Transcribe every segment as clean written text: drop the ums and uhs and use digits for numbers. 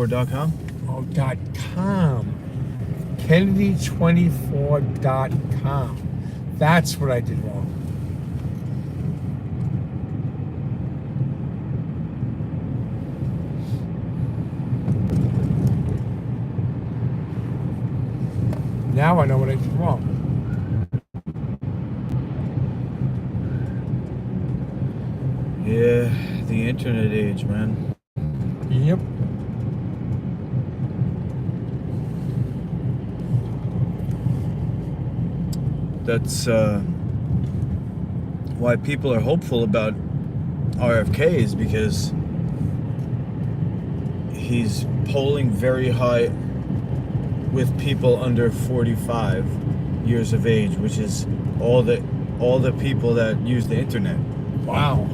Kennedy24.com? Oh, .com. Kennedy24.com. That's what I did wrong. Now I know what I did wrong. Yeah, the internet age, man. Yep. That's why people are hopeful about RFK, is because he's polling very high with people under 45 years of age, which is all the people that use the internet. Wow.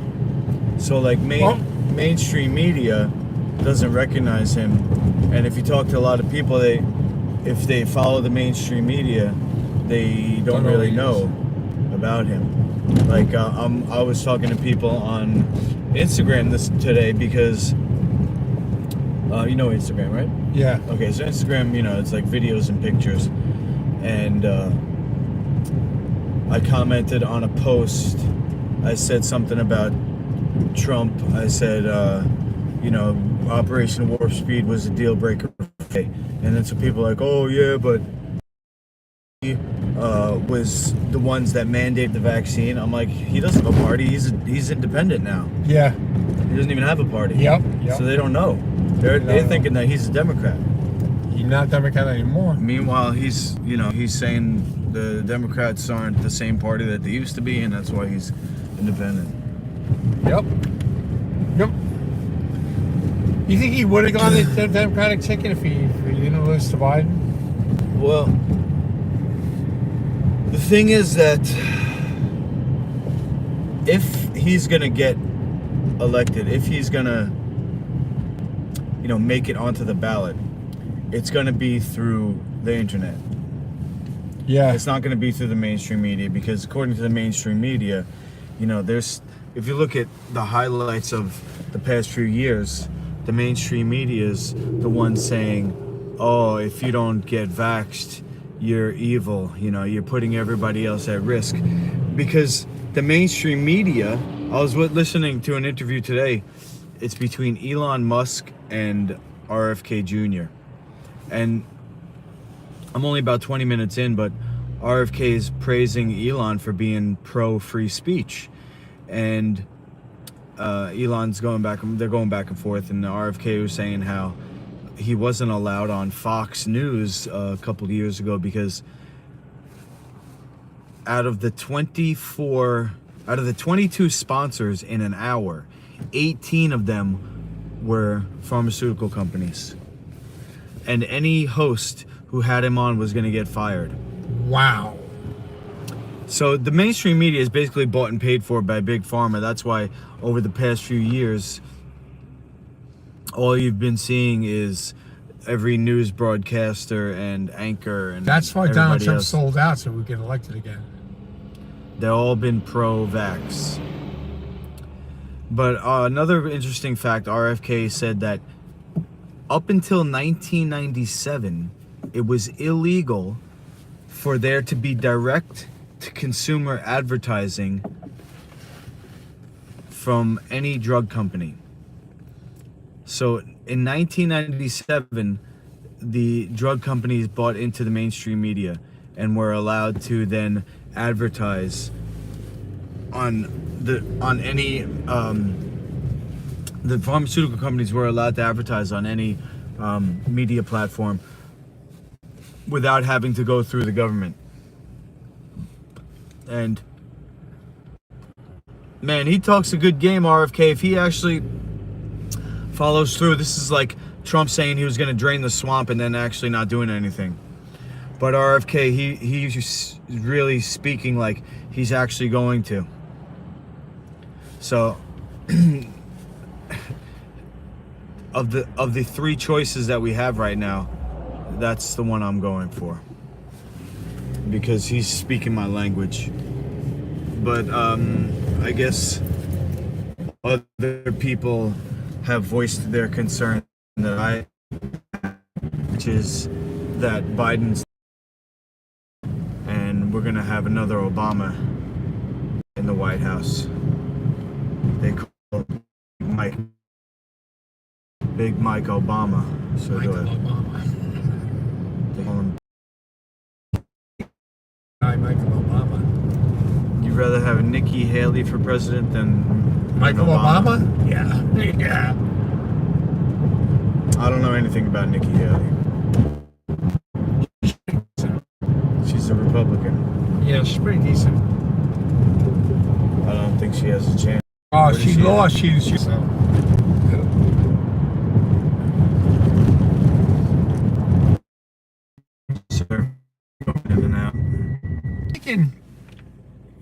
So like mainstream media doesn't recognize him, and if you talk to a lot of people, if they follow the mainstream media, they don't really know about him. Like I was talking to people on Instagram today because you know Instagram, right? Yeah. Okay, so Instagram, it's like videos and pictures, and I commented on a post. I said something about Trump. I said, Operation Warp Speed was a deal breaker. And then some people are like, oh yeah, but he was the ones that mandate the vaccine. I'm like, he doesn't have a party. He's independent now. Yeah. He doesn't even have a party. Yep. So they don't know. They're thinking that he's a Democrat. He's not Democrat anymore. Meanwhile, he's saying the Democrats aren't the same party that they used to be, and that's why he's independent. Yep. You think he would have gone the Democratic ticket if he didn't lose to Biden? Well, the thing is that if he's gonna get elected, if he's gonna make it onto the ballot, it's gonna be through the internet. Yeah. It's not gonna be through the mainstream media, because according to the mainstream media, if you look at the highlights of the past few years, the mainstream media is the one saying, oh, if you don't get vaxxed, you're evil. You're putting everybody else at risk. Because the mainstream media, I was listening to an interview today, it's between Elon Musk and RFK Jr. And I'm only about 20 minutes in, but RFK is praising Elon for being pro-free speech. And Elon's they're going back and forth, and RFK was saying how he wasn't allowed on Fox News a couple of years ago because out of the 22 sponsors in an hour, 18 of them were pharmaceutical companies. And any host who had him on was going to get fired. Wow. So the mainstream media is basically bought and paid for by Big Pharma. That's why over the past few years, all you've been seeing is every news broadcaster and anchor and that's why Donald Trump else. sold out so we get elected again. They've all been pro-vax. But another interesting fact, RFK said that up until 1997, it was illegal for there to be direct to consumer advertising from any drug company. So in 1997, the drug companies bought into the mainstream media and were allowed to then advertise on any the pharmaceutical companies were allowed to advertise on any media platform without having to go through the government. And man, he talks a good game, RFK. If he actually follows through, this is like Trump saying he was going to drain the swamp and then actually not doing anything. But RFK, he's really speaking like he's actually going to. So of the three choices that we have right now, that's the one I'm going for, because he's speaking my language. But I guess other people have voiced their concern that which is that Biden's, and we're gonna have another Obama in the White House. They call him Big Mike Obama. So Michael do it. Obama. They call him. Hi, Michael Obama. You'd rather have Nikki Haley for president than Michael Obama? Yeah. Yeah. I don't know anything about Nikki Haley. She's a Republican. Yeah, she's pretty decent. I don't think she has a chance. Oh, Where does she she lost. She so. Sir, in and out. Thinking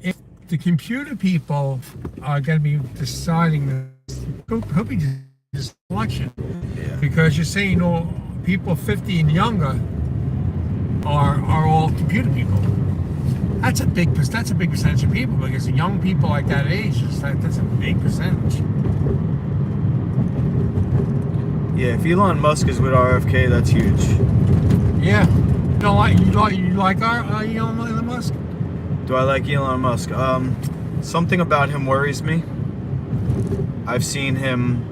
if the computer people are going to be deciding this, hope he this election, Yeah. because you're saying all people 50 and younger are all computer people. That's a big percentage of people, because the young people like that age that's a big percentage. Yeah, if Elon Musk is with RFK, that's huge. Yeah. You like our Elon Musk? Do I like Elon Musk? Something about him worries me. I've seen him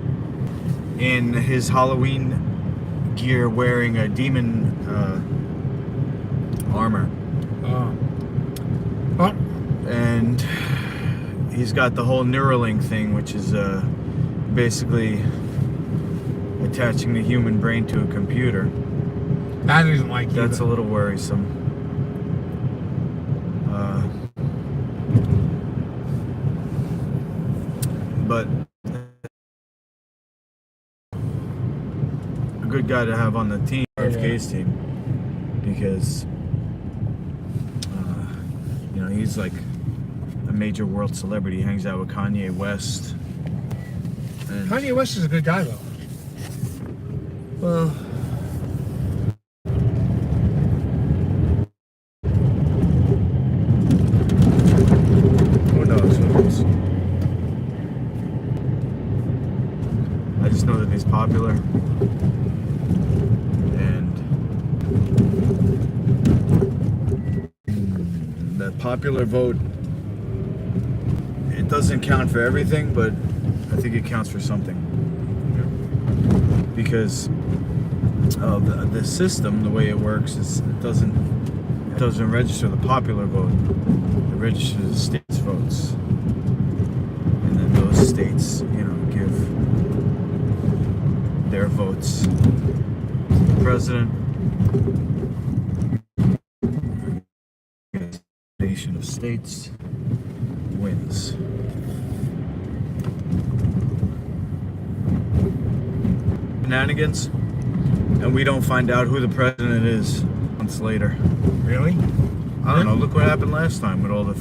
in his Halloween gear wearing a demon armor. Oh, And he's got the whole Neuralink thing, which is basically attaching the human brain to a computer. that isn't like you. That's a little worrisome. But a good guy to have on the team, RFK's team, because he's like a major world celebrity. He hangs out with Kanye West. And, Kanye West is a good guy, though. well, who knows? I just know that he's popular, and that popular vote, it doesn't count for everything, but I think it counts for something, because of the system, the way it works is it doesn't register the popular vote. It registers the states' votes, and then those states, give their votes to the president. Nation of states wins. Shenanigans, and we don't find out who the president is months later. Really? I don't know. Look what happened last time with all the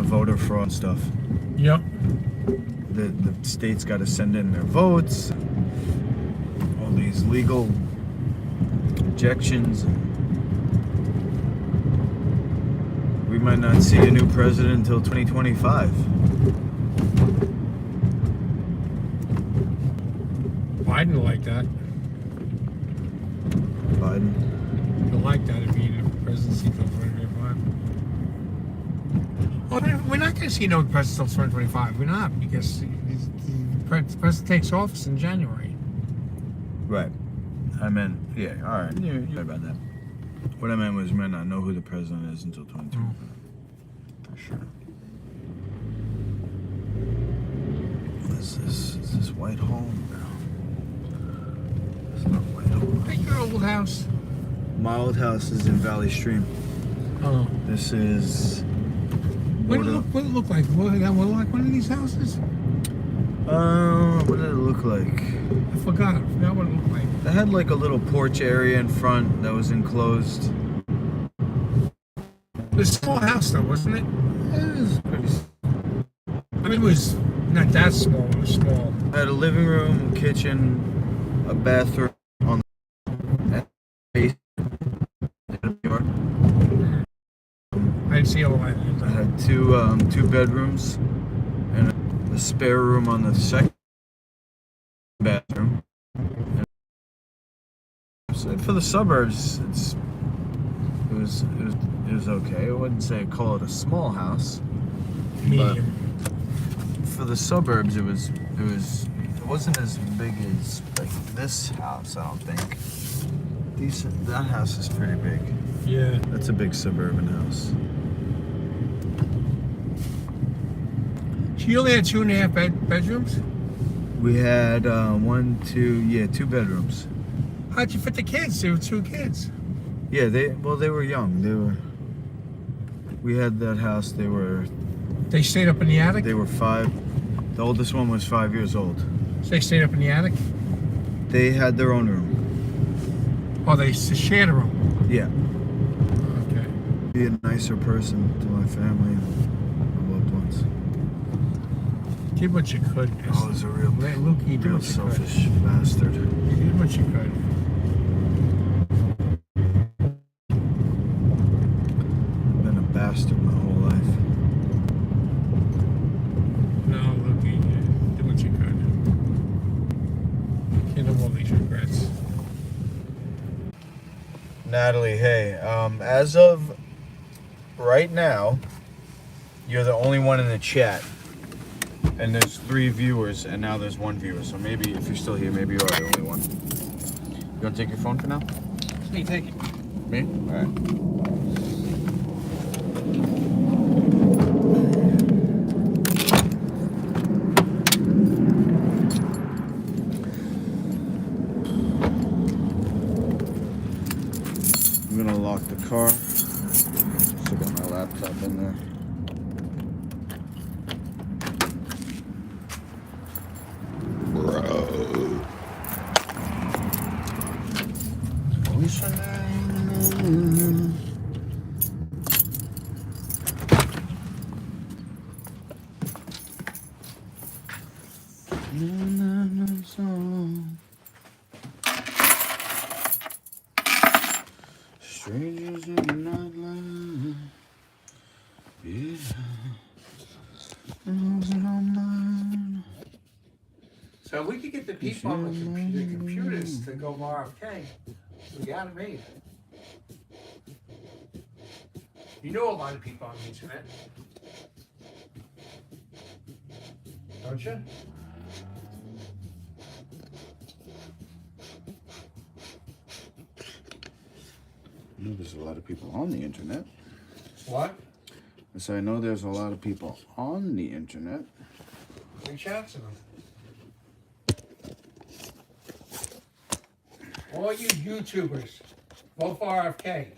voter fraud and stuff. Yep. The states got to send in their votes. All these legal objections. We might not see a new president until 2025. Biden will like that. Biden. He'll like that if he had a presidency until 2025. Well, we're not going to see no president until 2025. We're not, because the president takes office in January. Right. I meant, yeah, all right. You're right about that. What I meant was we might not know who the president is until 2025. For sure. Is this Whitehall? No. It's not Whitehall. Hey, your old house. My old house is in Valley Stream. Oh. This is. What did it look like? What like one of these houses? What did it look like? I forgot what it looked like. It had like a little porch area in front that was enclosed. It was a small house, though, wasn't it? It was pretty. I mean, it was not that small. It was small. I had a living room, kitchen, a bathroom on the base. I didn't see all that. I had two bedrooms and a spare room on the second bathroom. for the suburbs, it was okay. I wouldn't say I'd call it a small house. Medium. But for the suburbs, it wasn't as big as like this house. I don't think. That house is pretty big. Yeah. That's a big suburban house. So you only had 2.5 bedrooms? We had 2 bedrooms. How'd you fit the kids? There were 2 kids. Yeah, they were young. We had that house. They stayed up in the attic? They were 5. The oldest one was 5 years old. So they stayed up in the attic? They had their own room. Oh, they shared a room? Yeah. Okay. Be a nicer person to my family and my loved ones. Did what you could. I was a real Luke, you did what you selfish bastard. could. You did what you could. I've been a bastard my whole life. No, Luke, you did what you could. You can't have all these regrets. Natalie, hey, as of right now, you're the only one in the chat. And there's 3 viewers, and now there's 1 viewer. So maybe if you're still here, maybe you are the only one. You want to take your phone for now? Hey, take it. Me? All right. I'm gonna lock the car. Still got my laptop in there. Strangers in the nightlife. Yeah. So we could get the people on the computers to go RFK. We got it made. You know a lot of people on the internet. Don't you? I know there's a lot of people on the internet. What? So I know there's a lot of people on the internet. Reach out to them. All you YouTubers, vote for RFK.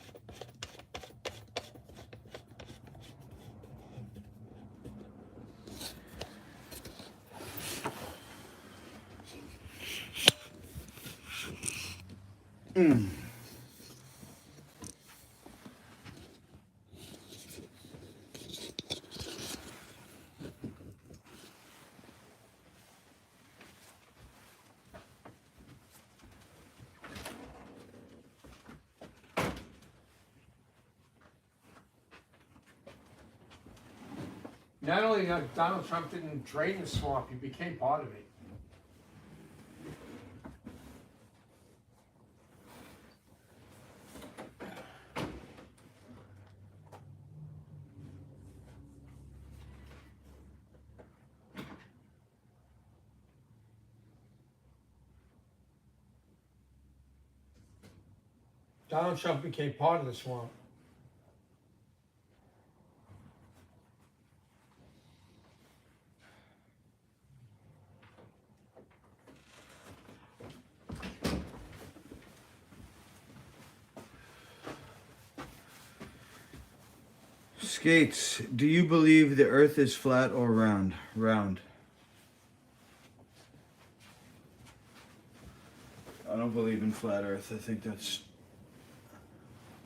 Not only that Donald Trump didn't drain the swamp, he became part of it. Donald Trump became part of the swamp. Skates, do you believe the earth is flat or round? Round. I don't believe in flat earth. I think that's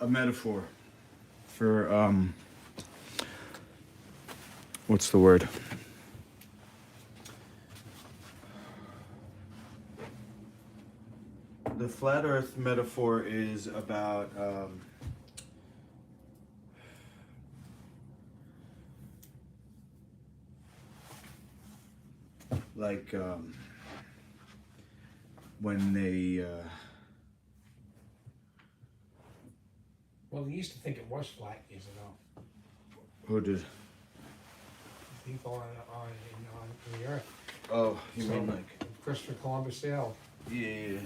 a metaphor for, what's the word? The flat earth metaphor is about, like when they Well, they used to think it was flat years ago. Who did? People on the Earth. Oh, you So, mean like? Christopher Columbus sailed. Yeah.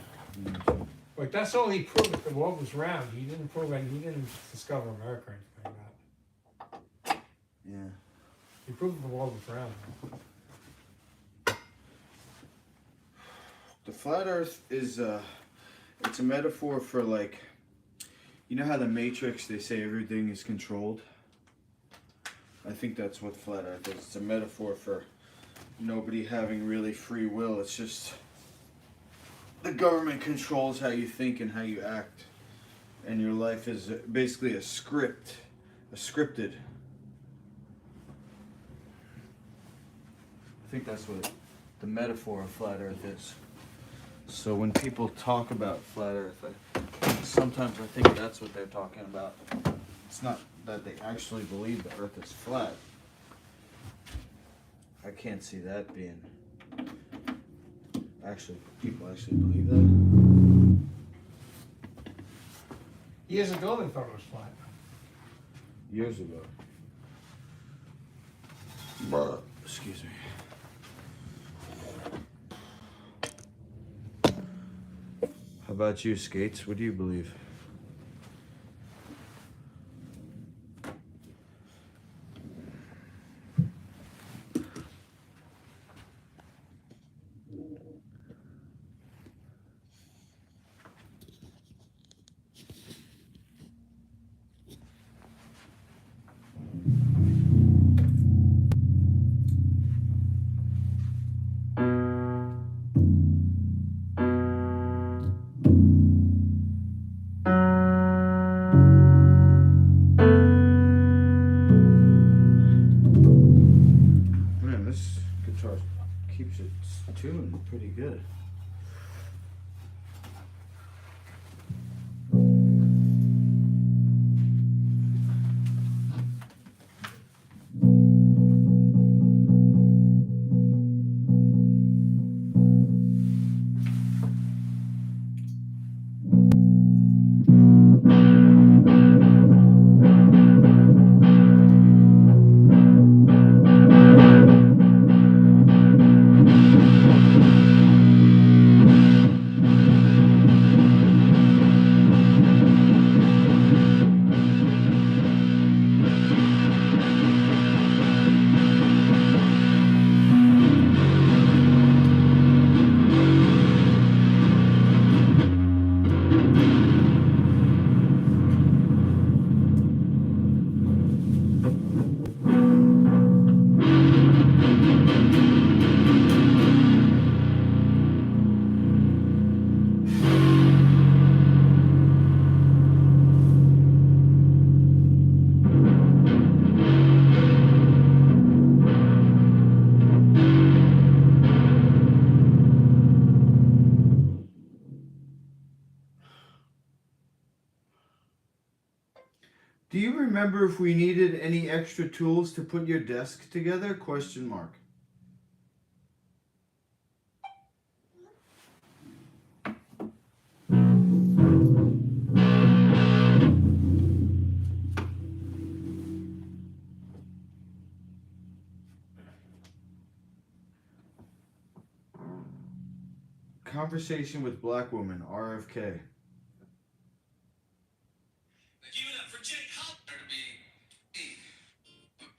But that's all he proved, that the world was round. He didn't prove it. He didn't discover America or anything like that. Yeah. He proved the world was round. The flat Earth is it's a metaphor for like, you know how the Matrix, they say everything is controlled. I think that's what flat Earth is. It's a metaphor for nobody having really free will. It's just the government controls how you think and how you act, and your life is basically a scripted. I think that's what the metaphor of flat Earth is. So when people talk about flat Earth, sometimes I think that's what they're talking about. It's not that they actually believe the Earth is flat. I can't see that being... people actually believe that. Years ago, they thought it was flat. Years ago. Excuse me. How about you, Skates? What do you believe? Man, this guitar keeps it tuned pretty good. Do you remember if we needed any extra tools to put your desk together? Question mark. Conversation with black woman, RFK. Give it up for Jake Hunter to be.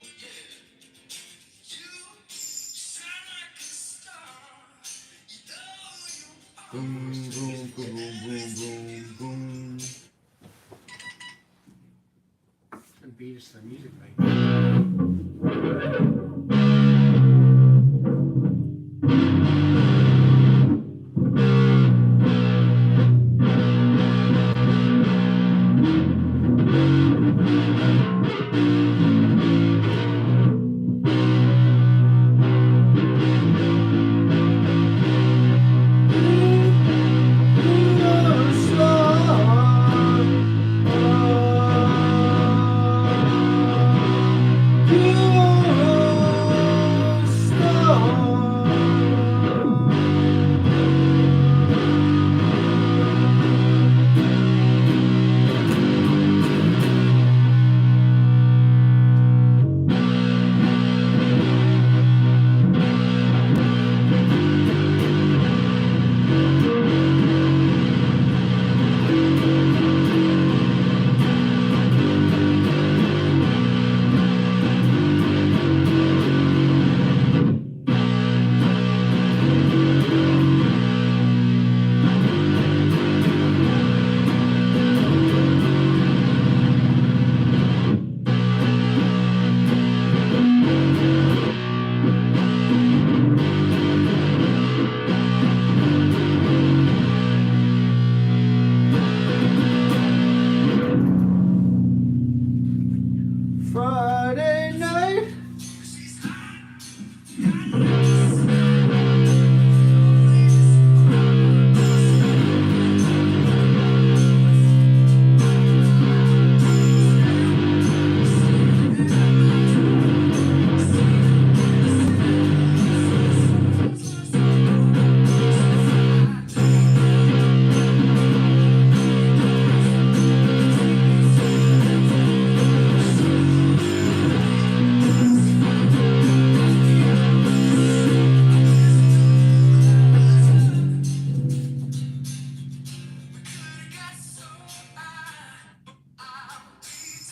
Yeah. You shine like a star. You know you Boom, boom, boom, boom, boom, boom. And beat us to the music, mate. You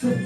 Boom,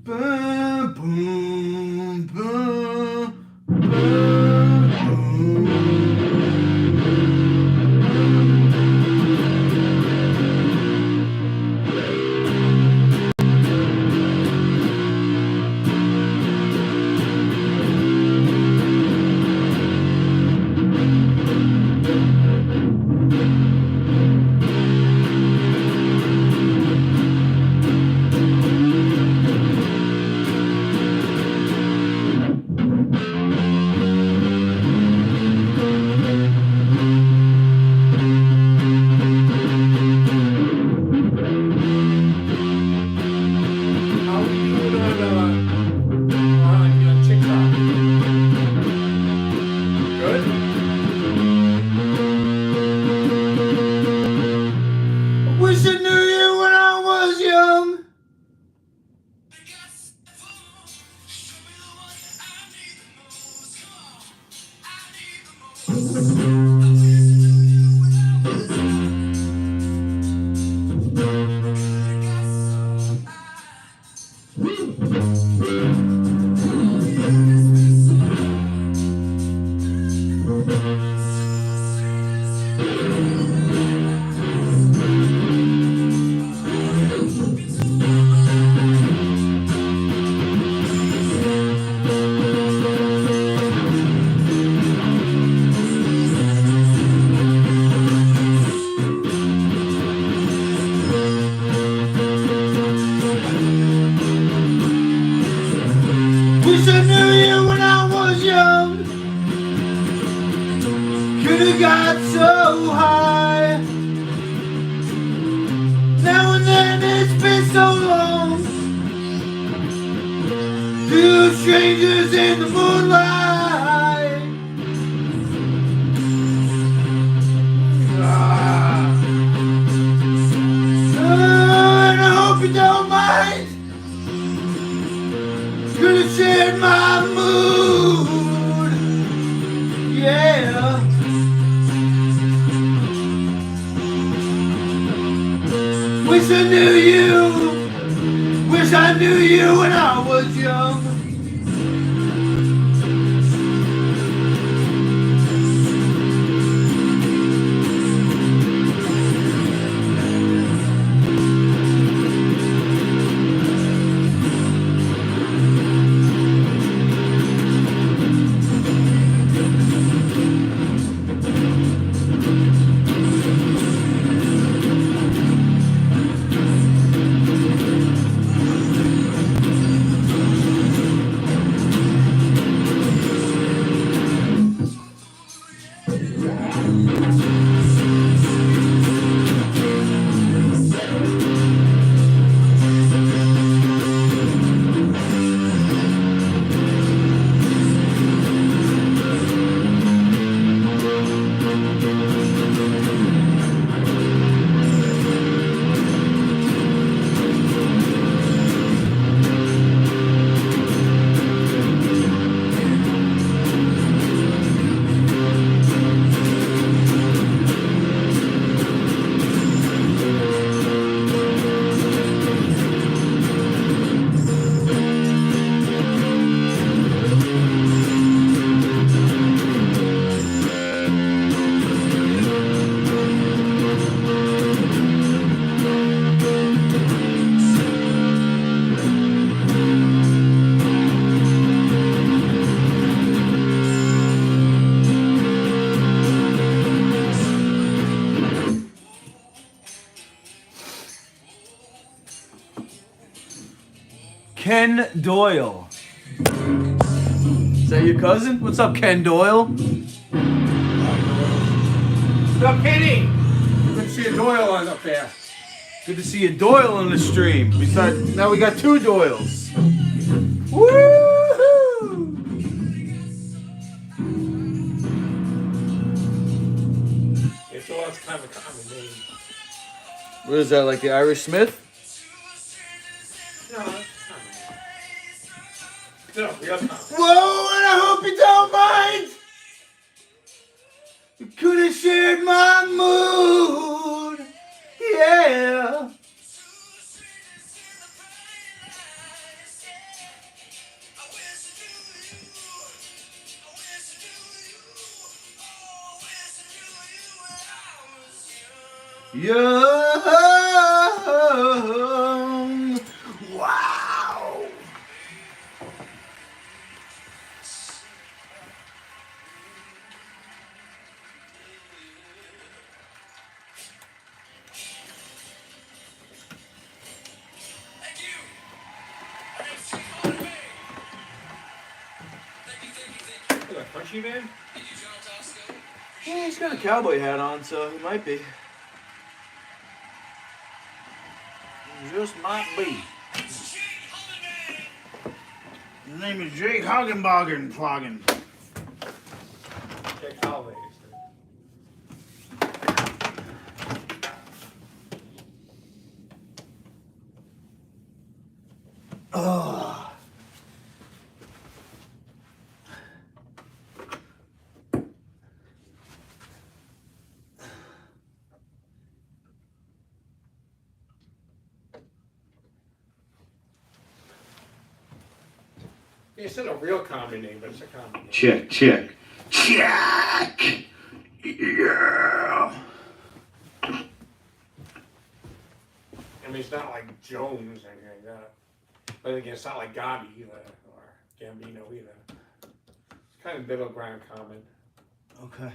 boom, boom, boom, How are you doing on TikTok? Good? Wish I knew you when I was young. Wish I knew you when I was young. Could've got so high. Now and then it's been so long. Two strangers in the moonlight. And I hope you don't mind. Could have shared my mood, yeah. Wish I knew you, wish I knew you when I was young. Ken Doyle. Is that your cousin? What's up, Ken Doyle? What's up, Kenny? Good to see a Doyle on up there. Good to see a Doyle on the stream. Now we got two Doyles. Woo-hoo! Yeah, Doyle's kind of a common name. What is that, like the Irish Smith? No, it's common. No, real common. Whoa, and I hope you don't mind. You could have shared my mood. Yeah. Young. Wow. Thank you. I got some fun, babe. Thank you. Is that a country man? Thank you, John Tosco. Yeah, he's got a cowboy hat on, so he might be. Just might be. His name is Jake Hoggenboggen Floggin. Jake Holloway. Oh. It's not a real common name, but it's a common name. Check. Yeah. I mean, it's not like Jones or anything like that. But again, it's not like Gotti either, or Gambino either. It's kind of middle ground common. Okay.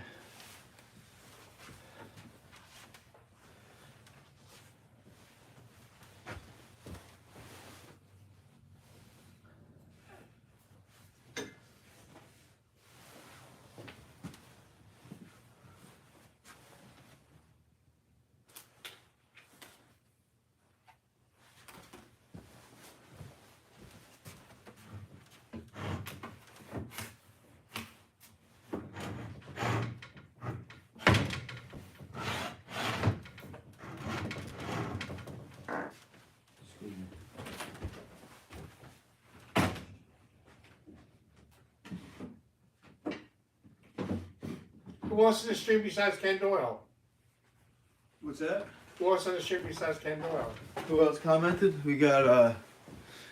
Who else in the stream besides Ken Doyle? What's that? Who else on the stream besides Ken Doyle? Who else commented? We got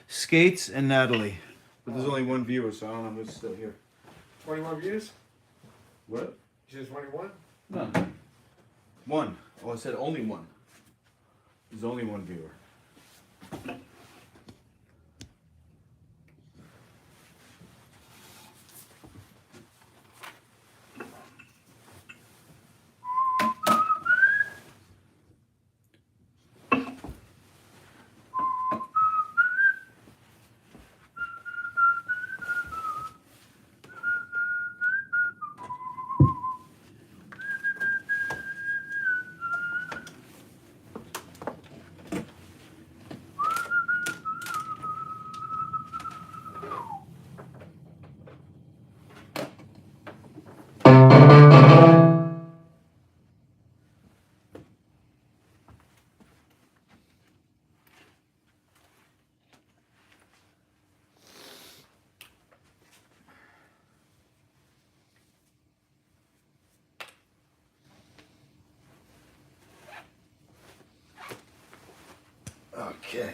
Skates and Natalie. But there's only one viewer, so I don't know who's still here. 21 views? What? You said 21? No. One. Oh, I said only one. There's only one viewer. Okay.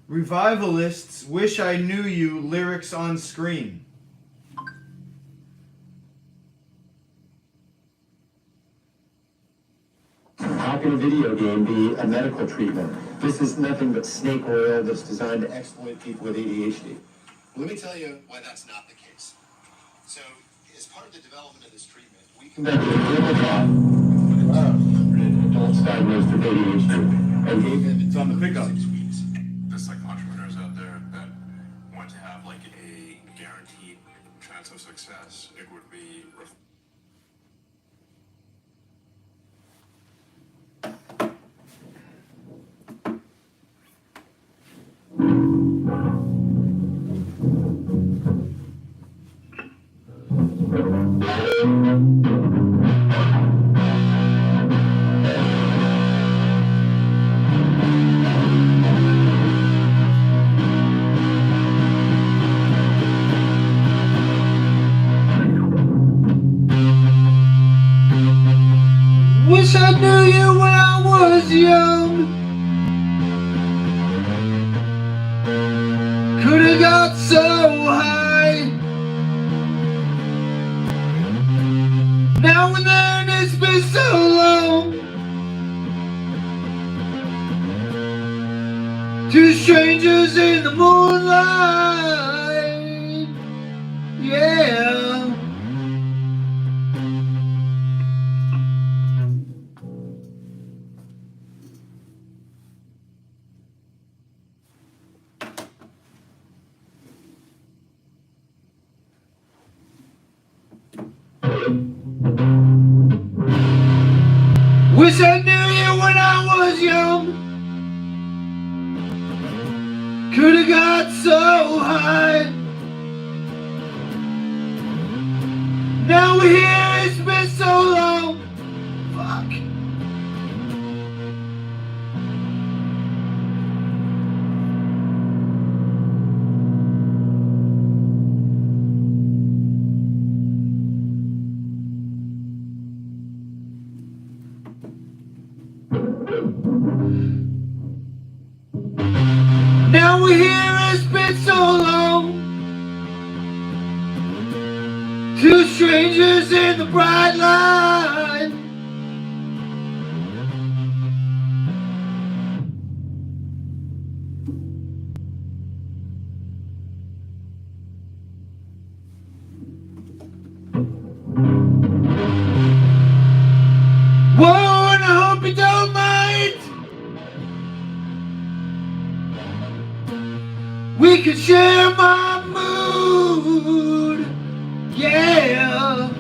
Revivalists wish I knew you lyrics on screen. claim be a medical treatment. This is nothing but snake oil that's designed to exploit people with ADHD. Let me tell you why that's not the case. So, as part of the development of this treatment, we conducted a clinical trial with 100 adults diagnosed with ADHD and gave them It's on the pickup. 6 weeks. There's like entrepreneurs out there that want to have like a guaranteed chance of success. It would be Wish I knew you when I was young. Could've got so high. Now and then it's been so long. Two strangers in the moonlight. Yeah. Wish I knew you when I was young. Could've got so high. Now we're here, it's been so long. Fuck. Now we're here, it's been so long. Two strangers in the bright light. Whoa, and I hope you don't mind. We could share my mood, yeah.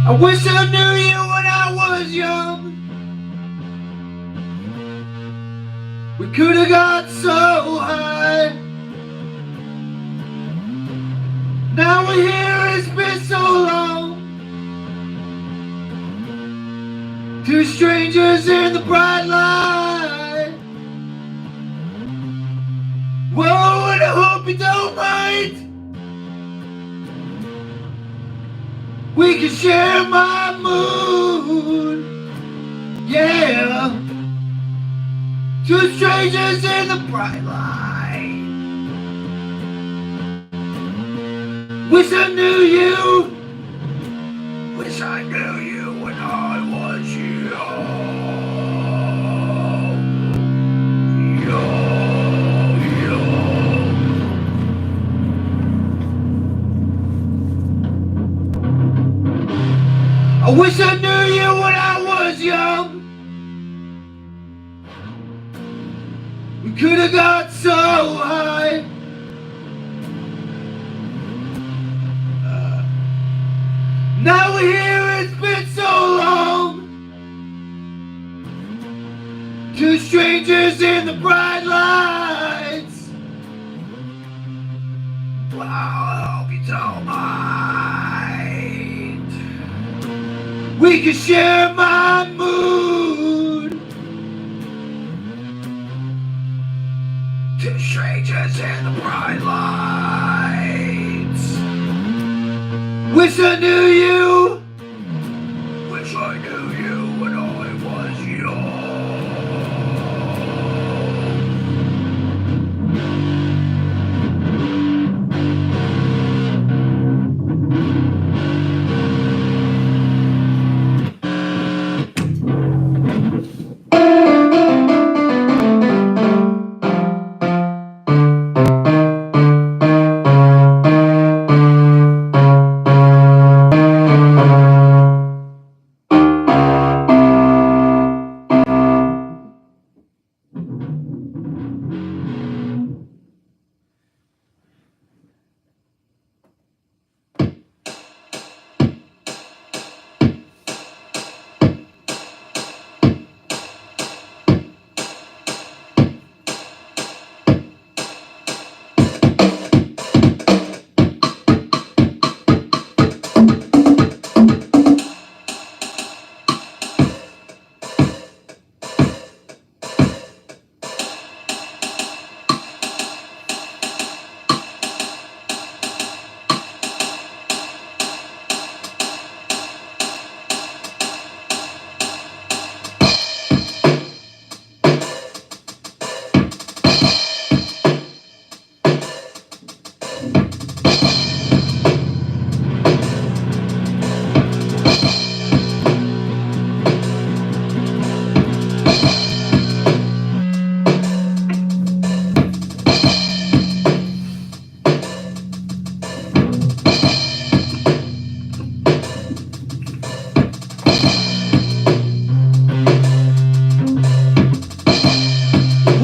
I wish I knew you when I was young. We could have got so high. Now we're here, it's been so long. Two strangers in the bright light. Whoa, and I hope you don't mind. We can share my mood, yeah. Two strangers in the bright light. Wish I knew you. Wish I knew you when I was young. I wish I knew you when I was young. We could have got so high. Now we're here, it's been so long. Two strangers in the bright lights. Well, I hope you don't mind. We can share my mood. Two strangers in the bright lights. Wish I knew you. Wish I knew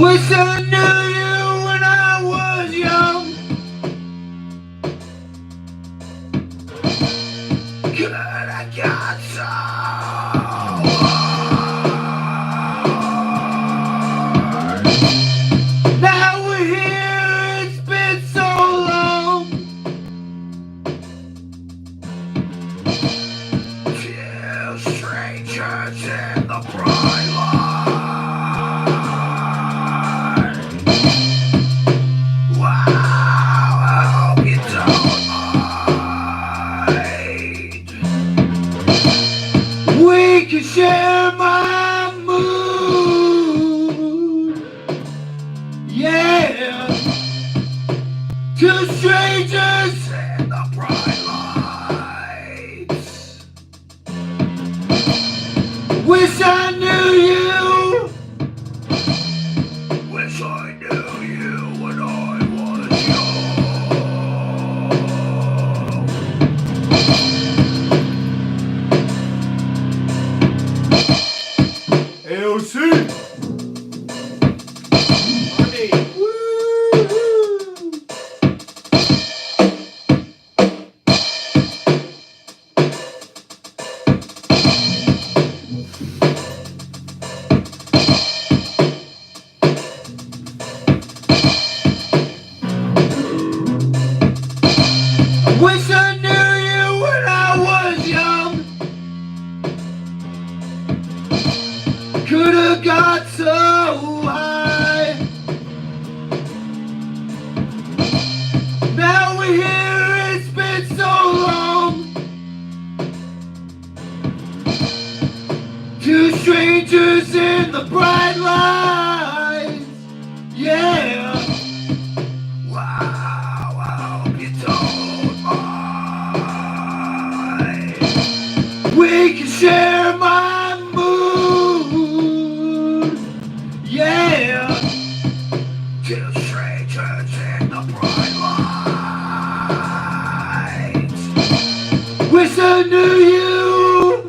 Wish I knew you when I was young. Could I got so hard. Now we're here, it's been so long. Two strangers in the bright light. Wow, I hope you don't mind. We can share my mood. Yeah. Two strangers in the bright lights. Wish I knew you. Wish I knew you when I was young. AOC. Money. Woo-hoo. Wish I knew you when I was young. Could've got so high. Now we're here, it's been so long. Two strangers in the bright lights. Yeah. Wow, I hope you don't mind. We can share my mood. Yeah. Two strangers in the bright lights. Wish I knew you.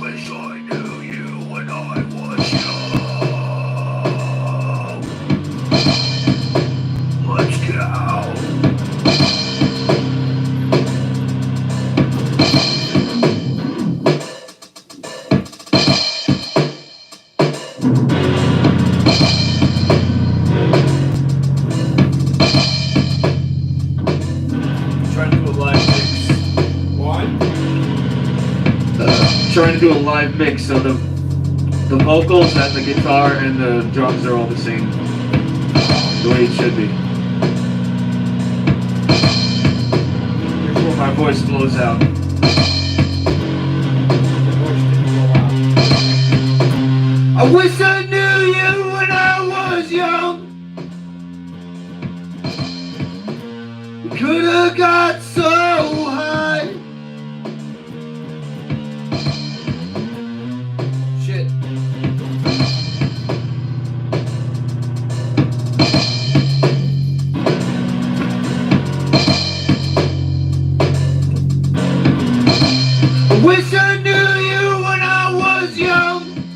Wish I knew you when I was young. Let's go. Trying to do a live mix. What? Trying to do a live mix so the vocals and the guitar and the drums are all the same. The way it should be. Before my voice blows out. I wish I knew you when I was young. Could've got so high. Shit. I wish I knew you when I was young.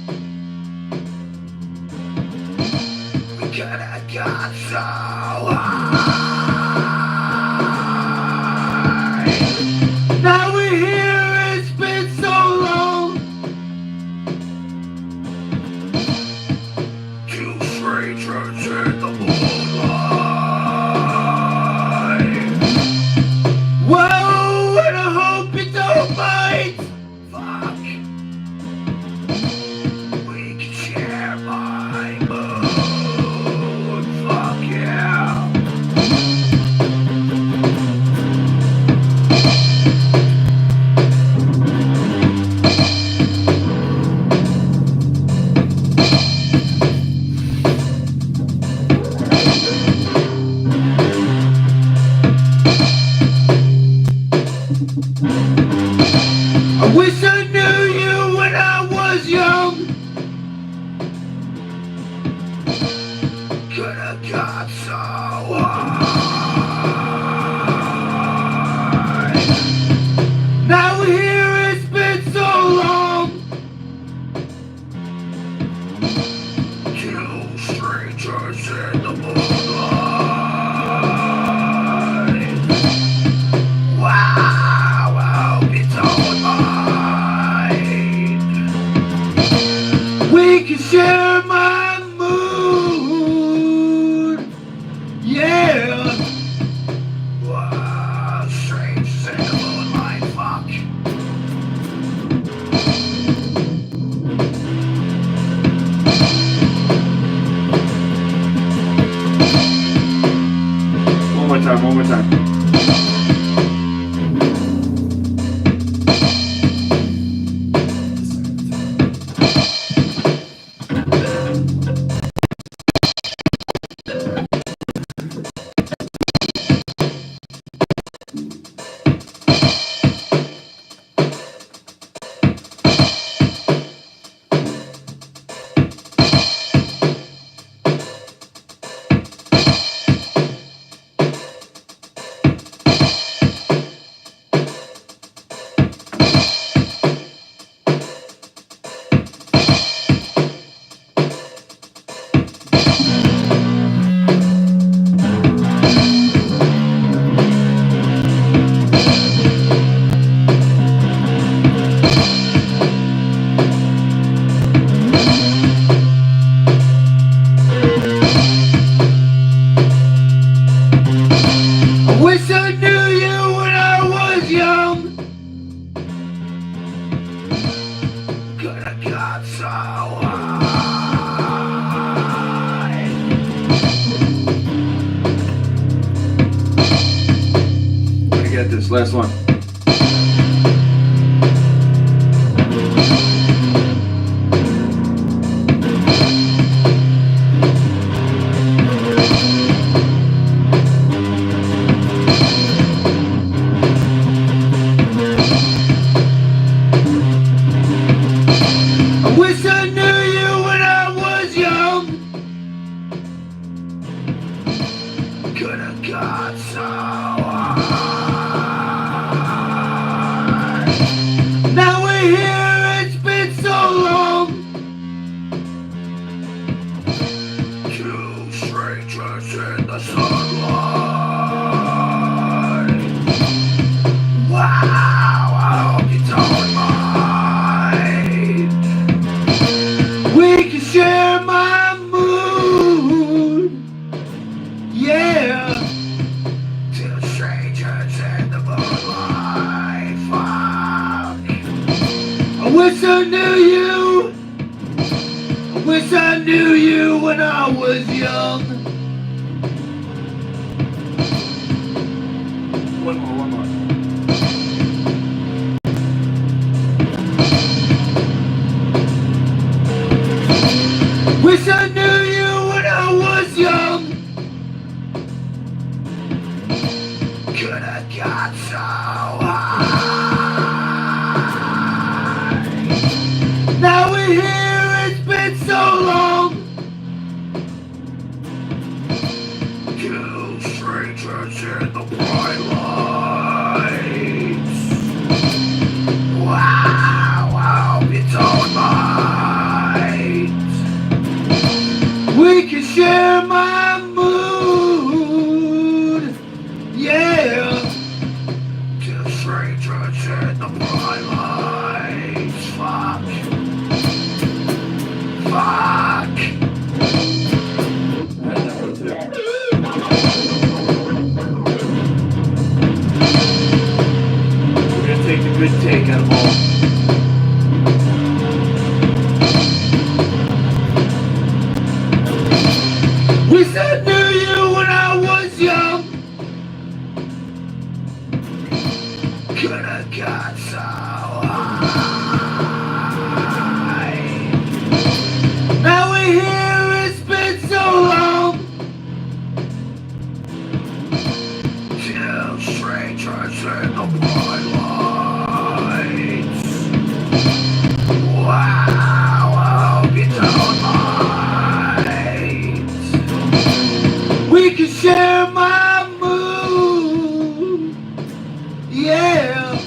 We coulda got so high. Now we're here, it's been so long. Two strangers in the moonlight. Whoa, and I hope you don't mind. Fuck. We can share my mood. Fuck yeah. I wish I knew you when I was young. Coulda got so high. Now we're here, it's been so long. Two in the moonlight. Wow, I'll be mine. We can share my mood. Yeah. Wow, strange in the moonlight. Fuck. One more time, one more time. Wish I knew you when I was young. Could have got so high. I get this, last one. I wish I knew you when I was young. Could have got so high. Now we're here, it's been so long. Two strangers in the sunlight. Wow, I hope you don't mind. We can share my mood. Yeah. Two strangers in the moonlight. Fuck. I wish I knew you. I wish I knew you when I was young. One more, one more. Wish I knew you when I was young. Could have got so high. Now we're here, it's been so long. Two strangers in the bright lights. Wow, I hope you don't mind. We can share my mood. Yeah. Two strangers in the bright lights. Fuck. Fuck. We're gonna take the good take out of all. Wish I knew you when I was young. Could have got so high. Now we're here, it's been so long. Two strangers in the bright lights. Wow, I hope you don't mind. We can share my mood. Yeah.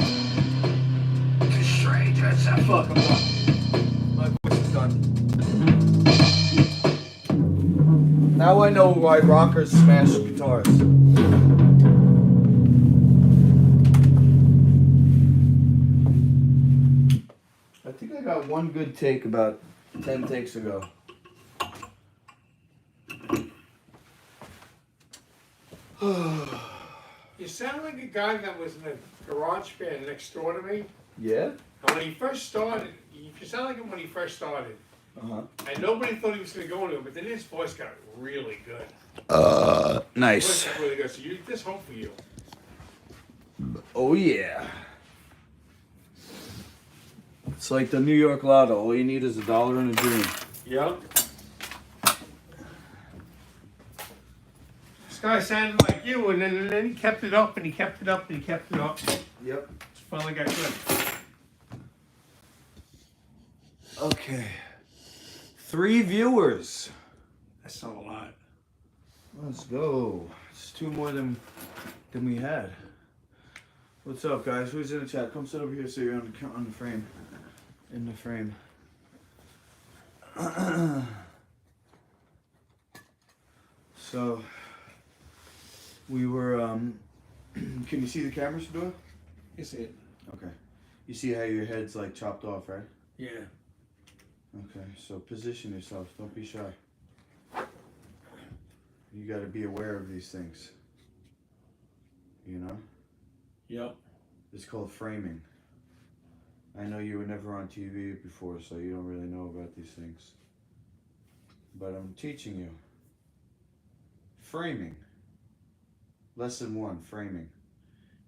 Now I know why rockers smash guitars. I think I got one good take about 10 takes ago. You sound like a guy that was in a garage band next door to me. Yeah? And when he first started, you sound like him when he first started. Uh-huh. And nobody thought he was going to go anywhere, but then his voice got really good. Nice. His voice got really good. So there's hope for you. Oh yeah. It's like the New York Lotto. All you need is $1 and a dream. Yep. This guy sounded like you, and then he kept it up, and he kept it up, and he kept it up. Yep. It's finally got good. Okay. 3 viewers. That's not a lot. Let's go. It's 2 more than we had. What's up, guys? Who's in the chat? Come sit over here so you're on the frame. In the frame. So we were. Can you see the cameras, Doyle? You see it? Okay. You see how your head's like chopped off, right? Yeah. Okay. So position yourself. Don't be shy. You got to be aware of these things. You know? Yep. It's called framing. I know you were never on TV before, so you don't really know about these things. But I'm teaching you. Framing. Lesson 1, framing.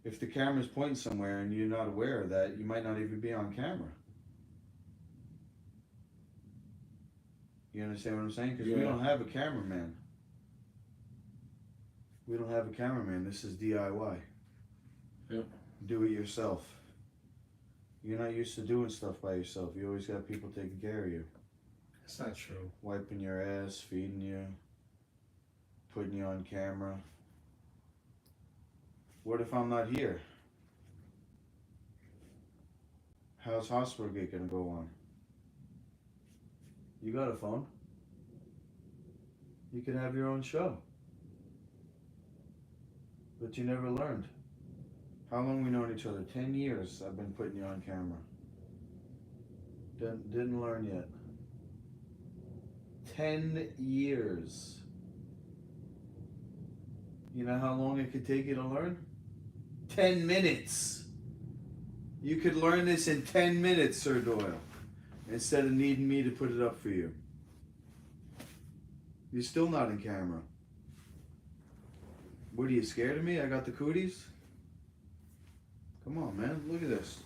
If the camera's pointing somewhere and you're not aware of that, you might not even be on camera. You understand what I'm saying? Because we don't have a cameraman. We don't have a cameraman. This is DIY. Yep. Do it yourself. You're not used to doing stuff by yourself. You always got people taking care of you. That's not true. Wiping your ass, feeding you, putting you on camera. What if I'm not here? How's Hospital Gate gonna go on? You got a phone. You can have your own show. But you never learned. How long we known each other? 10 years I've been putting you on camera. Didn't learn yet. 10 years. You know how long it could take you to learn? 10 minutes. You could learn this in 10 minutes, Sir Doyle, instead of needing me to put it up for you. You're still not in camera. What are you, scared of me? I got the cooties? Come on, man. Look at this.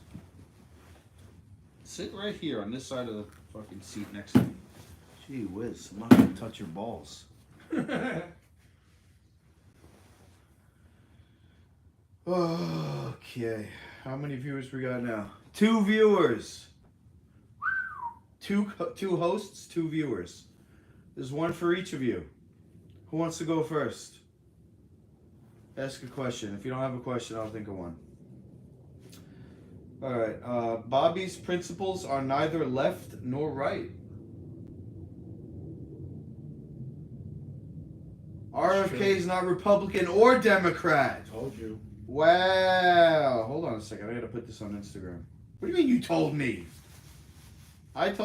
Sit right here on this side of the fucking seat next to me. Gee whiz, I'm not gonna touch your balls. Okay. How many viewers we got now? 2 viewers. 2 hosts, 2 viewers. There's 1 for each of you. Who wants to go first? Ask a question. If you don't have a question, I'll think of one. All right. Bobby's principles are neither left nor right. RFK is not Republican or Democrat. Told you. Wow. Hold on a second. I gotta put this on Instagram. What do you mean you told me?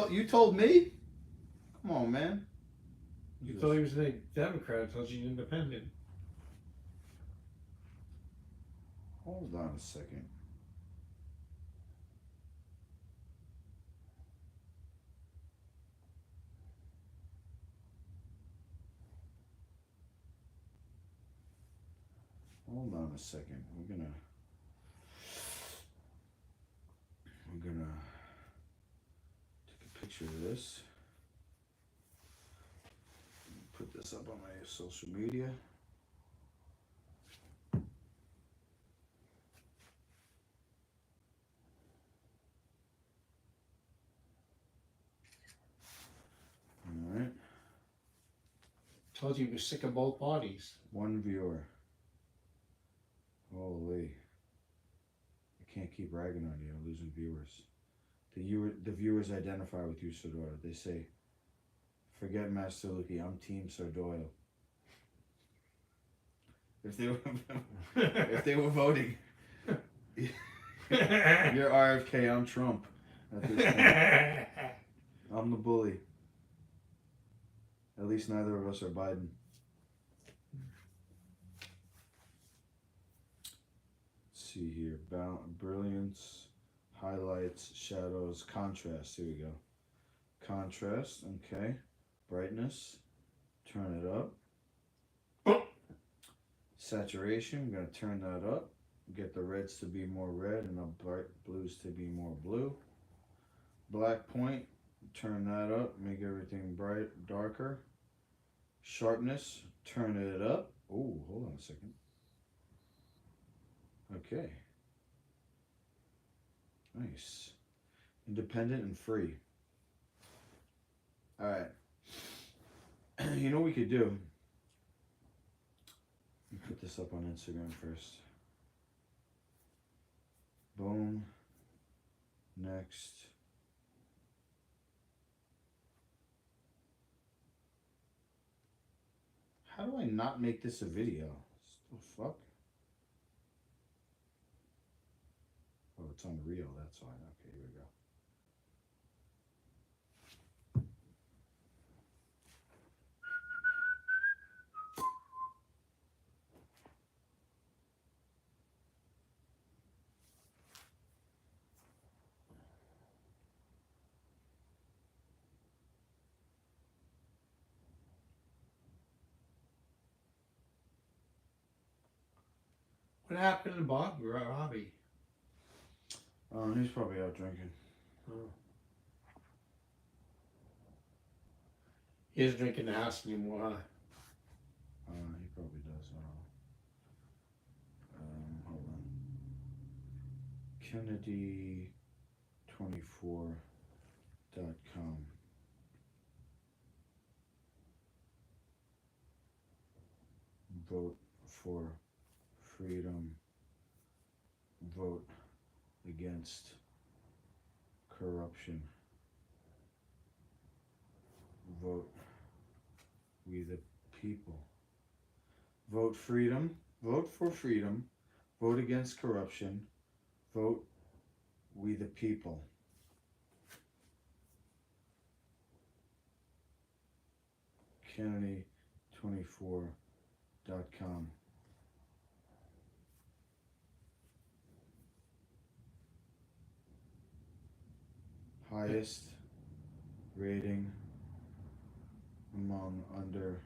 You told me? Come on, man. You thought he was a Democrat. I told you independent. Hold on a second. Hold on a second. We're gonna take a picture of this. Put this up on my social media. All right. Told you he was sick of both parties. 1 viewer. Holy. I can't keep ragging on you. I'm losing viewers. The viewers identify with you, Sir Doyle. They say, forget Master Luki, I'm Team Sir Doyle. if they were voting. You're RFK, I'm Trump at this point. I'm the bully. At least neither of us are Biden. Let's see here. Brilliance, highlights, shadows, contrast. Here we go. Contrast, okay. Brightness, turn it up. Saturation, I'm going to turn that up. Get the reds to be more red and the bright blues to be more blue. Black point, turn that up, make everything bright, darker. Sharpness, turn it up. Oh, hold on a second. Okay. Nice. Independent and free. All right. You know what we could do? Let me put this up on Instagram first. Boom. Next. How do I not make this a video? What the fuck? Oh, it's on reel, that's why. Okay, here we go. What happened to Bob Robbie? He's probably out drinking. Oh. He isn't drinking the house anymore, huh? He probably does. Hold on. Kennedy24.com. Vote for freedom. Vote against corruption. Vote we the people. Vote freedom. Vote for freedom. Vote against corruption. Vote we the people. Kennedy24.com. Highest rating among under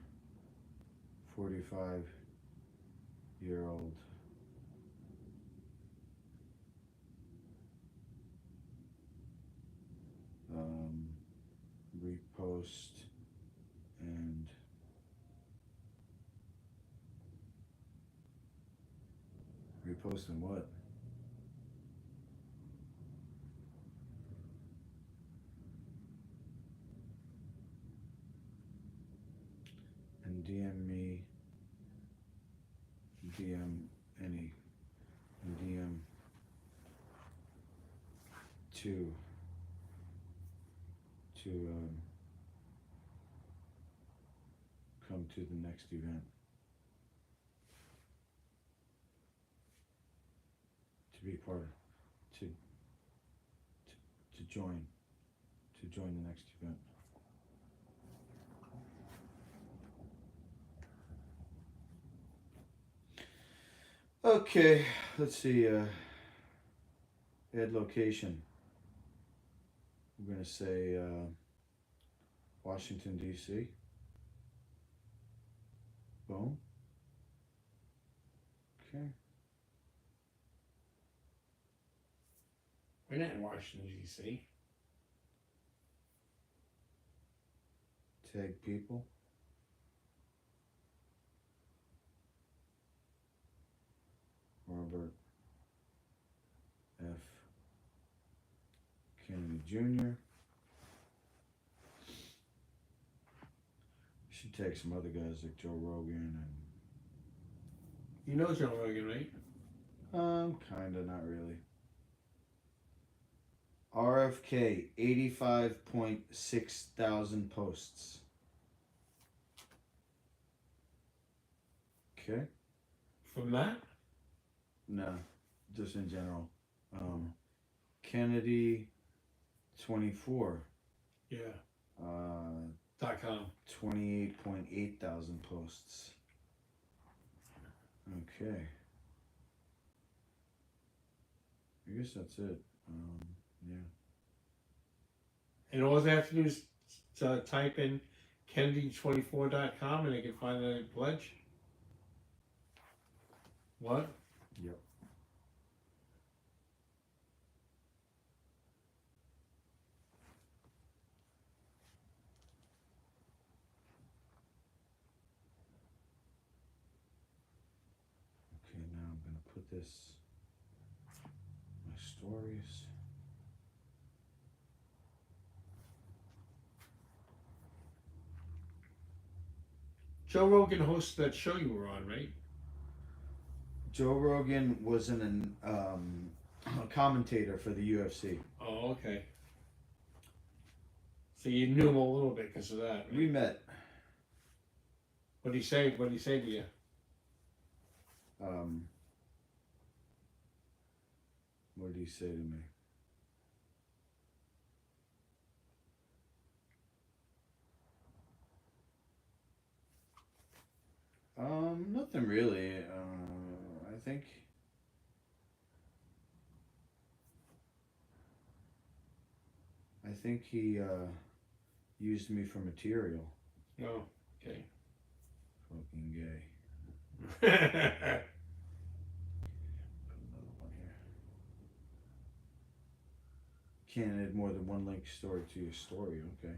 45-year-old repost and repost and what? And DM me, DM any, and DM to come to the next event. To be part of, to join the next event. Okay, let's see, add location. We're gonna say, Washington, D.C. Boom. Okay. We're not in Washington, D.C. Tag people. Robert F. Kennedy Jr. Should take some other guys like Joe Rogan You know Joe Rogan, right? and kinda, not really. RFK 85.6 thousand posts. Okay. From that? No, just in general. Kennedy 24. Yeah. Uh, .com. 28.8 thousand posts. Okay. I guess that's it. Yeah. And all they have to do is type in Kennedy24.com and they can find the pledge. What? Yep. Okay, now I'm gonna put this my stories. Joe Rogan hosted that show you were on, right? Joe Rogan was a commentator for the UFC. Oh, okay. So you knew him a little bit because of that. Right? We met. What did he say? What did he say to you? What did he say to me? Nothing really. I think he used me for material. Oh, okay. Fucking gay. Put another one here. Can't add more than one link story to your story. Okay.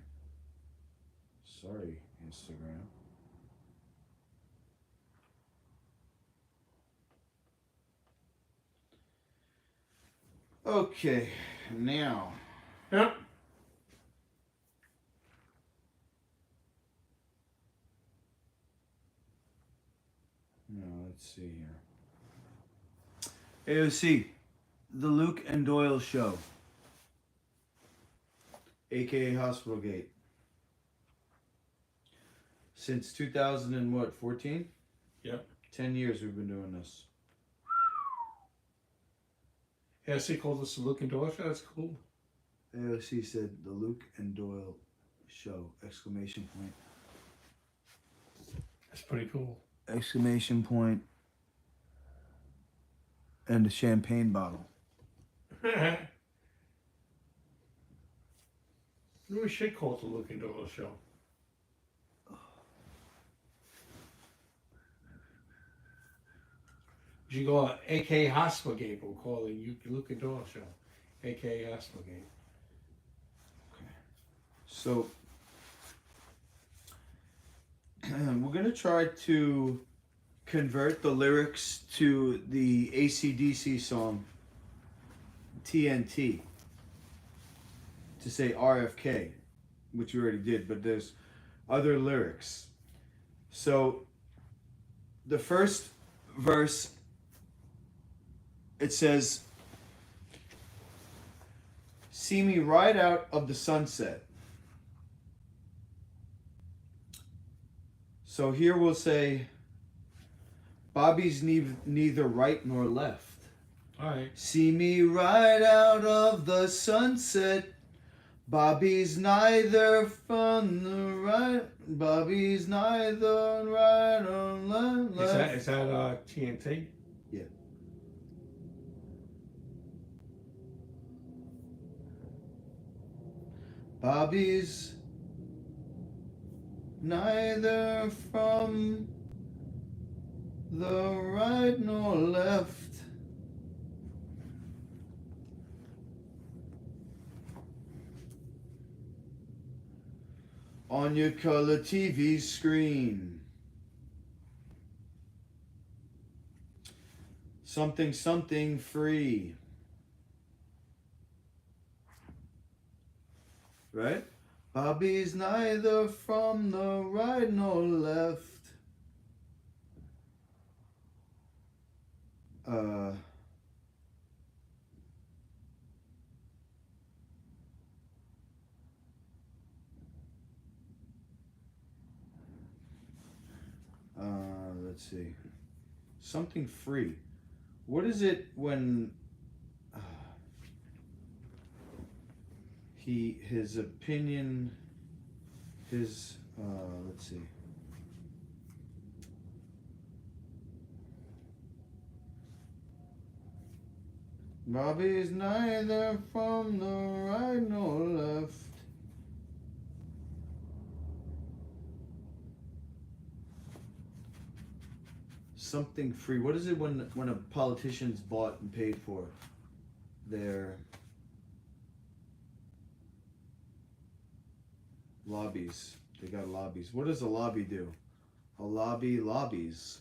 Sorry, Instagram. Okay, now. Yep. Now, let's see here. AOC, The Luke and Doyle Show. AKA Hospital Gate. Since 2014? Yep. 10 years we've been doing this. AOC called us the Luke and Doyle show. That's cool. AOC said The Luke and Doyle Show! Exclamation point. That's pretty cool. Exclamation point. And a champagne bottle. We should call it the Luke and Doyle show. You go AKA Hospital Gate, we'll call it Luke and Doyle show. AKA Hospital Gate. So, we're going to try to convert the lyrics to the AC/DC song TNT to say RFK, which we already did, but there's other lyrics. So, the first verse, it says, "See me ride out of the sunset." So here we'll say, Bobby's neither right nor left. All right. See me ride out of the sunset. Bobby's neither from the right. Bobby's neither right or left. Is that TNT? Yeah. Bobby's neither from the right nor left. On your color TV screen. Something, something free. Right? Bobby's neither from the right nor left. Let's see. Something free. What is it when his opinion, his let's see. Bobby's neither from the right nor left. Something free. What is it when a politician's bought and paid for their lobbies? They got lobbies. What does a lobby do? A lobby lobbies.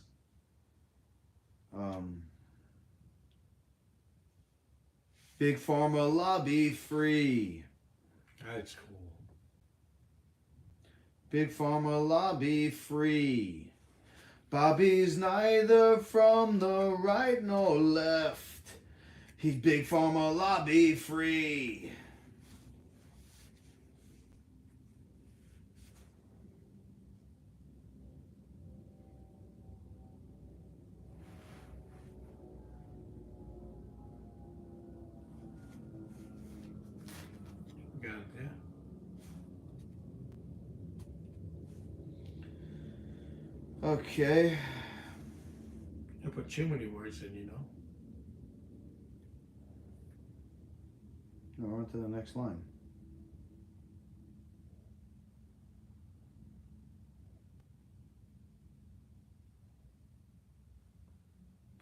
Big Pharma lobby free. That's cool. Big Pharma lobby free. Bobby's neither from the right nor left. He's Big Pharma lobby free. Got it there. Okay. You put too many words in, you know. Now on to the next line.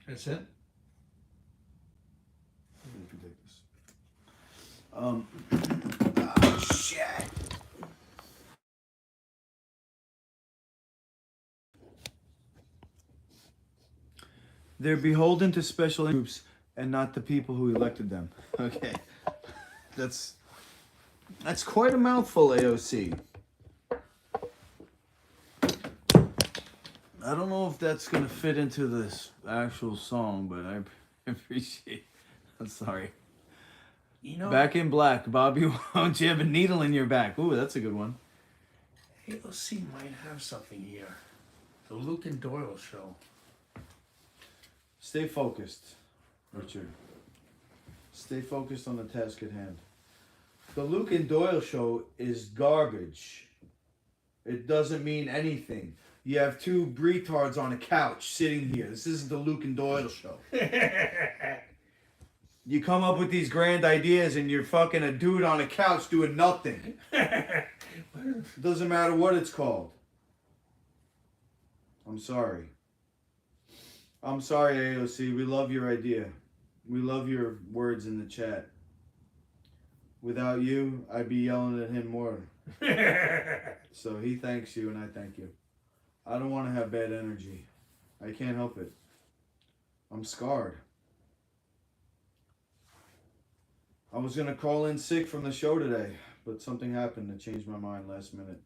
That's it. You can take this. Oh, shit. They're beholden to special groups and not the people who elected them. Okay. That's quite a mouthful, AOC. I don't know if that's gonna fit into this actual song, but I appreciate. I'm sorry. You know, Back in Black, Bobby. Won't you have a needle in your back? Ooh, that's a good one. AOC might have something here. The Luke and Doyle show. Stay focused, Richard. Stay focused on the task at hand. The Luke and Doyle show is garbage. It doesn't mean anything. You have two retards on a couch sitting here. This isn't the Luke and Doyle show. You come up with these grand ideas and you're fucking a dude on a couch doing nothing. It doesn't matter what it's called. I'm sorry. I'm sorry, AOC. We love your idea. We love your words in the chat. Without you, I'd be yelling at him more. So he thanks you and I thank you. I don't want to have bad energy. I can't help it. I'm scarred. I was going to call in sick from the show today, but something happened that changed my mind last minute.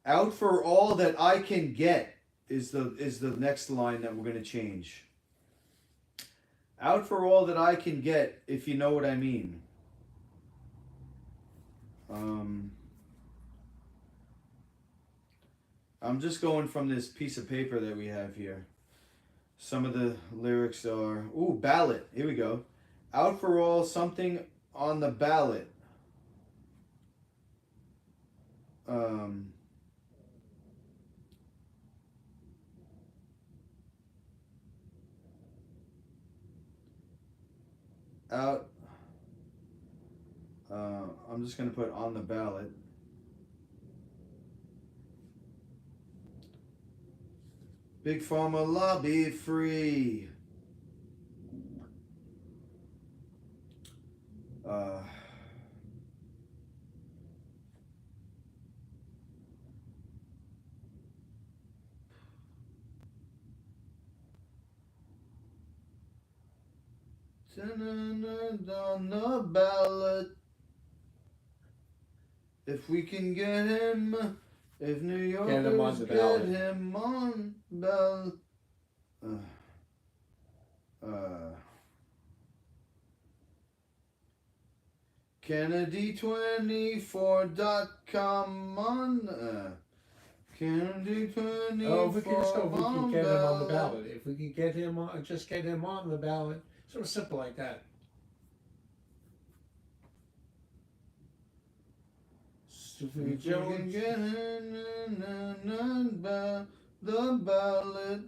Out for all that I can get is the next line that we're going to change. Out for all that I can get, if you know what I mean. I'm just going from this piece of paper that we have here. Some of the lyrics are, ooh, ballot. Here we go. Out for all, something on the ballot. Out. I'm just going to put on the ballot. Big Pharma lobby free. On the ballot. If we can get him, if New Yorkers get him on ballot. Kennedy24.com on Kennedy 24 Oh, if we can just go, if we can get him on the ballot. ballot. If we can get him on, just get him on the ballot. Sort of simple like that. If we can Jones. get the ballot,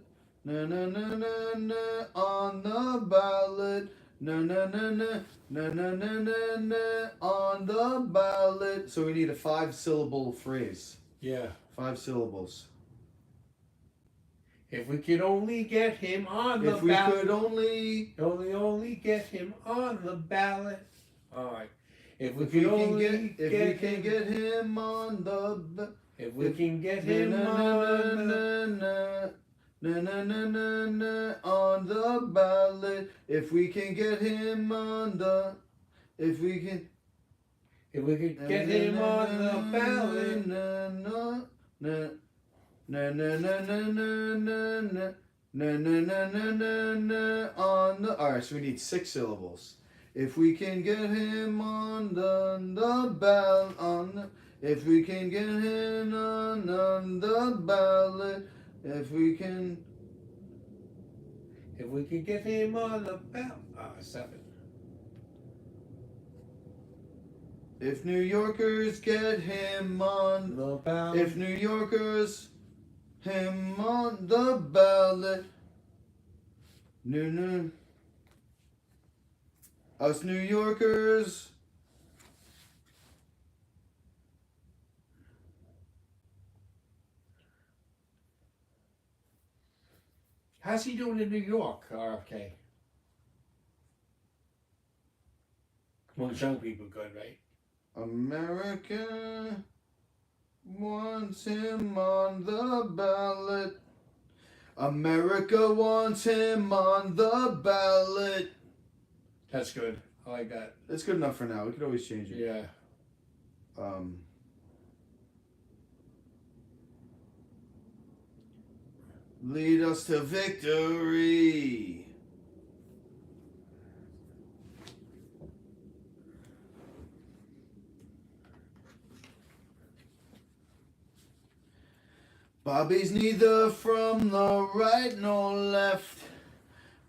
na na na na na on the ballot, na na na na na na na na na on the ballot. So we need a 5-syllable phrase. Yeah. 5 syllables. If we could only get him on the If we ballot. could only. Only get him on the ballot. All right. If we If can we can only get, if we can get him on the. If we can get na him na on na na na na na na on the ballot. If we can get him on the. If we can. If we could get him on the ballot. Na na na na na na na na na na na na na na na on the. All right, so we need 6 syllables. If we can get him on the ballot on the, if we can get him on the ballot, if we can. If we could get him on the ballot. 7. If New Yorkers get him on The ballot. if New Yorkers him on the ballot, no. Us New Yorkers. How's he doing in New York, RFK? Amongst young people, good, right? America wants him on the ballot. America wants him on the ballot. That's good. I like that. That's good enough for now. We could always change it. Yeah. Lead us to victory. Bobby's neither from the right nor left.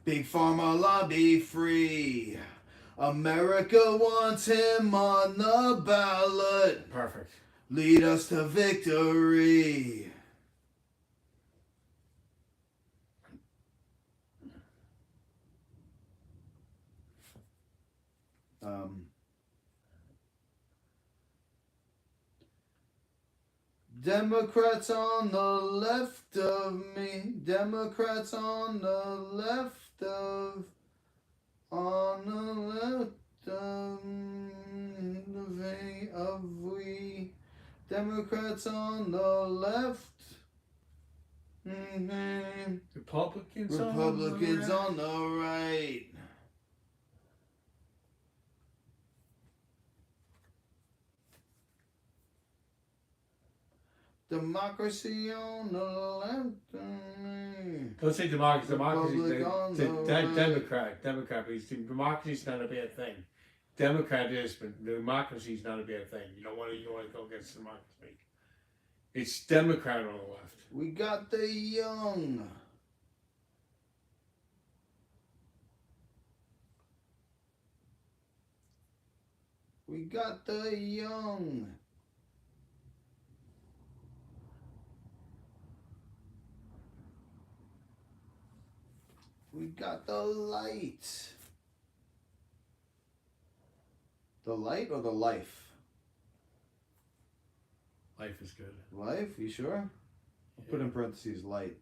Big Pharma lobby free. America wants him on the ballot. Perfect. Lead us to victory. Democrats on the left of me. Democrats on the left of. On the left of we. Democrats on the left. Mm-hmm. Republicans On the right. Democracy on the left. Don't say democracy. Democracy. Republic on the right. Democrat. Because democracy's not a bad thing. Democrat is, but democracy's not a bad thing. You don't want to go against democracy. It's Democrat on the left. We got the young. We got the young. We got the light. The light or the life? Life is good. Life? You sure? I'll put in parentheses light.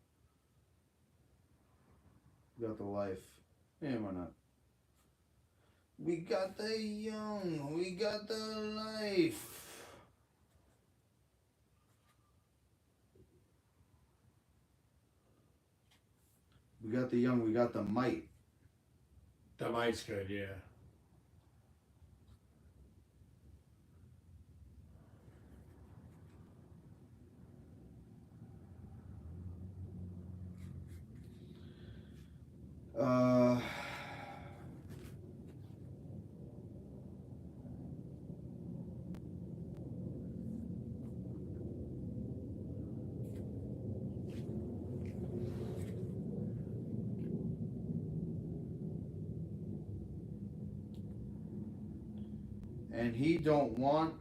We got the life. Yeah, why not? We got the young. We got the life. We got the young. We got the might. The might's good, yeah. and he don't want.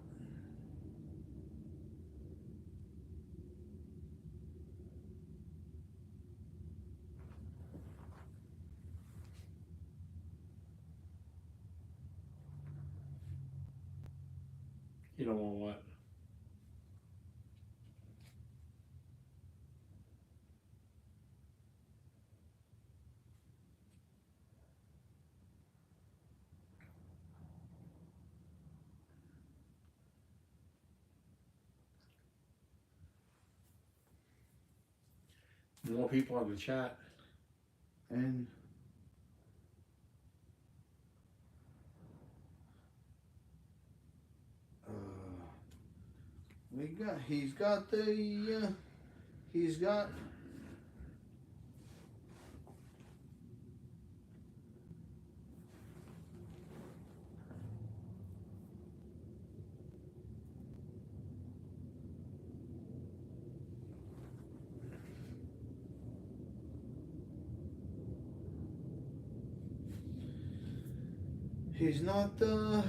You don't want what? More people in the chat. And he's got the he's got he's not the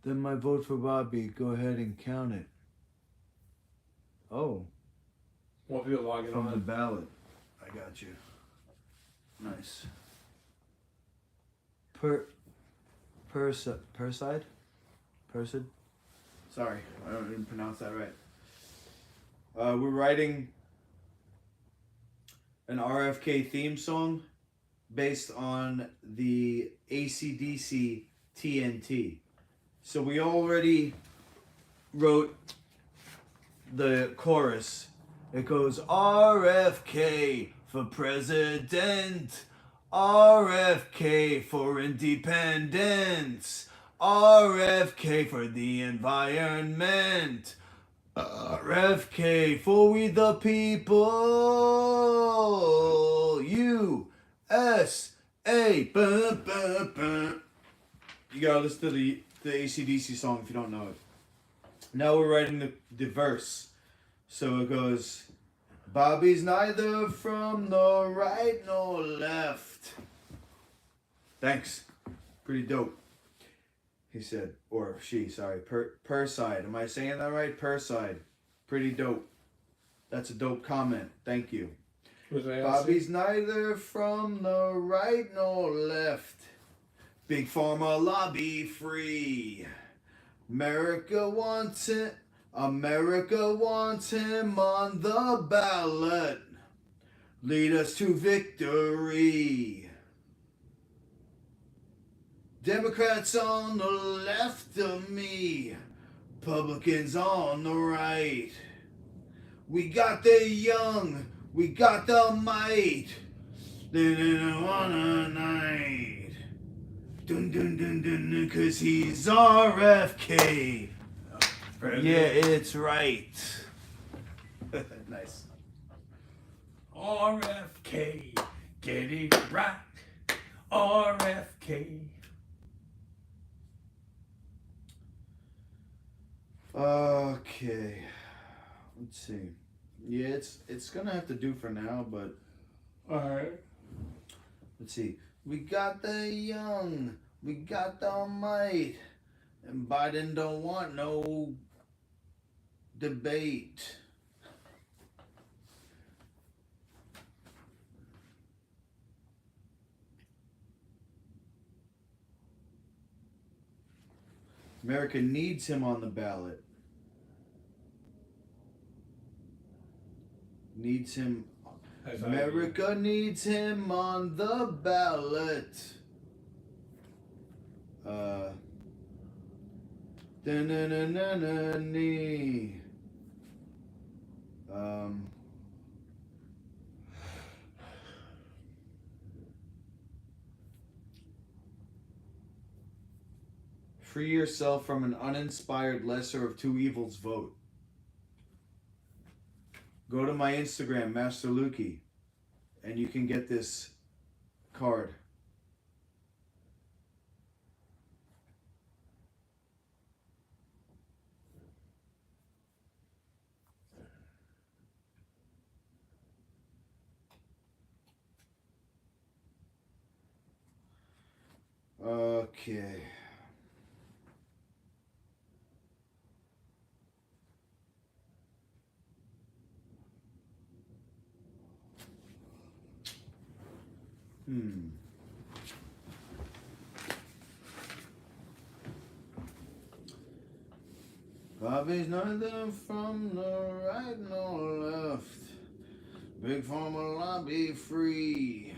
Then my vote for Bobby. Go ahead and count it. Oh, More people logging from the on. ballot. I got you. Nice. Per side? Person? Sorry, I didn't pronounce that right. We're writing an RFK theme song based on the AC/DC TNT. So we already wrote the chorus. It goes RFK for president, RFK for independence, RFK for the environment, RFK for we the people, USA. You gotta listen to the AC/DC song if you don't know it. Now we're writing the verse. So it goes, Bobby's neither from the right nor left. Thanks. Pretty dope. He said, or she, sorry, per side. Am I saying that right? Per side. Pretty dope. That's a dope comment. Thank you. Bobby's neither from the right nor left. Big Pharma lobby free. America wants it. America wants him on the ballot. Lead us to victory. Democrats on the left of me. Republicans on the right. We got the young. We got the might. Didn't want a night. Dun dun dun dun, cause he's RFK. Yeah, it's right. Nice. RFK, get it right. RFK. Okay. Let's see. Yeah, it's gonna have to do for now, but Alright. let's see. We got the young, we got the might, and Biden don't want no debate. America needs him on the ballot. Needs him. America needs him on the ballot. Da-na-na-na-na-nee. Free yourself from an uninspired lesser of two evils vote. Go to my Instagram, Master Lukey, and you can get this card. Okay. Bobby's neither from the right nor left. Big Pharma lobby free.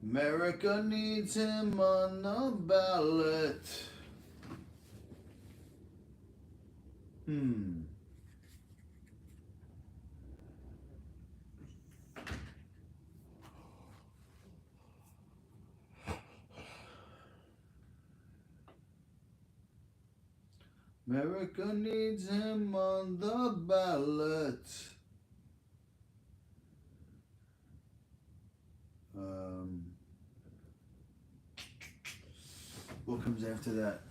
America needs him on the ballot. America needs him on the ballot. What comes after that?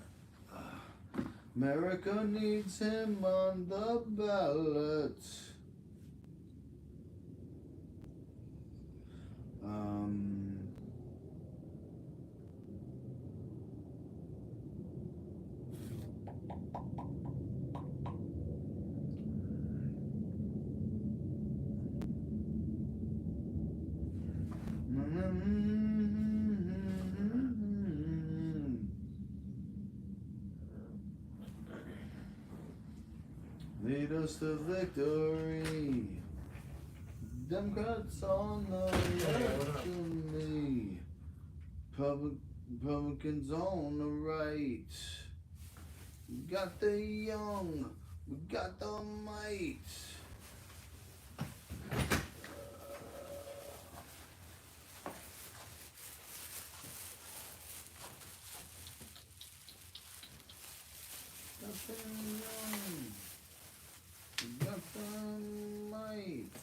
America needs him on the ballot. Lead us to victory. Democrats on the left of me. Republicans on the right. We got the young, we got the might. Got the young, we got the might.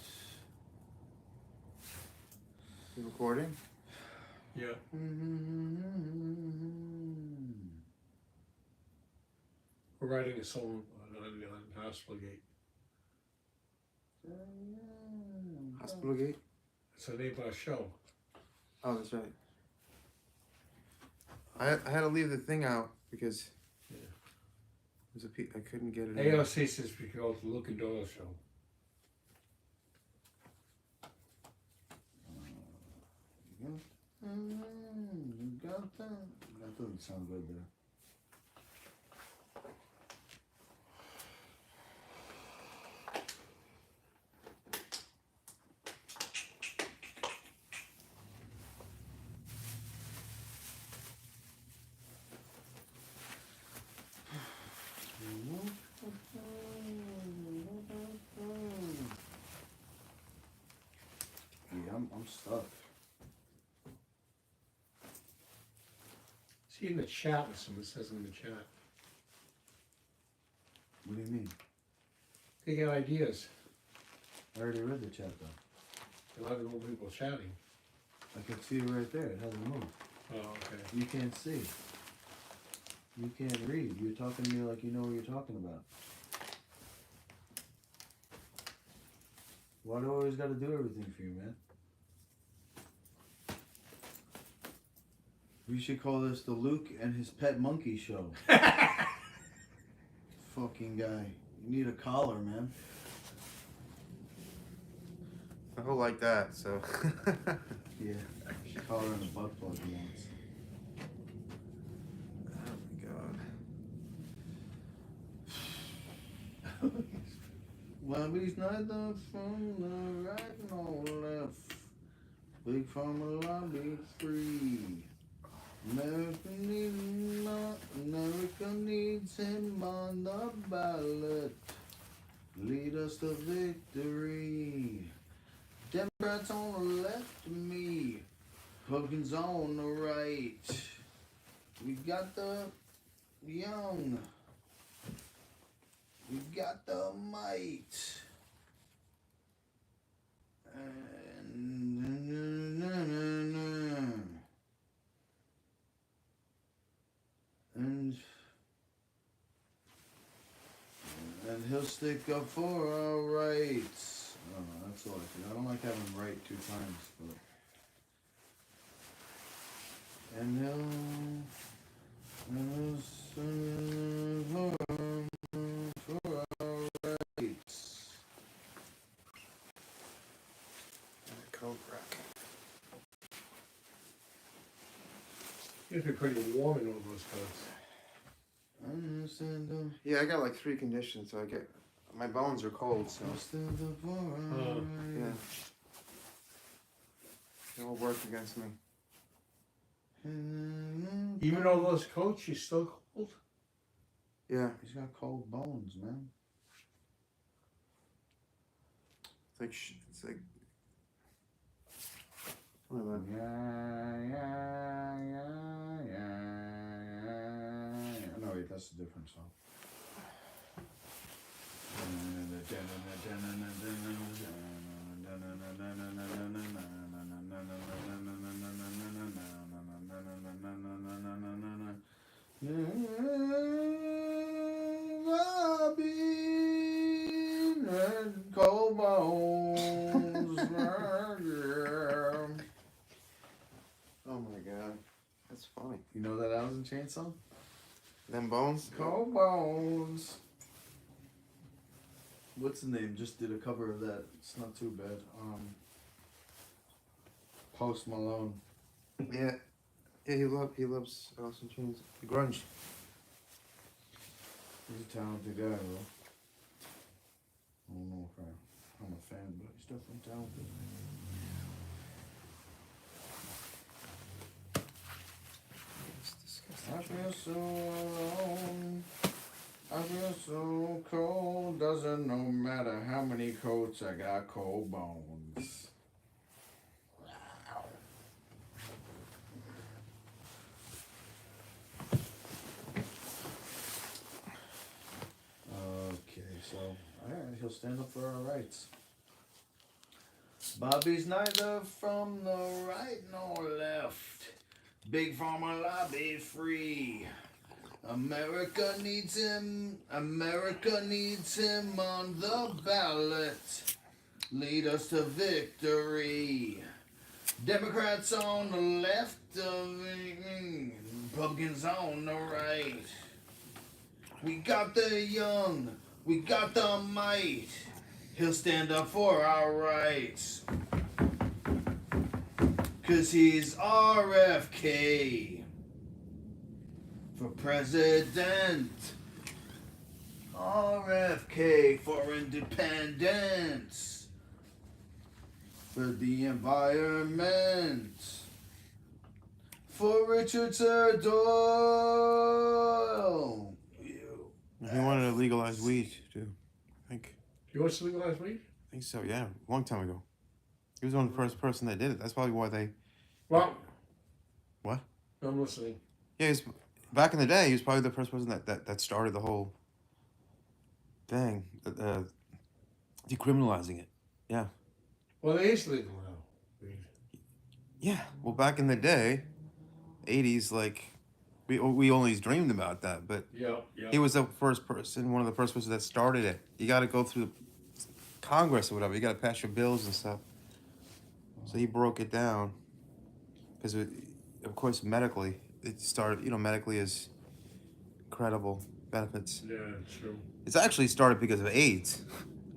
You recording? Yeah. We're writing a song on Hospital Gate. Hospital Gate? It's the name of our show. Oh, that's right. I had to leave the thing out because I couldn't get it. AOC says we call it the Luke and Doyle Show. Got that? That doesn't sound good there. Yeah, I'm stuck. See in the chat, someone says in the chat. What do you mean? They got ideas. I already read the chat though. A lot of old people chatting. I can see it right there. It hasn't moved. Oh, okay. You can't see. You can't read. You're talking to me like you know what you're talking about. Why do I always gotta do everything for you, man? We should call this the Luke and his pet monkey show. Fucking guy. You need a collar, man. I don't like that, so. Yeah. Collar and a butt plug he wants. Oh my god. Well, he's neither from the right nor left. Big Pharma lobby free. America needs him on the ballot. Lead us to victory. Democrats on the left of me. Republicans on the right. We got the young. We got the might. And he'll stick up for our rights. Oh, that's all I think. I don't like having right two times, but. And he'll stand for our rights. Coke rack. It's be pretty warm in all those coats. Yeah, I got like 3 conditions, so I get my bones are cold, so yeah, it will work against me. Even all those coats, you're still cold? Yeah, He's got cold bones, man. it's like. No, wait, that's a different song. Cold bones. Oh my god, that's funny. You know that Alice in Chains song? Them bones? Cold bones. What's the name? Just did a cover of that. It's not too bad. Post Malone. Yeah, yeah. He loves Alice in Chains. The grunge. He's a talented guy, bro. I don't know if I'm a fan, but he's definitely talented. I feel so alone. I feel so cold. Doesn't no matter how many coats I got, cold bones. Okay, so alright, he'll stand up for our rights. Bobby's neither from the right nor left. Big Pharma lobby free. America needs him. America needs him on the ballot. Lead us to victory. Democrats on the left, Republicans on the right. We got the young. We got the might. He'll stand up for our rights. 'Cause he's RFK for president. RFK for independence. For the environment. For Richard Sir Doyle. He wanted to legalize weed too. I think. You want to legalize weed? I think so. Yeah, a long time ago. He was one of the first person that did it. That's probably why they. Well. What? I'm listening. Yeah, he's back in the day. He was probably the first person that started the whole thing, decriminalizing it. Yeah. Well, it is legal now. Weed. Yeah. Well, back in the day, 80s, like we only dreamed about that, but Yeah. he was the first person, one of the first persons that started it. You got to go through Congress or whatever. You got to pass your bills and stuff. So he broke it down because, of course, medically, it started. Medically is incredible benefits. Yeah, true. It's actually started because of AIDS,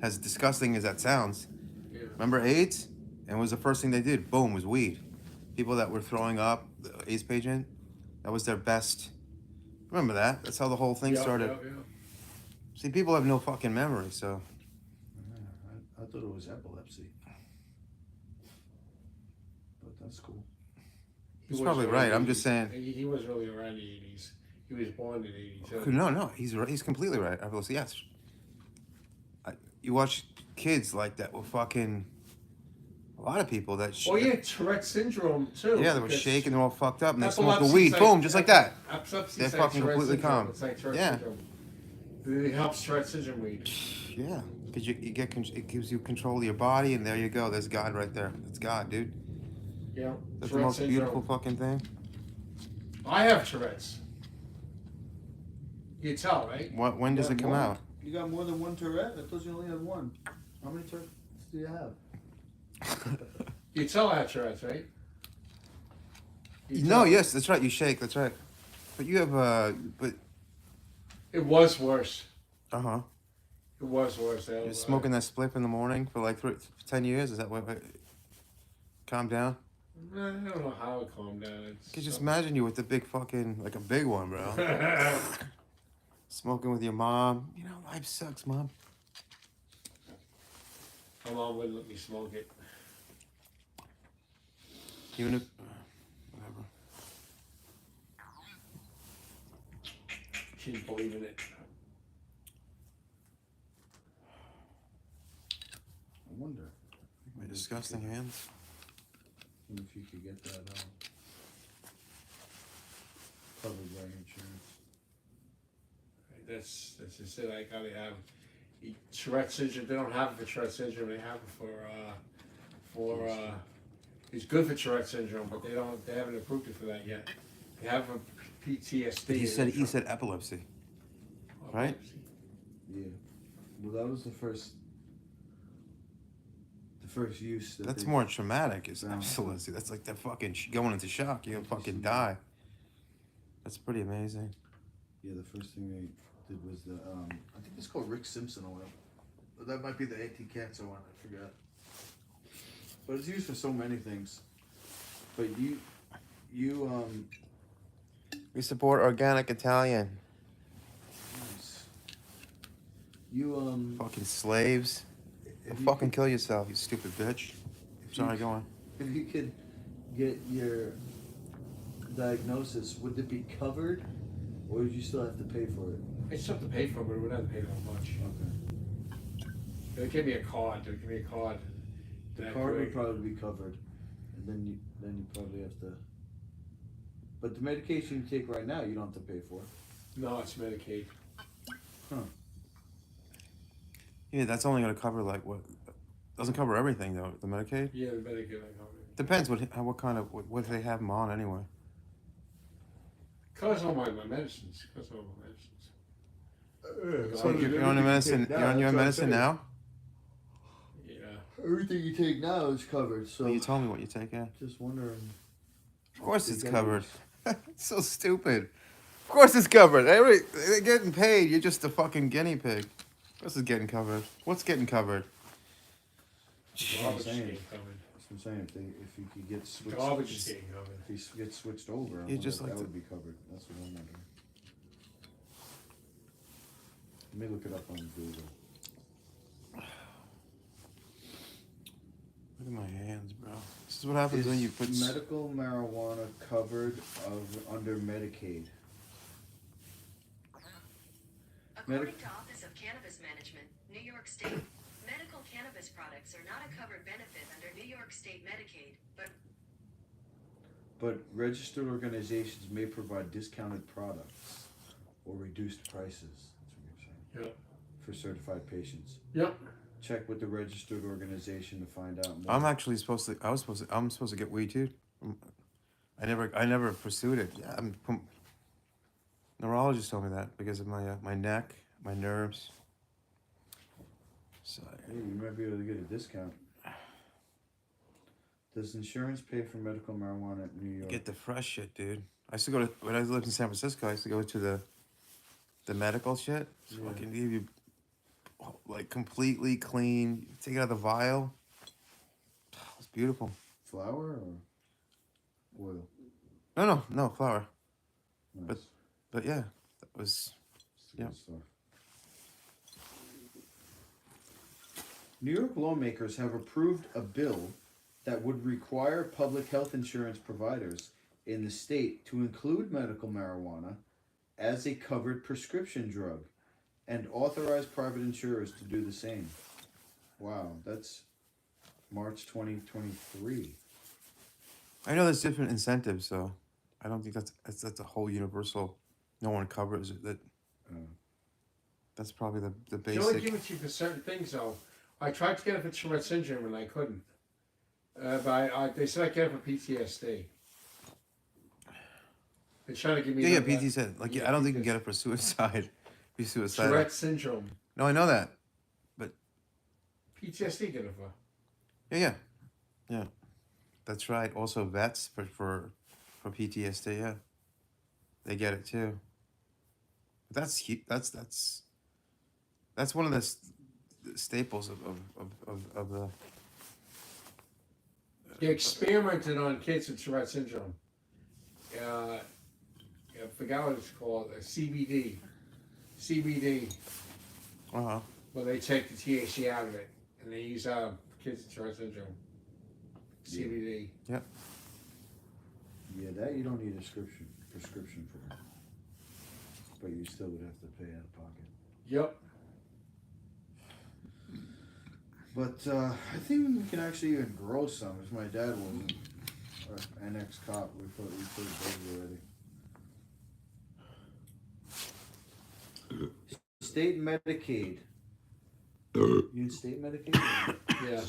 as disgusting as that sounds. Yeah. Remember AIDS? And it was the first thing they did. Boom, was weed. People that were throwing up, the AIDS patient, that was their best. Remember that? That's how the whole thing started. Yeah. See, people have no fucking memory, so. I thought it was epilepsy. But that's cool. He's probably right. I'm just saying. He was really around the 80s. He was born in 82. No, he's right. He's completely right. Obviously, yes. You watch kids like that with fucking a lot of people that. Oh yeah, Tourette syndrome too. Yeah, they were shaking. They're all fucked up, and they smoke the Epilepsy's weed. like- Boom, just like that. Epilepsy's They're like fucking Tourette completely syndrome. calm. It's like Tourette Yeah. syndrome. It helps Tourette syndrome weed. Yeah. Cause it gives you control of your body, and there you go. There's God right there. That's God, dude. Yeah. That's the most beautiful fucking thing. I have Tourette's. You can tell, right? When does You it got come more? out? You got more than one Tourette? I thought you only had one. How many Tourettes do you have? You can tell I have Tourette's, right? You can No, tell. yes, that's right. You shake. That's right. But you have but It was worse. uh-huh. It was worse. You're smoking that spliff in the morning for like 10 years. Is that what? Calm down. I don't know how it calmed down. I could just imagine you with the big fucking, like a big one, bro. Smoking with your mom. You know, life sucks, mom. My mom wouldn't let me smoke it. Even if, whatever. She didn't believe in it. I wonder My disgusting hands. if you could get that covered by insurance. That's just it. I gotta have Tourette syndrome. They don't have it for Tourette syndrome. They have it for it's good for Tourette syndrome, but they haven't approved it for that yet. They have a PTSD. He said epilepsy, right? Yeah. Well, that was the first use. That's they- more traumatic. It's Yeah. epilepsy. That's like the fucking going into shock. You'll fucking die. That's pretty amazing. Yeah, the first thing they did was the I think it's called Rick Simpson oil. But that might be the anti-cancer one. I forgot. But it's used for so many things. But you We support organic Italian. nice. You Fucking slaves. if Go you fucking could- kill yourself, you stupid bitch. if Sorry, you- go on. If you could get your diagnosis, would it be covered, or would you still have to pay for it? I still have to pay for it, but we wouldn't have to pay that much. Okay. They give me a card. They give me a card. The that card would great. probably be covered, and then you probably have to. But the medication you take right now, you don't have to pay for. No, it's Medicaid. Yeah, that's only gonna cover like what? Doesn't cover everything though. The Medicaid Yeah, the Medicaid I cover. depends what kind of what they have them on anyway. Covers all my medicines. Covers all my medicines. So you're on your medicine. You're on your medicine now. Yeah. Everything you take now is covered. So Well, you told me what you take. Yeah. just wondering. Of course it's They covered. It's so stupid. Of course it's covered. They're getting paid. You're just a fucking guinea pig. Of course it's getting covered. What's getting covered? Garbage is saying. getting covered. That's what I'm saying. If you could get switched, Garbage is getting covered. if you get switched over, I You wonder just if like that to- would be covered. That's what I'm wondering. Let me look it up on Google. Look at my hands, bro. This is what happens when you put. Medical marijuana covered under Medicaid? According to Office of Cannabis Management, New York State, medical cannabis products are not a covered benefit under New York State Medicaid, But registered organizations may provide discounted products or reduced prices. That's what you're saying. Yep. For certified patients. Yep. Check with the registered organization to find out more. I'm actually supposed to. I'm supposed to get weed too. I never pursued it. Yeah, neurologist told me that because of my neck, my nerves. So Hey, you might be able to get a discount. Does insurance pay for medical marijuana in New York? get the fresh shit, dude. I used to go to when I lived in San Francisco. I used to go to the medical shit. Yeah. Fucking give you like completely clean. Take it out of the vial. It's beautiful. Flour or oil? No flour. Nice. But yeah, that was. It's the good yeah. stuff. New York lawmakers have approved a bill that would require public health insurance providers in the state to include medical marijuana as a covered prescription drug and authorize private insurers to do the same. Wow, that's March 2023. I know there's different incentives, so I don't think that's a whole universal. No one covers it. That That's probably the They only basic. give it to you for certain things, though. I tried to get it for Tourette syndrome and I couldn't. But they said I get it for PTSD. They're trying to give me Yeah, the- PT said like I don't think you can get it for suicide. Be suicidal. Tourette syndrome. No, I know that. PTSD get it for. Yeah. That's right. Also, vets for PTSD. Yeah, they get it too. But that's one of the staples of the. They experimented on kids with Tourette syndrome. I forgot what it's called. CBD. CBD. Well, they take the THC out of it, and they use kids with Tourette syndrome. CBD. Yeah, that you don't need a prescription for. But you still would have to pay out of pocket. Yep. But I think we can actually even grow some. If my dad wasn't an ex-cop, we put it already. State Medicaid. You in state Medicaid? Yeah.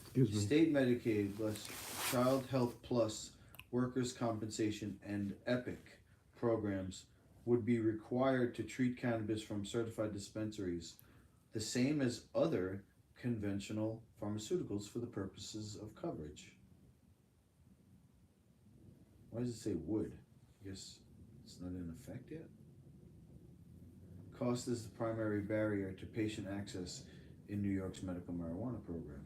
Excuse me. State Medicaid plus Child Health Plus, Workers' Compensation, and EPIC programs would be required to treat cannabis from certified dispensaries the same as other conventional pharmaceuticals for the purposes of coverage. Why does it say would? I guess it's not in effect yet. Cost is the primary barrier to patient access in New York's medical marijuana program.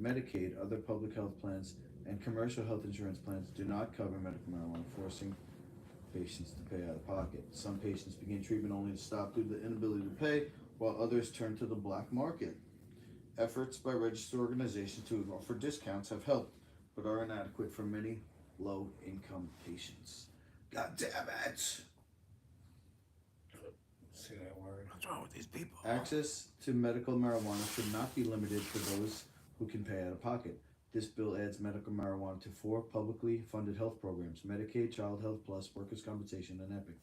Medicaid, other public health plans, and commercial health insurance plans do not cover medical marijuana, forcing patients to pay out of pocket. Some patients begin treatment only to stop due to the inability to pay, while others turn to the black market. Efforts by registered organizations to offer discounts have helped, but are inadequate for many low-income patients. God damn it! Say that word. What's wrong with these people? Access to medical marijuana should not be limited to those who can pay out of pocket. This bill adds medical marijuana to 4 publicly funded health programs: Medicaid, Child Health Plus, Workers' Compensation, and EPIC,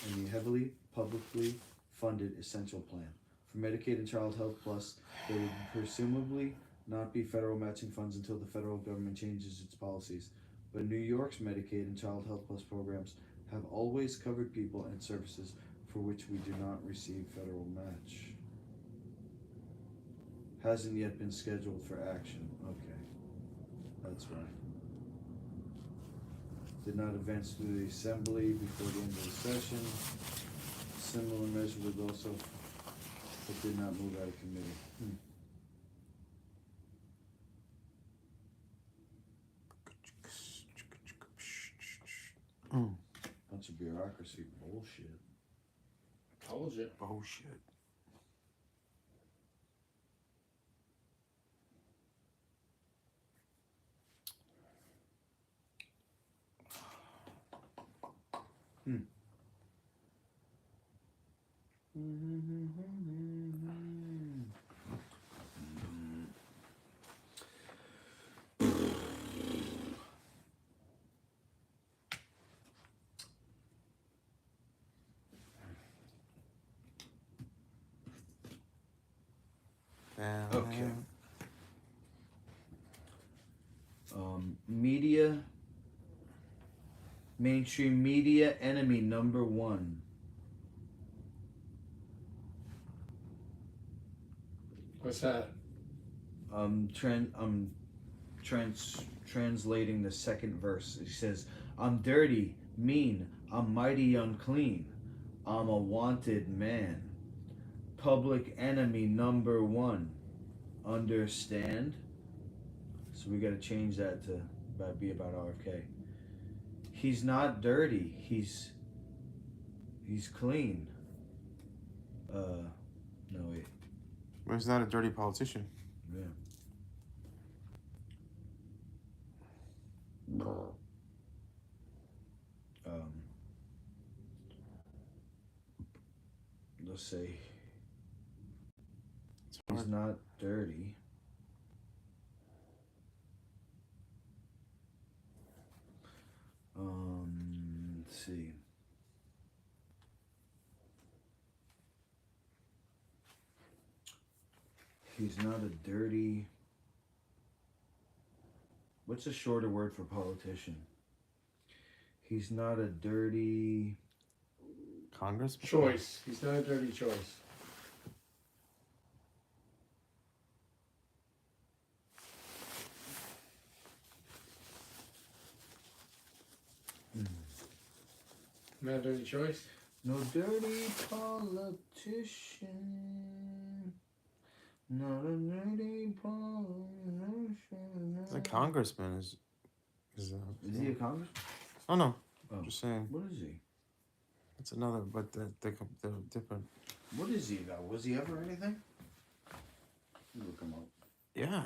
and the heavily publicly funded Essential Plan. For Medicaid and Child Health Plus, there would presumably not be federal matching funds until the federal government changes its policies. But New York's Medicaid and Child Health Plus programs have always covered people and services for which we do not receive federal match. Hasn't yet been scheduled for action. Okay, that's right. Did not advance through the assembly before the end of the session. Similar measure was also, but did not move out of committee. Bunch of bureaucracy bullshit. Told you. Bullshit. Okay. Media, mainstream media enemy number 1. What's that? Translating the second verse. He says, "I'm dirty, mean, I'm mighty unclean. I'm a wanted man. Public enemy number 1. Understand?" So we got to change that to be about RFK. He's not dirty. He's clean. No wait. Well, he's not a dirty politician. Yeah. Let's say he's not dirty. Let's see. He's not a dirty. What's a shorter word for politician? He's not a dirty. Congressman. Choice. He's not a dirty choice. Not a dirty choice. No dirty politician. Not a dirty politician. The congressman is. Is he a congressman? Oh no. Oh. Just saying. What is he? It's another, but they're different. What is he though? Was he ever anything? Look him up. Yeah.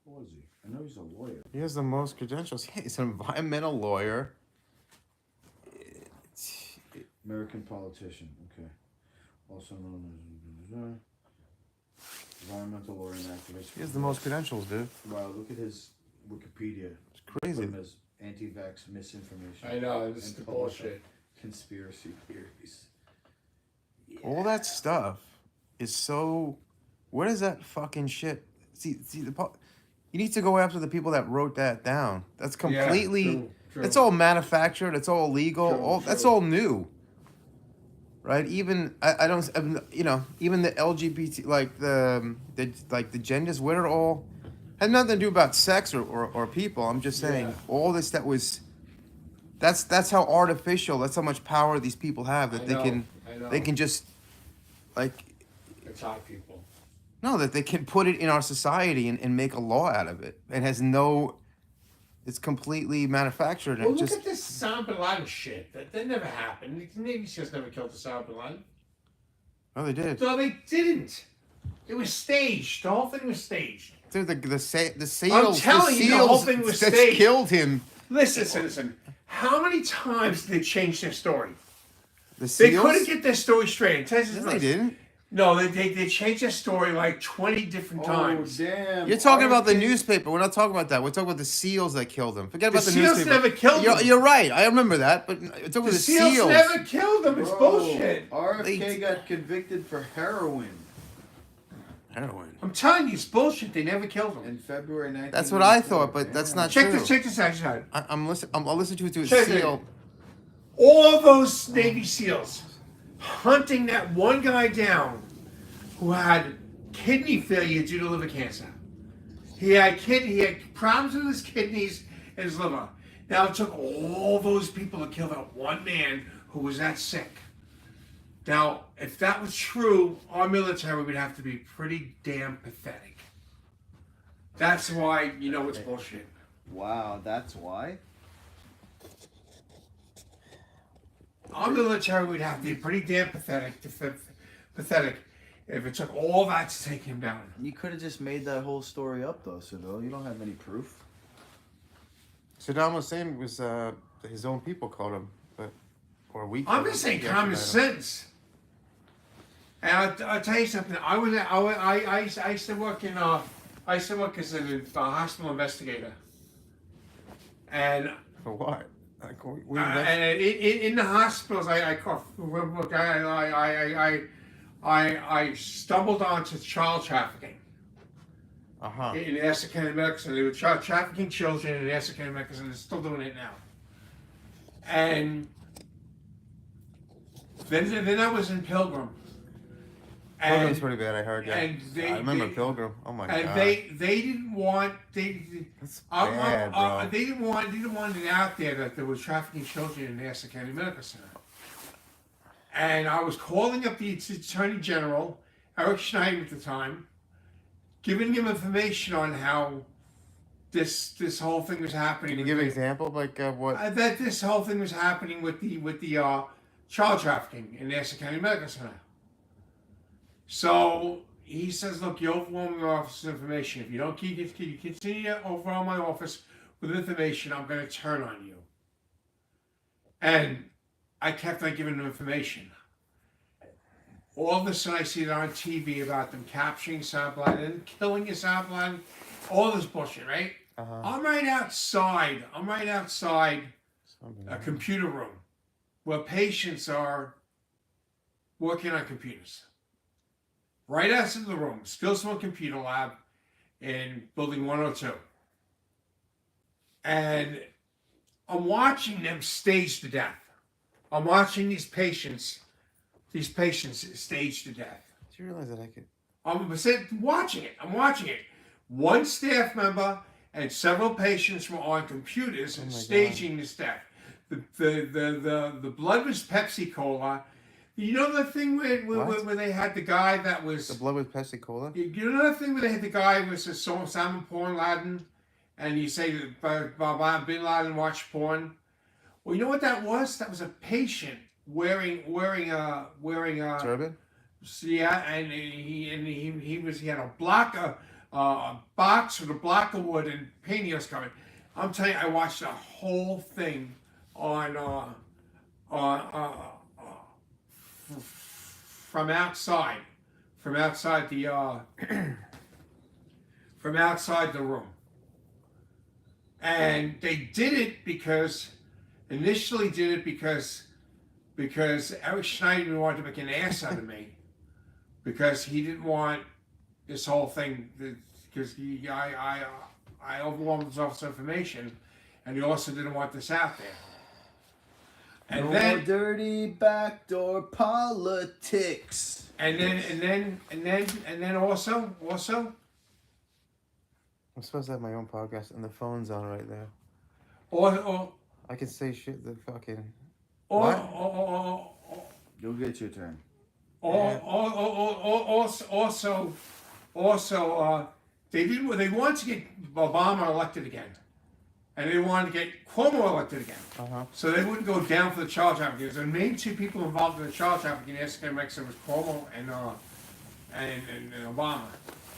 What was he? I know he's a lawyer. He has the most credentials. Yeah, he's an environmental lawyer. American politician. Okay. Also known as environmental lawyer and activist. He has the most credentials, dude. Wow, look at his Wikipedia. It's crazy. Put him as anti-vax misinformation. I know, this is and the public bullshit. Conspiracy theories. All that stuff is so. What is that fucking shit? See, you need to go after the people that wrote that down. That's completely. Yeah, true. It's all manufactured. It's all legal. That's all new. Right? Even I don't. You know, even the LGBT, like the genders, what are all had nothing to do about sex or people. I'm just saying all this that was. That's how artificial. That's how much power these people have that they can just like. Attack people. No, that they can put it in our society and make a law out of it. It has no. It's completely manufactured. Well, And look at this Osama bin Laden shit. That never happened. The Navy SEALs never killed Osama bin Laden. Oh, they did. No, they didn't. It was staged. The whole thing was staged. Dude, the SEALs. I'm telling you, the whole thing was that staged. killed him. Listen. How many times did they change their story? The SEALs. They couldn't get their story straight. No, they didn't. No, they changed their story like 20 different times. Oh, damn. You're talking about the newspaper. We're not talking about that. We're talking about the SEAls that killed him. Forget about the SEAls newspaper. never killed him. You're right. I remember that. But we're talking about The the SEAls never killed him. It's bullshit. RFK got convicted for heroin Heroin. I'm telling you, it's bullshit. They never killed him. in February 1994. That's what I thought, but that's not Check true. this out. I'll listen to a Check it. SEAL. All those Navy SEAls hunting that one guy down who had kidney failure due to liver cancer. He had problems with his kidneys and his liver. Now it took all those people to kill that one man who was that sick. Now, if that was true, our military would have to be pretty damn pathetic. That's why you know it's bullshit. Wow, that's why? Our military would have to be pretty damn pathetic if it took all that to take him down. You could have just made that whole story up, though, Seville. You don't have any proof. Saddam Hussein was his own people called him, or we. I'm just saying common sense. And I'll tell you something. I used to work as a hospital investigator, and For what? Like, and in the hospitals, I stumbled onto child trafficking in the Essex County Medical Center. They were trafficking children in the Essex County Medical Center. They're still doing it now. And then I was in Pilgrim. Pilgrim's pretty bad. I heard. Yeah. And I remember Pilgrim. Oh my god. And they didn't want That's bad, bro. they didn't want it out there that there was trafficking children in the Essex County Medical Center. And I was calling up the Attorney General, Eric Schneider at the time, giving him information on how this whole thing was happening. Can you give an example, like what? That this whole thing was happening with the child trafficking in the Essex County Medical Center. So he says, "Look, you overwhelm your office with information. If you don't continue to overwhelm my office with information, I'm going to turn on you." And I kept on giving him information. All of a sudden, I see it on TV about them capturing Osama bin Laden and killing Osama bin Laden. All this bullshit, right? I'm right outside a computer room where patients are working on computers. right outside the room, Skillsman Computer Lab in Building 102. And I'm watching them stage to death. I'm watching these patients stage to death. Do you realize that I could? I'm watching it. I'm watching it. One staff member and several patients were on computers and staging this death. The blood was Pepsi Cola. You know the thing where they had the guy that was The blood with Pepsi Cola? You know the thing where they had the guy who was Osama Bin Laden, and you say that Bin Laden watched porn. Well, you know what that was? That was a patient wearing a Turban? yeah, and he had a box with a block of wood and painting was coming. I'm telling you, I watched the whole thing on from outside the from outside the room, and they did it because Eric Schneider wanted to make an ass out of me because he didn't want this whole thing because I overwhelmed himself with information, and he also didn't want this out there. And no then more dirty backdoor politics. and then also I'm supposed to have my own podcast, and the phone's on right now. or I can say shit that fucking. You'll get your turn. Also, they wanted to get Obama elected again, and they wanted to get Cuomo elected again. So they wouldn't go down for the child trafficking. The main two people involved in the child trafficking academics was Cuomo and Obama.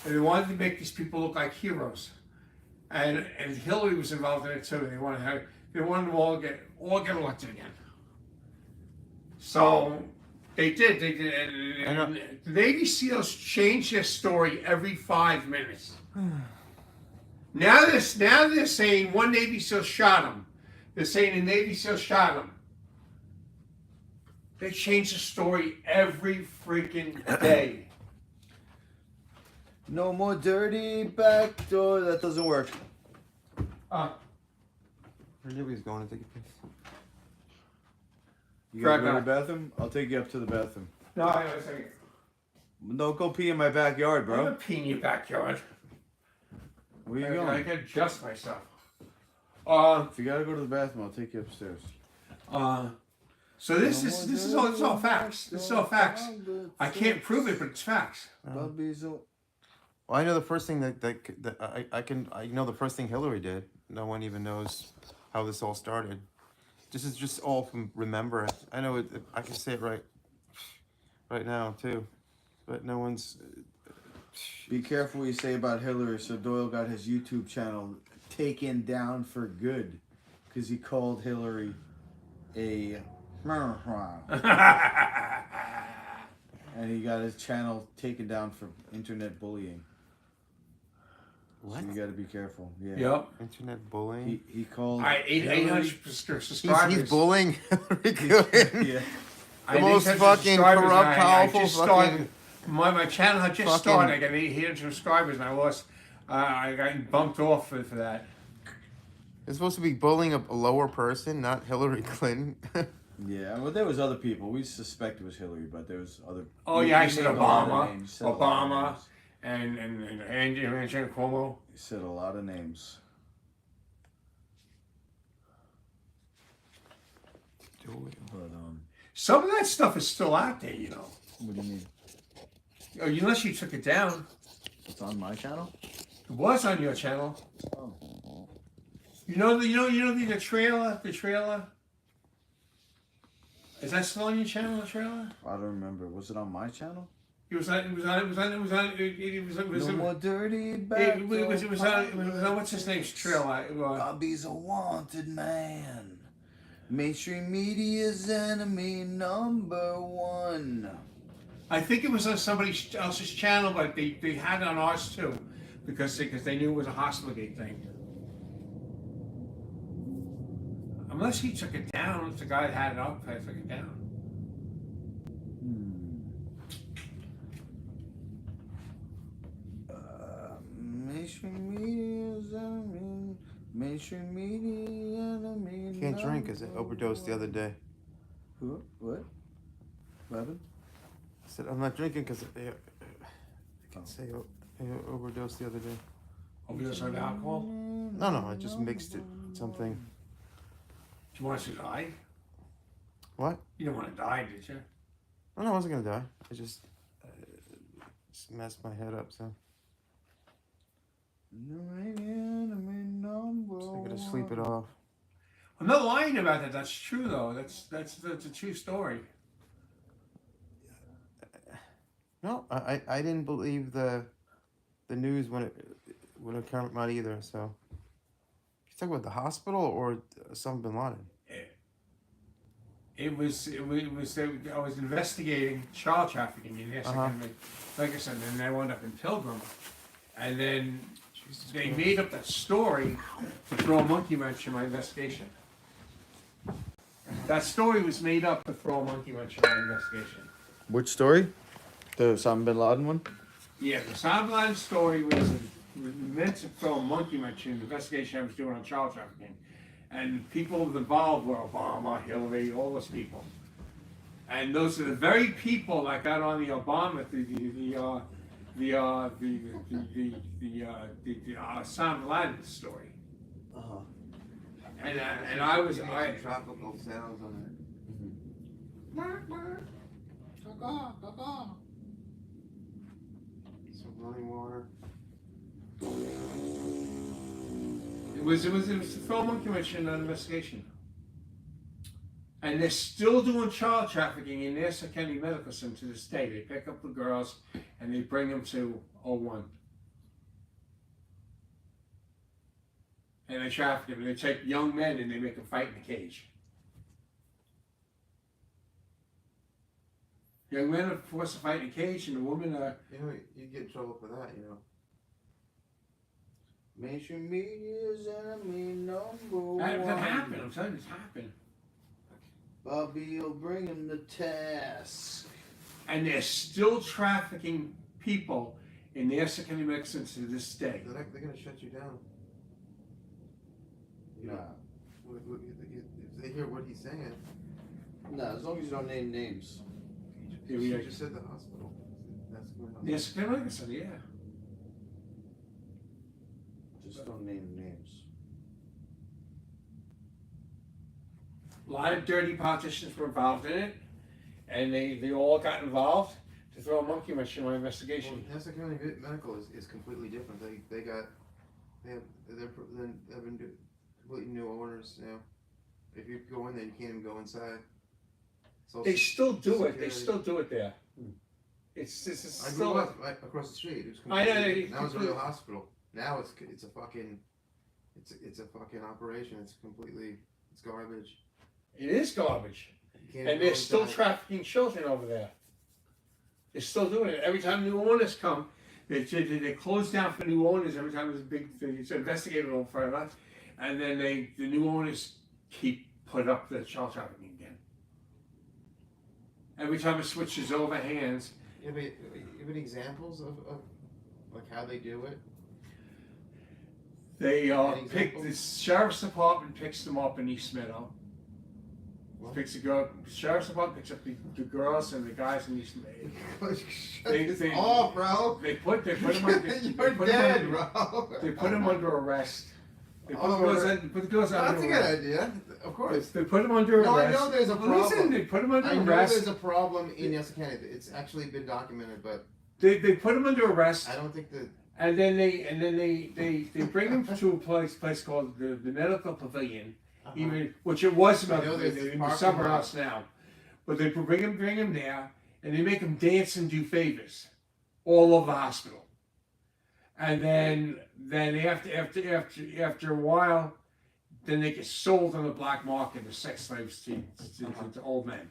And they wanted to make these people look like heroes, and Hillary was involved in it too. They wanted them all get elected again. So they did. And the Navy SEALs change their story every 5 minutes. Now they're saying one Navy SEAL shot him. They're saying the Navy SEAL shot him. They change the story every freaking day. No more dirty backdoor. That doesn't work. Forget he's going to take a piss. You gotta go to the bathroom? I'll take you up to the bathroom. No, I was saying. Don't go pee in my backyard, I'm bro. gonna pee in your backyard. Where you I going? can adjust myself. If you gotta go to the bathroom, I'll take you upstairs. So this is all facts. This is all facts. I can't prove it, but it's facts. Well, I know the first thing I know the first thing Hillary did. No one even knows how this all started. This is just all from remembrance. I know it. I can say it right now too, but no one's. Be careful what you say about Hillary. So Doyle got his YouTube channel taken down for good because he called Hillary a and he got his channel taken down for internet bullying. What? So you got to be careful. Yeah. Yep. Internet bullying. He called. 800 subscribers. He's bullying Hillary Clinton. Yeah. The most fucking corrupt, powerful fucking. My channel had just fucking- started. I got 800 subscribers, and I lost. I got bumped off for that. It's supposed to be bullying a lower person, not Hillary Clinton. Yeah, well, there was other people. We suspect it was Hillary, but there was other. Oh yeah, I he said named a lot of Obama, names. He said a lot of Obama, names. and Cuomo. He said a lot of names. But Some of that stuff is still out there, you know. what do you mean? Oh, unless you took it down. It's on my channel. It was on your channel. Oh. You know the trailer. The trailer. Is that still on your channel? The trailer. I don't remember. Was it on my channel? It was on. No more dirty It backdoor was on what's his name's trailer. Bobby's a wanted man. Mainstream media's enemy number one. I think it was on somebody else's channel, but they had it on ours too, because they knew it was a Hostlegate thing. Unless he took it down, unless the guy that had it up took it down. Mainstream media's enemy. Mainstream media enemy. Can't drink because I overdosed the other day. Who? What? What happened? I said I'm not drinking because I can say I overdosed the other day. Overdose on alcohol? No, I just mixed it with something. Do you want us to die? What? You didn't want to die, did you? Oh, no, I wasn't gonna die. I just messed my head up, so I gotta sleep it off. I'm not lying about that. That's true, though. That's a true story. No, I didn't believe the news when it came out either. So, you talking about the hospital or Osama bin Laden? It was. I was investigating child trafficking in this. Like I said, and then I wound up in Pilgrim, and then they made up that story to throw a monkey wrench in my investigation. That story was made up to throw a monkey wrench in my investigation. Which story? The Osama bin Laden one? Yeah, the Osama bin Laden story was meant to throw a monkey wrench in the investigation I was doing on child trafficking. And people involved were Obama, Hillary, all those people. And those are the very people that got on the Obama, the Osama bin Laden story. And I was tropical sounds on it. Some running water. It was to throw a monkey wrench in an investigation. And they're still doing child trafficking in Nassau County Medical Center to this day. They pick up the girls and they bring them to 01. And they traffic them. They take young men and they make them fight in a cage. Young men are forced to fight in a cage, and the women are. You know, you get in trouble for that, you know. Mainstream media's enemy number one. That happened. I'm telling you, it's happened. Bobby will bring him the task. And they're still trafficking people in Nassau County Medical Center to this day. They're going to shut you down. Nah. If they hear what he's saying. Nah, as long as you don't name names. You just said the hospital. That's going on. Nassau County Medical Center, yeah. Just don't name names. A lot of dirty politicians were involved in it, and they all got involved to throw a monkey wrench in my investigation. Well, Nassau County Medical is completely they have been completely new owners now. If you go in there, you can't even go inside. They still do it. They still do it there. It's I still. grew up right across the street. It was I know. now it's a real hospital. Now it's a fucking operation. It's garbage. It is garbage, You can't and even they're go still inside. trafficking children over there. They're still doing it. Every time new owners come, they close down for new owners. Every time there's a big thing, it's investigated a little further, and then the new owners keep put up the child trafficking again. Every time it switches over hands. You have any examples of like how they do it? They Any pick examples? the sheriff's department picks them up in East Meadow. What? Picks the girl. Sheriff's department picks up the girls and the guys in East Meadow. Shut off, bro. They put them under. You're dead, bro. They put them under arrest. They put, the girls That's under a good arrest. idea. Of course. They put them under No, I arrest. know there's a problem. Listen, they put them under I know arrest. there's a problem in Nassau County. It's actually been documented, but They put them under arrest. I don't think that. And then they bring them to a place called the Medical Pavilion, even which it was I about know there's in the parking summer lot. house now, but they bring them there, and they make them dance and do favors, all over the hospital, and then after a while, then they get sold on the black market as sex slaves to old men.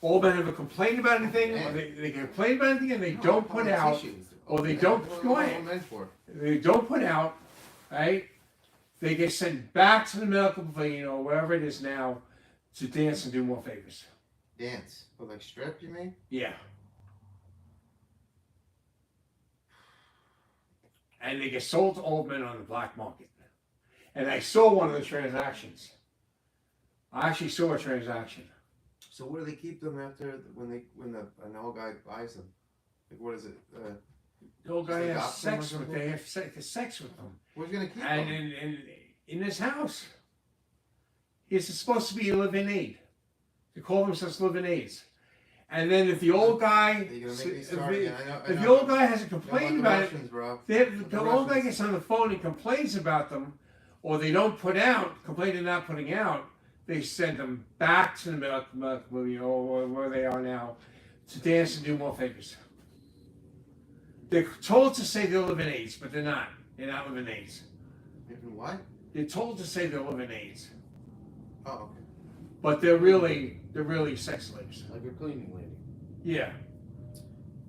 Old men never complain about anything, or they complain about anything, and they don't put out. Politicians. Or they don't What go are ahead. meant for? They don't put out, right? They get sent back to the medical pavilion or wherever it is now to dance and do more favors. Dance. Oh, like strip, you mean? Yeah. and they get sold to old men on the black market. And I saw one of the transactions. I actually saw a transaction. So where do they keep them after when an old guy buys them? Like what is it? The old guy Just has adopt them or sex with. something? They have sex with them, Where's he gonna keep and them? in his house. He's supposed to be a live-in aid. They call themselves live-in aids. And then if the old guy, Are you gonna make me if start the, again? I know, if the old guy has a complaint about it, Russians, bro. the old guy gets on the phone and complains about them, or they don't put out, complain of not putting out, they send them back to the medical movie or where they are now to dance and do more favors. They're told to say they're living aids, but they're not. They're not living aids. What? They're told to say they're living aids, Oh, okay. but they're really sex slaves. Like a cleaning lady. Yeah,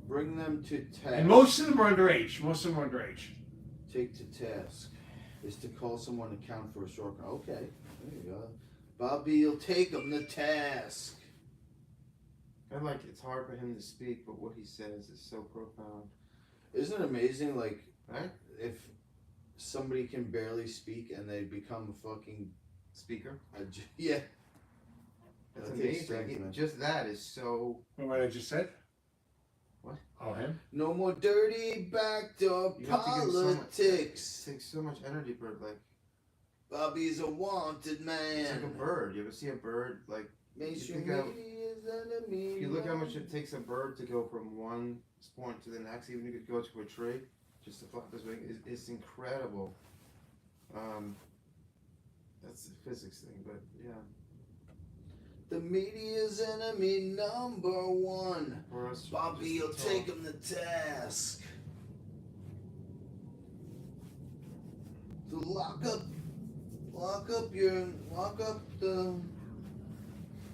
Bring them to task. and most of them are underage. Most of them are underage. Take to task is to call someone to count for a shortcut. Okay, there you go. Bobby, you'll take him to task. I like it's hard for him to speak, but what he says is so profound. Isn't it amazing, like, Right? if somebody can barely speak and they become a fucking Speaker. yeah. That's That takes amazing. strength, man. Just that is so. What I just said? What? Oh, him? No more dirty backdoor You have to give so much- politics. It takes so much energy, but like Bobby's a wanted man. it's like a bird. You ever see a bird like? Mainstream You think how- media's enemy. If you look how much it takes a bird to go from one point to the next, even if you could go to a tree, just to flap his wing, it's incredible. That's a physics thing, but yeah. The media's enemy number one. For us, Bobby, you'll just to take talk. him to task. So lock up the.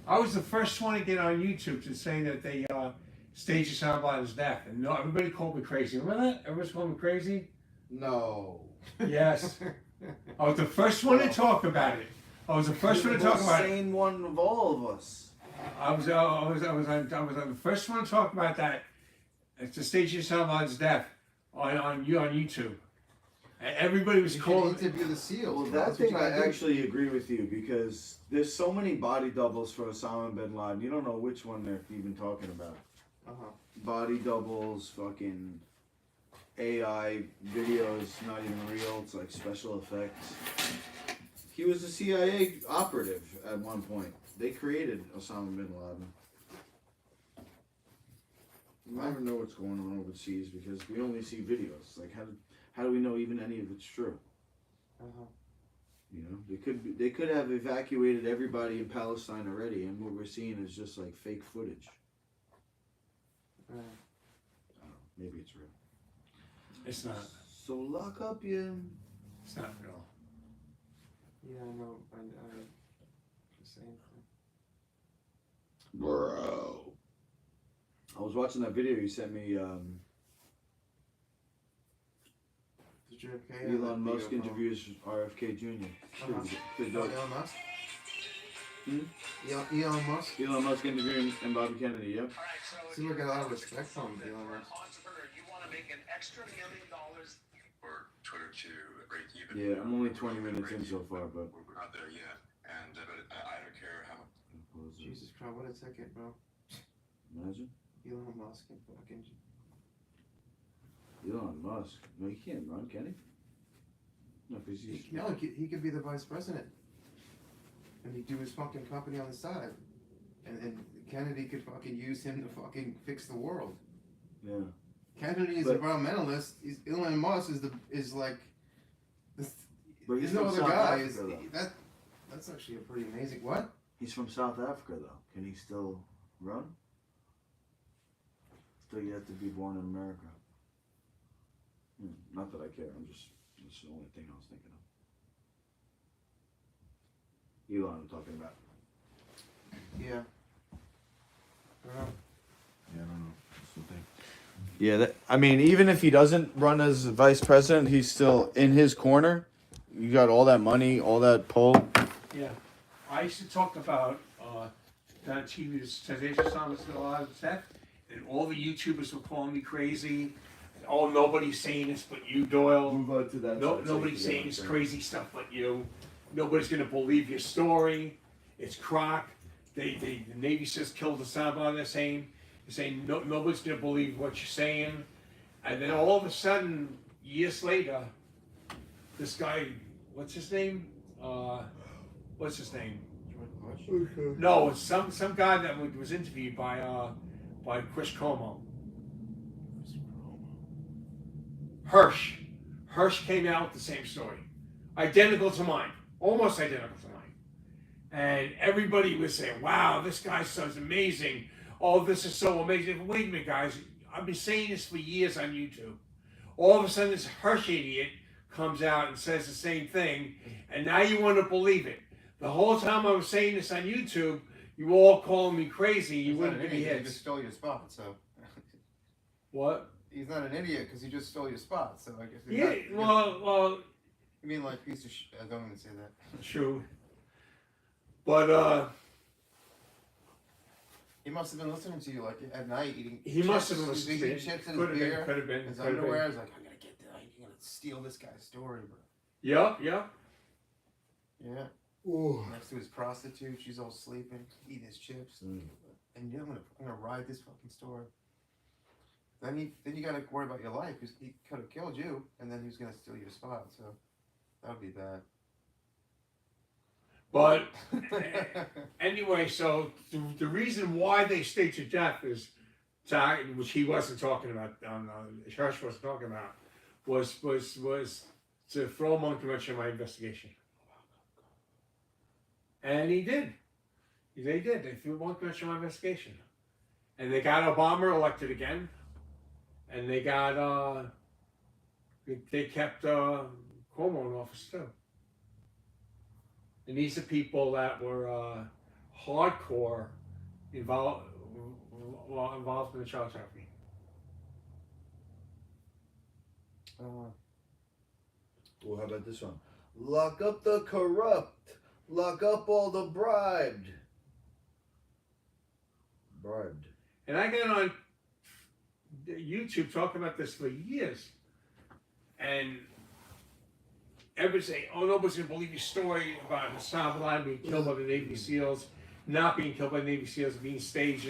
I was the first one to get on YouTube to say that they staged Osama bin Laden's death, and no, everybody called me crazy. Remember that? Everyone's called me crazy. No. Yes, I was the first one to talk about it. I was the first one to talk about it. Sane one of all of us. I was the first one to talk about that. It's the stage of Osama bin Laden's death on YouTube. And everybody was You should calling. interview the SEALs. Well, bro. that That's what thing you I gotta do. actually agree with you because there's so many body doubles for Osama bin Laden. You don't know which one they're even talking about. Uh-huh. Body doubles, fucking AI videos, not even real. It's like special effects. He was a CIA operative at one point. They created Osama bin Laden. I never know what's going on overseas because we only see videos. Like how do we know even any of it's true? Uh-huh. You know, they could have evacuated everybody in Palestine already, and what we're seeing is just like fake footage. Right. I don't know, maybe it's real. It's not. So lock up your. It's not real. Yeah, I know. I the same thing. Bro. I was watching that video you sent me. Did you okay? Elon Musk interviews RFK Jr. Pretty dope. Elon Musk. Hmm? Elon Musk. Elon Musk interviewing and Bobby Kennedy. Yep. Seems like a lot of respect from Elon Musk. Entrepreneur, you want to make an extra $1 million For Twitter to break even. Yeah, I'm only 20 minutes in so far, but. We're not there yet, and but I don't care how. Jesus Christ, what a second, bro. Imagine. Elon Musk and fucking. Elon Musk. No, he can't run, can he? No, because he's. No, he could be the vice president. And he'd do his fucking company on the side. And Kennedy could fucking use him to fucking fix the world. Yeah. Kennedy is But- environmentalist. Elon Musk is like. But he's There's no from other South guy. Africa, though. That's actually a pretty amazing. What? He's from South Africa, though. Can he still run? Still, you have to be born in America. Not that I care. That's the only thing I was thinking of. Elon, I'm talking about. Yeah. I don't know. Yeah, I don't know. That's the thing. Yeah, I mean, even if he doesn't run as vice president, he's still in his corner. You got all that money, all that pull. Yeah, I used to talk about that TV Sensation Osama bin Laden's death, and all the YouTubers were calling me crazy. oh, nobody's saying this but you, Doyle. Move on to that. No, side, nobody's so you saying can this get crazy stuff but you. Nobody's gonna believe your story. It's crock. The Navy SEALs killed Osama. They're saying no, nobody's gonna believe what you're saying. And then all of a sudden, years later, this guy, what's his name? What's his name? No, it's some guy that was interviewed by Chris Cuomo. Hirsch came out with the same story, identical to mine, almost identical to mine, and everybody was saying, "Wow, this guy sounds amazing. Oh, this is so amazing." Wait a minute, guys, I've been saying this for years on YouTube. All of a sudden, this Hirsch idiot comes out and says the same thing, and now you want to believe it. The whole time I was saying this on YouTube, you were all calling me crazy. You wouldn't give me He hits. just stole your spot, so. What? He's not an idiot because he just stole your spot, so I guess. Yeah, well, You mean like piece of shit? I don't even say that. true. But He must have been listening to you like at night eating. he must have been chips. listening He's to eating me. chips in Could his have beer. been, could have been, His could have underwear been. is like, I'm gonna get that. I'm gonna steal this guy's story, bro. Yeah. Yeah. Next to his prostitute, she's all sleeping, eating his chips, and yeah, I'm gonna ride this fucking story. Then you gotta worry about your life because he could have killed you, and then he was gonna steal your spot. So that would be bad. But anyway, so the reason why they staged your death is, which he wasn't talking about, Hirsch wasn't talking about, was to throw a monkey wrench in my investigation. And he did. They did. They threw a monkey wrench in my investigation. And they got Obama elected again. And they got, they kept Cuomo in office too. And these are people that were hardcore involved in the child trafficking. Well, how about this one? Lock up the corrupt. Lock up all the bribed. And I got on YouTube talking about this for years. And everybody's saying, oh, nobody's going to believe your story about Osama bin Laden being killed by the Navy SEALs, not being killed by the Navy SEALs, being staged.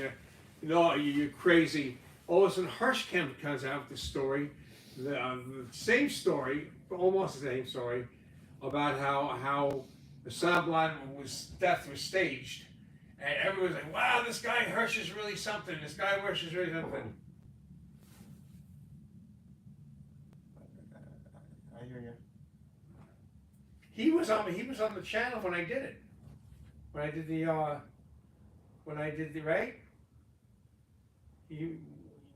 No, you're crazy. All of a sudden, Hirsch comes out with this story, the same story, almost the same story, about how Osama bin Laden's death was staged. And everyone's like, wow, this guy Hirsch is really something. This guy Hirsch is really something. I hear you. He was on the channel when I did it. When I did the right.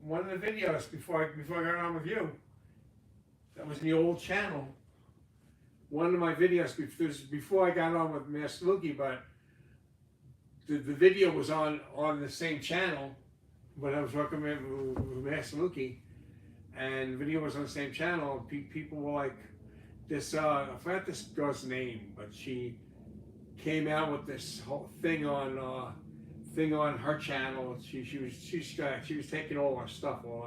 One of the videos before I got on with you. That was in the old channel. One of my videos before I got on with Master Lukey, but the video was on the same channel when I was working with Master Lukey, and the video was on the same channel. And people were like, this I forgot this girl's name, but she came out with this whole thing on her channel. She was taking all our stuff, all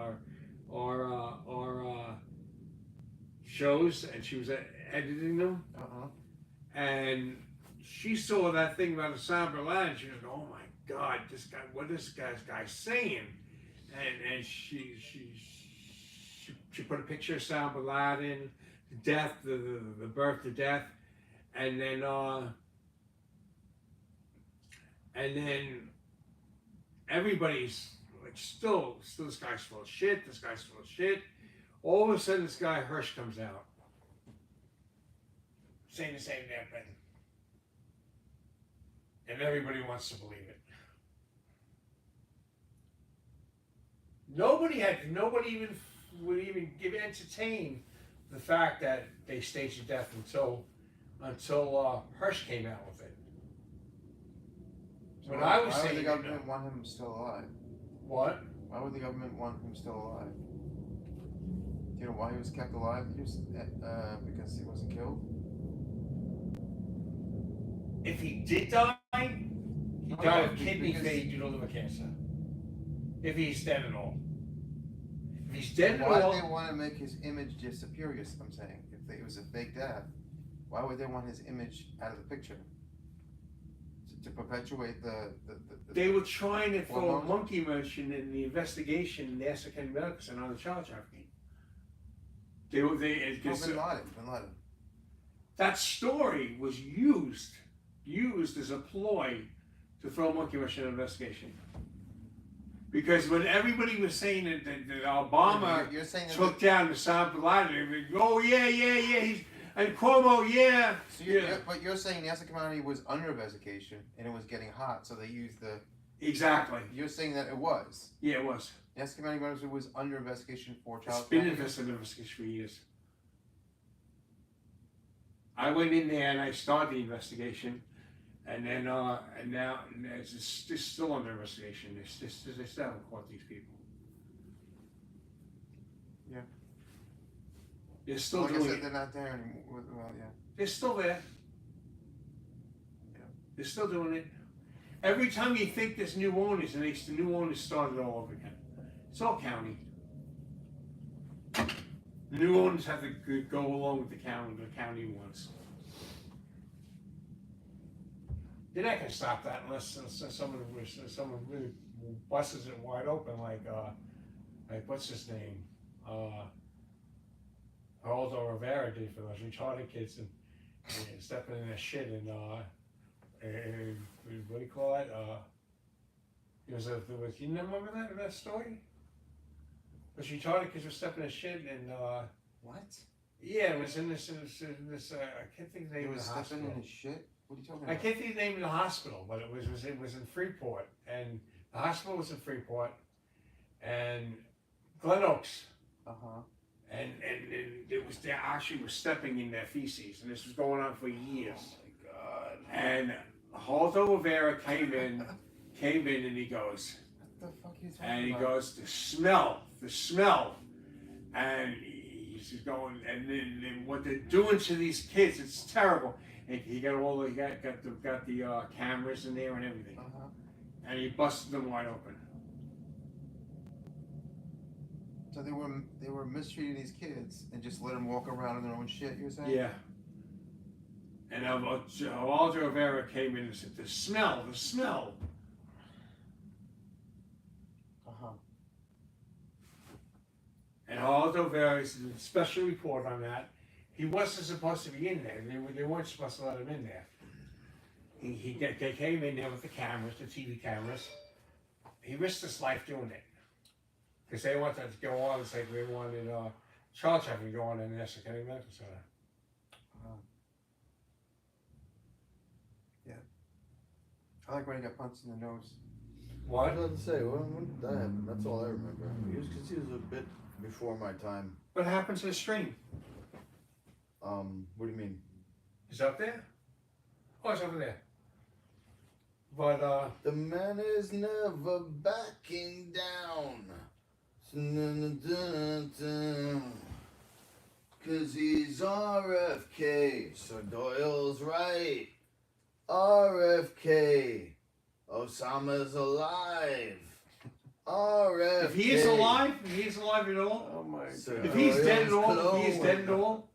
our shows, and she was editing them. And she saw that thing about Osama bin Laden. She was like, "Oh my God, this guy! What is this guy saying?" And she put a picture of Osama bin Laden, the death, the birth, the death, and then everybody's like, still this guy's full of shit. This guy's full of shit. All of a sudden, this guy Hirsch comes out saying the same damn thing. And everybody wants to believe it. Nobody even would even entertain the fact that they staged your death until Hirsch came out with it. So When why I was would saying, the government want him still alive? what? Why would the government want him still alive? Do you know why he was kept alive? Because he wasn't killed? If he did die, he died of kidney failure due to liver cancer. If he's dead at all. If he's dead at Why all, do they want to make his image disappear? Yes, I'm saying. If it was a fake death, why would they want his image out of the picture? To perpetuate the they were trying to throw a Well, monkey wrench in the investigation in the Nassau County Medical Center on the child trafficking. They Bin Laden. that story was used as a ploy to throw a monkey wrench in the investigation. Because when everybody was saying that Obama You're saying that took down Osama bin Laden, they would go, oh yeah, and Cuomo, yeah. So but you're saying Nassau County was under investigation and it was getting hot, so they used the. Exactly. You're saying that it was. Yeah, it was. Nassau County was under investigation for child It's been trafficking. investigation for years. I went in there and I started the investigation, and then and now it's still under investigation. They still haven't caught these people. Yeah. They're still Like I doing said, it. they're not there anymore. Well, yeah. They're still there. Yeah. They're still doing it. Every time you think there's new owners, and the new owners started all over again. It's all county. The new owners have to go along with the county ones. They're not gonna stop that unless someone really busts it wide open, like what's his name? Aldo Rivera did for those retarded kids and stepping in their shit and what do you call that? You remember that story? Those retarded kids were stepping in shit and What? yeah, it was in this I can't think of the He name of was the stepping hospital. in his shit? What are you talking I about? can't think of the name of the hospital, but it was in Freeport, and the hospital was in Freeport, and Glen Oaks, Uh-huh. and it was they actually were stepping in their feces, and this was going on for years. Oh my god. And Aldo Rivera came in, and he goes, What the fuck are you talking and he about? goes, the smell, and he's just going, and then what they're doing to these kids, it's terrible. And he got the cameras in there and everything, Uh-huh. and he busted them wide open. So they were mistreating these kids and just let them walk around in their own shit, you're saying? Yeah. And Aldo Rivera came in and said, the smell. Uh-huh. And Aldo Rivera did a special report on that. He wasn't supposed to be in there. They weren't supposed to let him in there. They came in there with the cameras, the TV cameras. He risked his life doing it. Because they wanted to go on, it's like they wanted child trafficking to go on in the Nassau County Medical Center. Yeah. I like when he got punched in the nose. I What? was about to say, when did that happen? That's all I remember. Because he was a bit before my time. What happened to the stream? What do you mean? Is it up there? Oh, it's over there. But The man is never backing down. Cause he's RFK. So Doyle's right. RFK. Osama's alive. RFK. if he is alive at all, Oh my So- god. if he's dead at Doyle's all, if he is cologne. dead at all,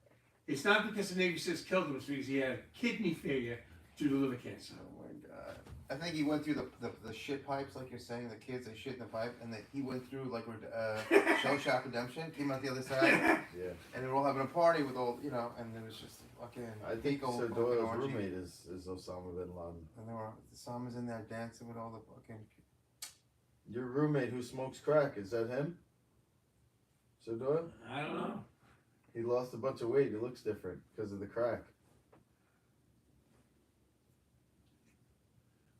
it's not because the Navy SEALs killed him, it's because he had kidney failure due to liver cancer. Oh my god. I think he went through the shit pipes, like you're saying, the kids, they shit in the pipe, and that he went through, like, Shell Shock Redemption, came out the other side, Yeah. and they were all having a party with all, you know, and it was just fucking. I think fecal Sir fucking Doyle's orgy. roommate is Osama bin Laden. And the song was in there dancing with all the fucking. Your roommate who smokes crack, is that him? Sir Doyle? I don't know. He lost a bunch of weight. He looks different because of the crack.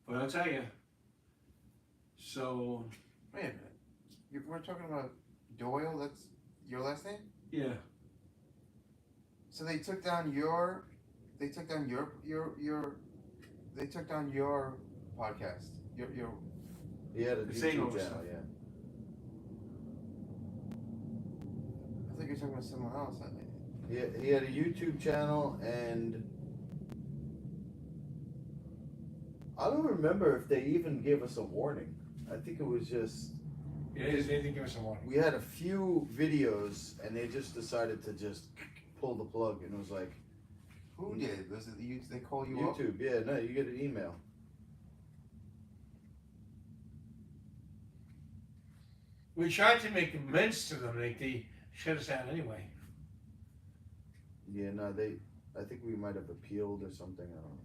But I'll tell you. So, Wait a minute. We're talking about Doyle. That's your last name. yeah. So they took down your. They took down your. They took down your podcast. Your. He had a The same YouTube old channel, stuff. yeah. I think you're talking about someone else. He had a YouTube channel, and I don't remember if they even gave us a warning. I think it was just Yeah, they didn't give us a warning. We had a few videos, and they just decided to just pull the plug, and it was like Who did? Was it you? They call you up? YouTube. Yeah, no, you get an email. We tried to make amends to them. They shut us down anyway. Yeah, no, I think we might have appealed or something. I don't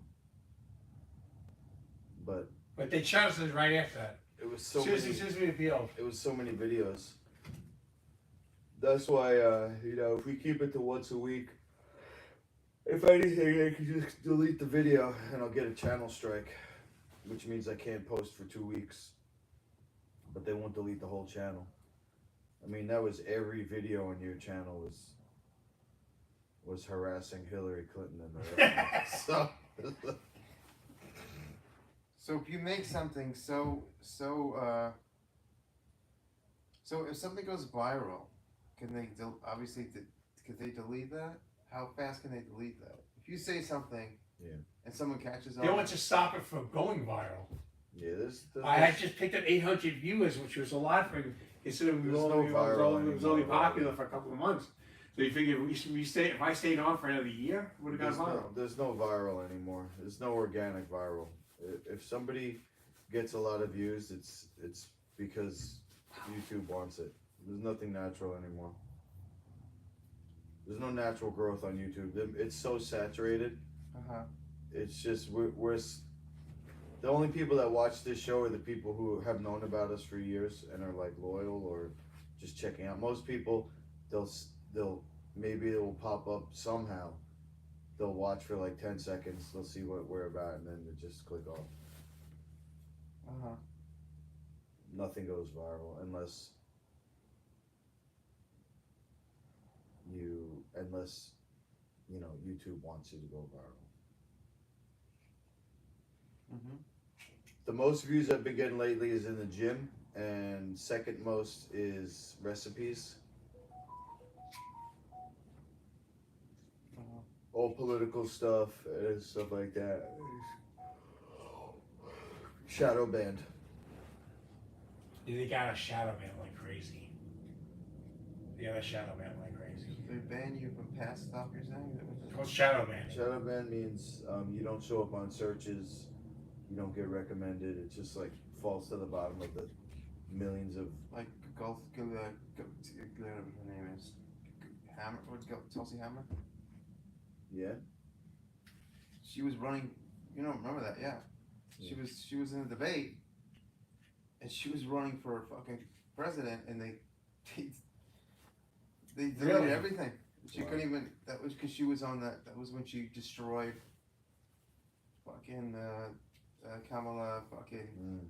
know. But they shut us down right after that. It was so As many. soon as we appealed. It was so many videos. That's why, if we keep it to once a week, if anything, they can just delete the video and I'll get a channel strike, which means I can't post for 2 weeks. But they won't delete the whole channel. I mean, that was every video on your channel was harassing Hillary Clinton and the rest. So if you make something so if something goes viral, can they obviously could they delete that? How fast can they delete that? If you say something, Yeah. and someone catches on, They want to stop it from going viral. Yeah, I had just picked up 800 viewers, which was a lot for him. Considering it was only popular for a couple of months. So you figure if I stayed on for another year, it would have gone viral. There's no viral anymore. There's no organic viral. If somebody gets a lot of views, it's because YouTube wants it. There's nothing natural anymore. There's no natural growth on YouTube. It's so saturated. It's just we're the only people that watch this show are the people who have known about us for years and are like loyal or just checking out. Most people, they'll maybe it will pop up somehow. They'll watch for like 10 seconds. They'll see what we're about, and then they just click off. Nothing goes viral unless YouTube wants you to go viral. The most views I've been getting lately is in the gym, and second most is recipes. All political stuff and stuff like that. Shadow banned. Yeah, they got a shadow ban like crazy. They got a shadow ban like crazy. they ban you from past stuff. You're saying? What's shadow ban? Shadow ban means you don't show up on searches, you don't get recommended. It just like falls to the bottom of the millions of. Like whatever her name is, Hammer. What's Tulsi Hammer? Yeah. She was running. You don't remember that? Yeah. She was in a debate, and she was running for fucking president, and they deleted Really? everything. She Wow. couldn't even. That was because she was on that. That was when she destroyed fucking Kamala. Fucking.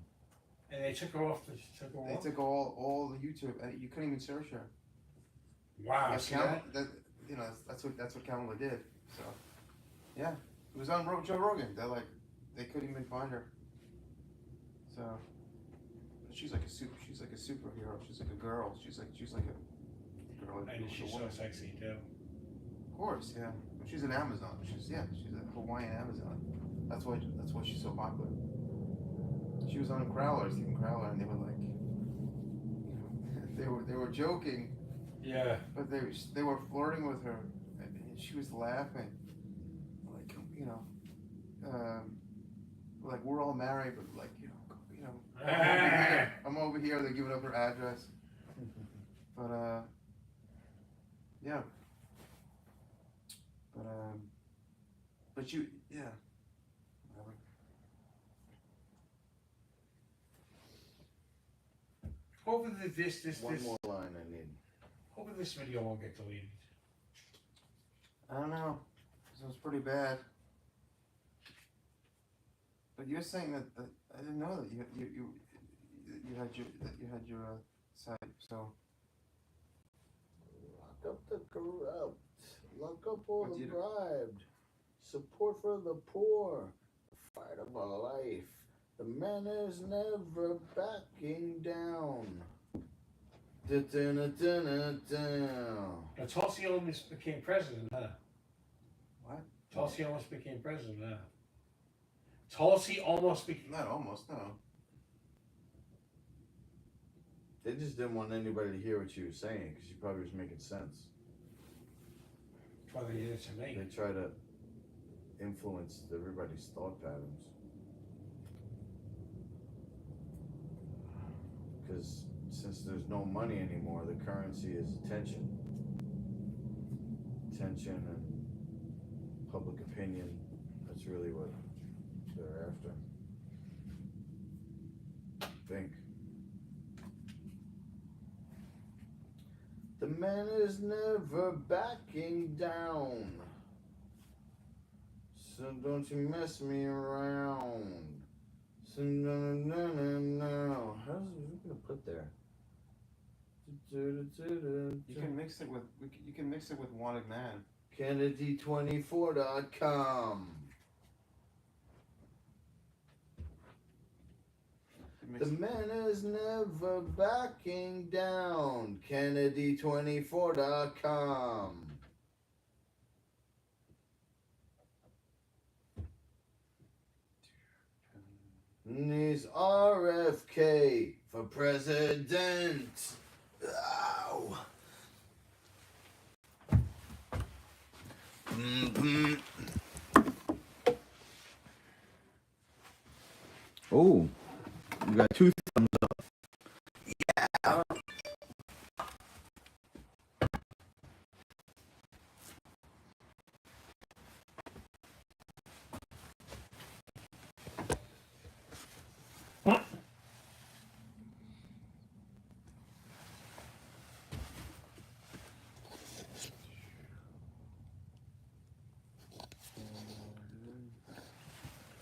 And they took her off. They took all the YouTube. You couldn't even search her. Wow. Yeah, See Kamala, that? that's what Kamala did. So, yeah, it was on Joe Rogan. They couldn't even find her. So, but she's like a superhero. She's like a girl. She's like a girl. And she's so sexy too. Of course, yeah. But she's an Amazon. She's a Hawaiian Amazon. That's why she's so popular. She was on Stephen Crowler, and they were like, they were joking. Yeah. But they were flirting with her, and she was laughing, like like we're all married, but like I'm over here. They're giving up her address, but yeah, but you whatever. Hopefully this One more line I need. hopefully this video won't get deleted. I don't know. This was pretty bad. But you're saying that I didn't know that you had your site. So Lock up the corrupt. Lock up all What the you do? bribed. Support for the poor. The fight of a life. The man is never backing down. But Tulsi almost became president, huh? what? Tulsi almost became president, huh? Tulsi almost became. Not almost. No. They just didn't want anybody to hear what she was saying because she probably was making sense. Well, they did it to me. They try to influence everybody's thought patterns. Because since there's no money anymore, the currency is attention. Attention and public opinion. That's really what they're after. I think. The man is never backing down. So don't you mess me around. So no. How's it gonna put there? You can mix it with Wanted Man. Kennedy24.com. The man is never backing down. Kennedy24.com. And he's RFK for president. Ow. Oh, you got 2 thumbs up. Yeah.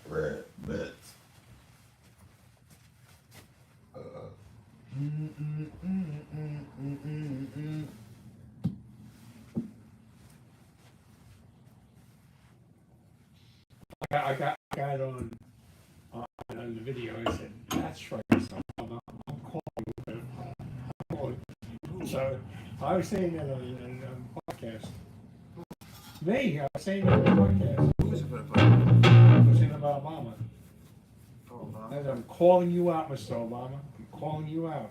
Rabbit. I got on the video. I said, "That's right." So I'm calling. So I was saying that on a podcast. Me, I was saying that on a podcast. Who was it for the I was saying about Obama. Oh, I said, I'm calling you out, Mr. Obama. I'm calling you out.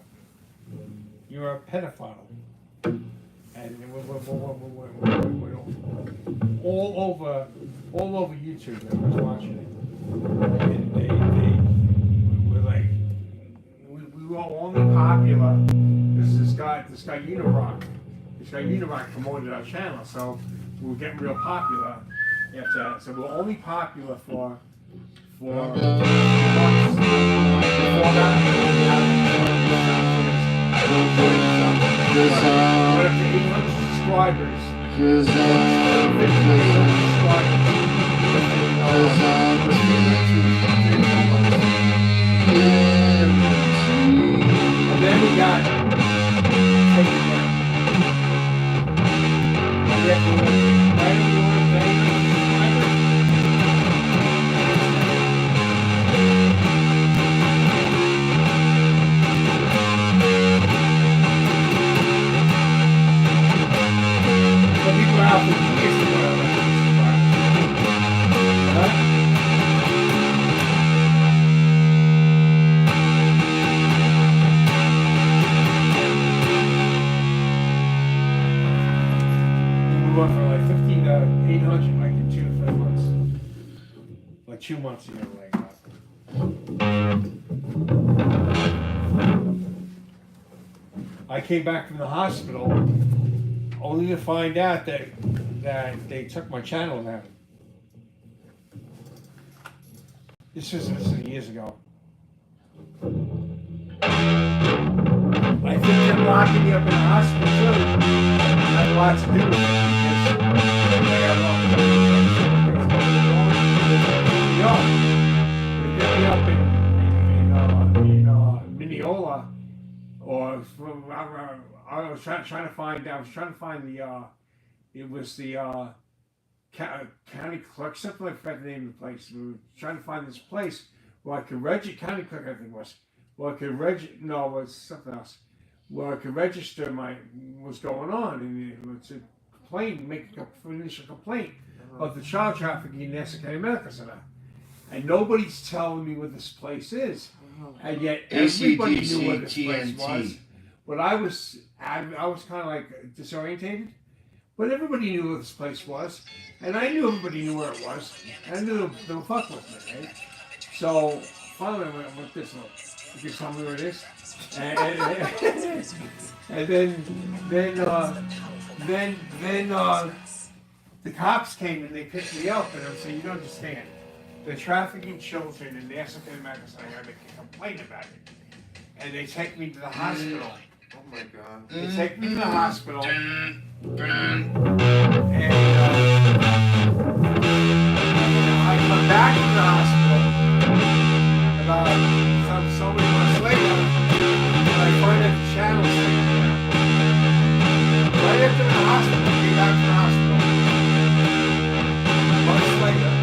You're a pedophile. And we're all over YouTube. I was watching it. And they were like, we were only popular. This guy Unirock. This guy Unirock promoted our channel, so we were getting real popular after that. So we were only popular for months. Before that, up to 800 subscribers. And then we got taken down. And then we went right we went from like 15 to 800 like in 2 to 3 months. Like 2 months ago, like I came back from the hospital only to find out that they took my channel down. This is years ago. I think they're locking me up in the hospital too. Had a lot to do with it because they got all they get me up in Mineola, or I was trying to find the it was the county clerk, something like that, the name of the place. We were trying to find this place where I could register, county clerk I think it was, where I could register, no, it was something else, where I could register what's going on, and it was a complaint, make an initial complaint of the child trafficking in Nassau County Medical Center. And nobody's telling me where this place is. And yet everybody knew where this place was. But I was kind of like disorientated. But everybody knew where this place was, and I knew everybody knew where it was. And I knew they were fucking with me, right? So finally, I went with this one. You can tell me where it is. And then the cops came and they picked me up, and I said, "You don't understand. They're trafficking children in the African Americans. I got to complain about it." And they take me to the hospital. Oh my god. They take me to the hospital. And I come back to the hospital about so many months later, and I find that the channel's taken down. Right after the hospital, I came back to the hospital. Months later,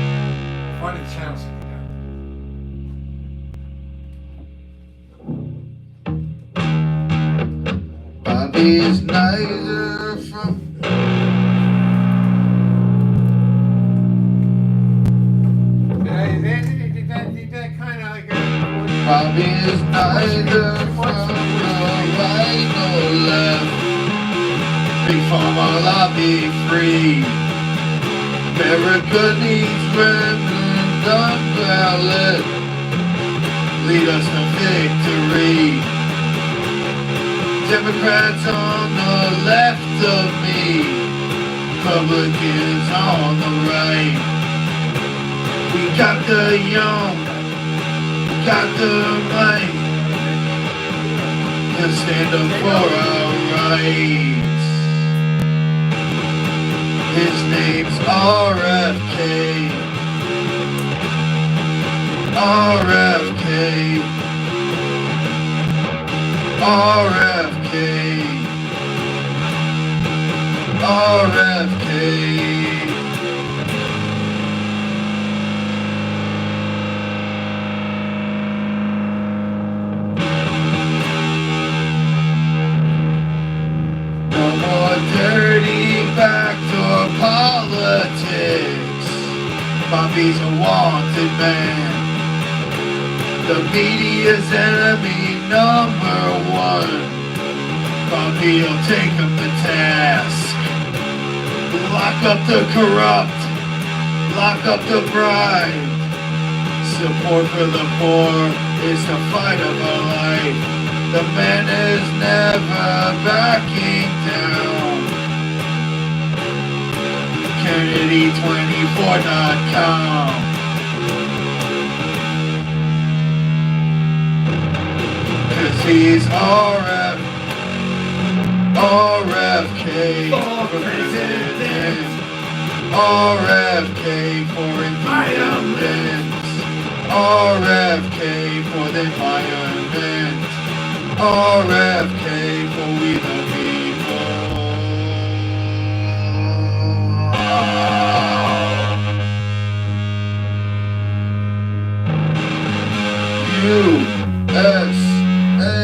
I find that the channel's taken down. Bobby is neither from That kind of like Bobby is neither from the right or left. Big Pharma lobby free. America needs remnant ballot. Lead us to victory. Democrats on the left of me, Republicans on the right. We got the young, got the might, to stand up for our rights. His name's RFK, RFK, RFK, RFK. No more dirty backdoor politics. Bobby's a wanted man. The media's enemy number one. Bobby'll take him to task. Lock up the corrupt. Lock up the bride. Support for the poor is the fight of our life. The man is never backing down. Kennedy24.com. Cause he's RFK for president. RFK for independence. RFK for the environment. RFK for we the people. USA.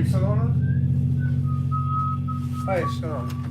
tape still going on? Oh, yeah, it's still on.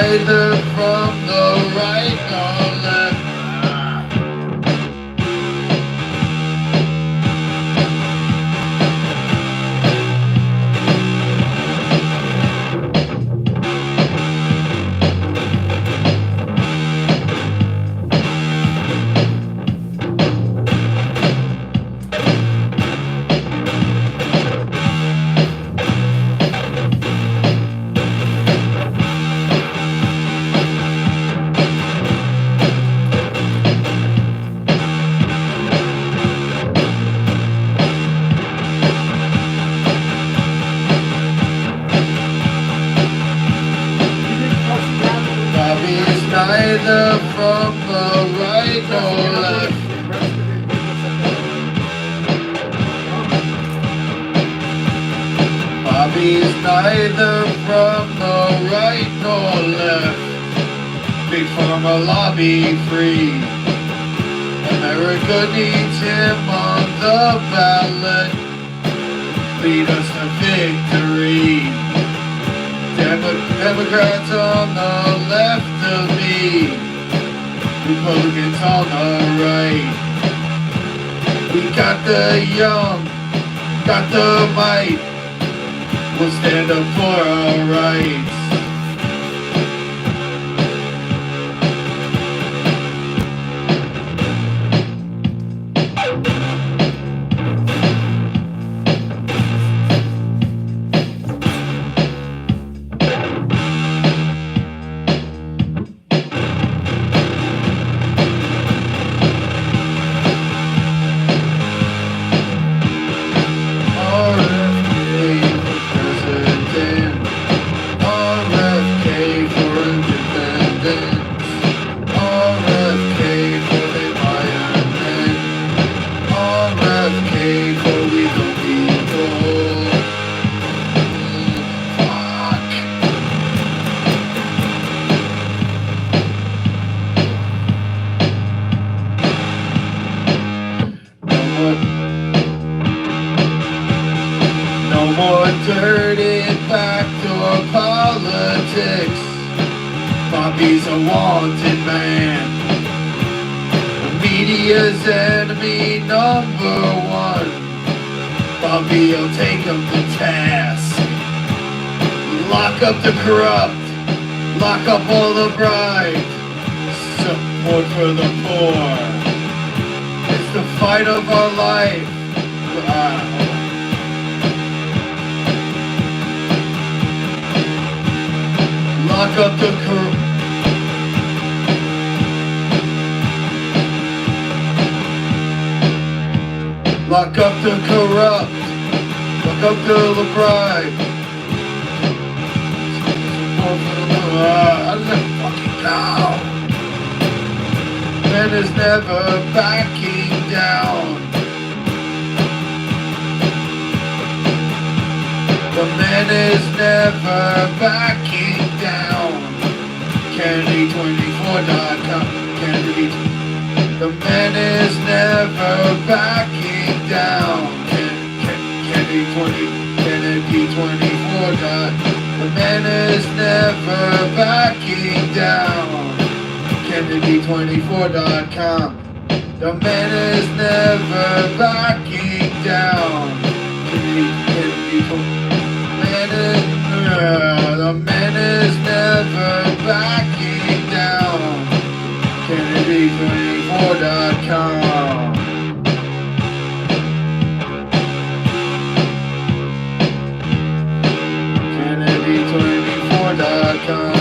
neither from the right nor left. Bobby's neither from the right nor left. Bobby's neither from the right nor left. Big Pharma lobby free. America needs him on the ballot. Lead us to victory. Democrats on the left of me, Republicans on the right. We got the young, got the might. We'll stand up for our rights. No more dirty backdoor politics. Bobby's a wanted man. The media's enemy number one. Bobby will take him to task. Lock up the corrupt. Lock up all the bribes. Support for the poor. It's the fight of our life. Lock up the lock up the corrupt. Lock up the bribe. How does that fucking go? Man is never backing down. The man is never backing down. Kennedy24.com. Kennedy. The man is never backing down. Kennedy24. The man is never backing down. Kennedy24.com. The man is never backing down. The man is never backing down. Kennedy24.com. Kennedy24.com.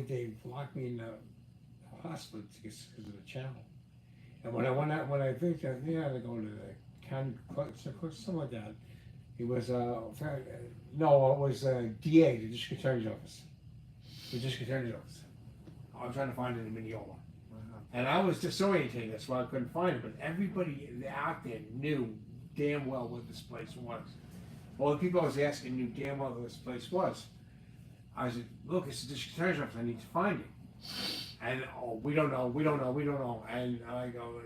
they locked me in the hospital because of the channel. And when I think that they had to go to the county court, something like that. It was no, it was DA, the district attorney's office. The district attorney's office. I'm trying to find it in Mineola. And I was disorientated, that's why I couldn't find it. But everybody out there knew damn well what this place was. All the people I was asking knew damn well what this place was. I said, look, it's the district attorney's office, I need to find it. And, oh, we don't know. And I go,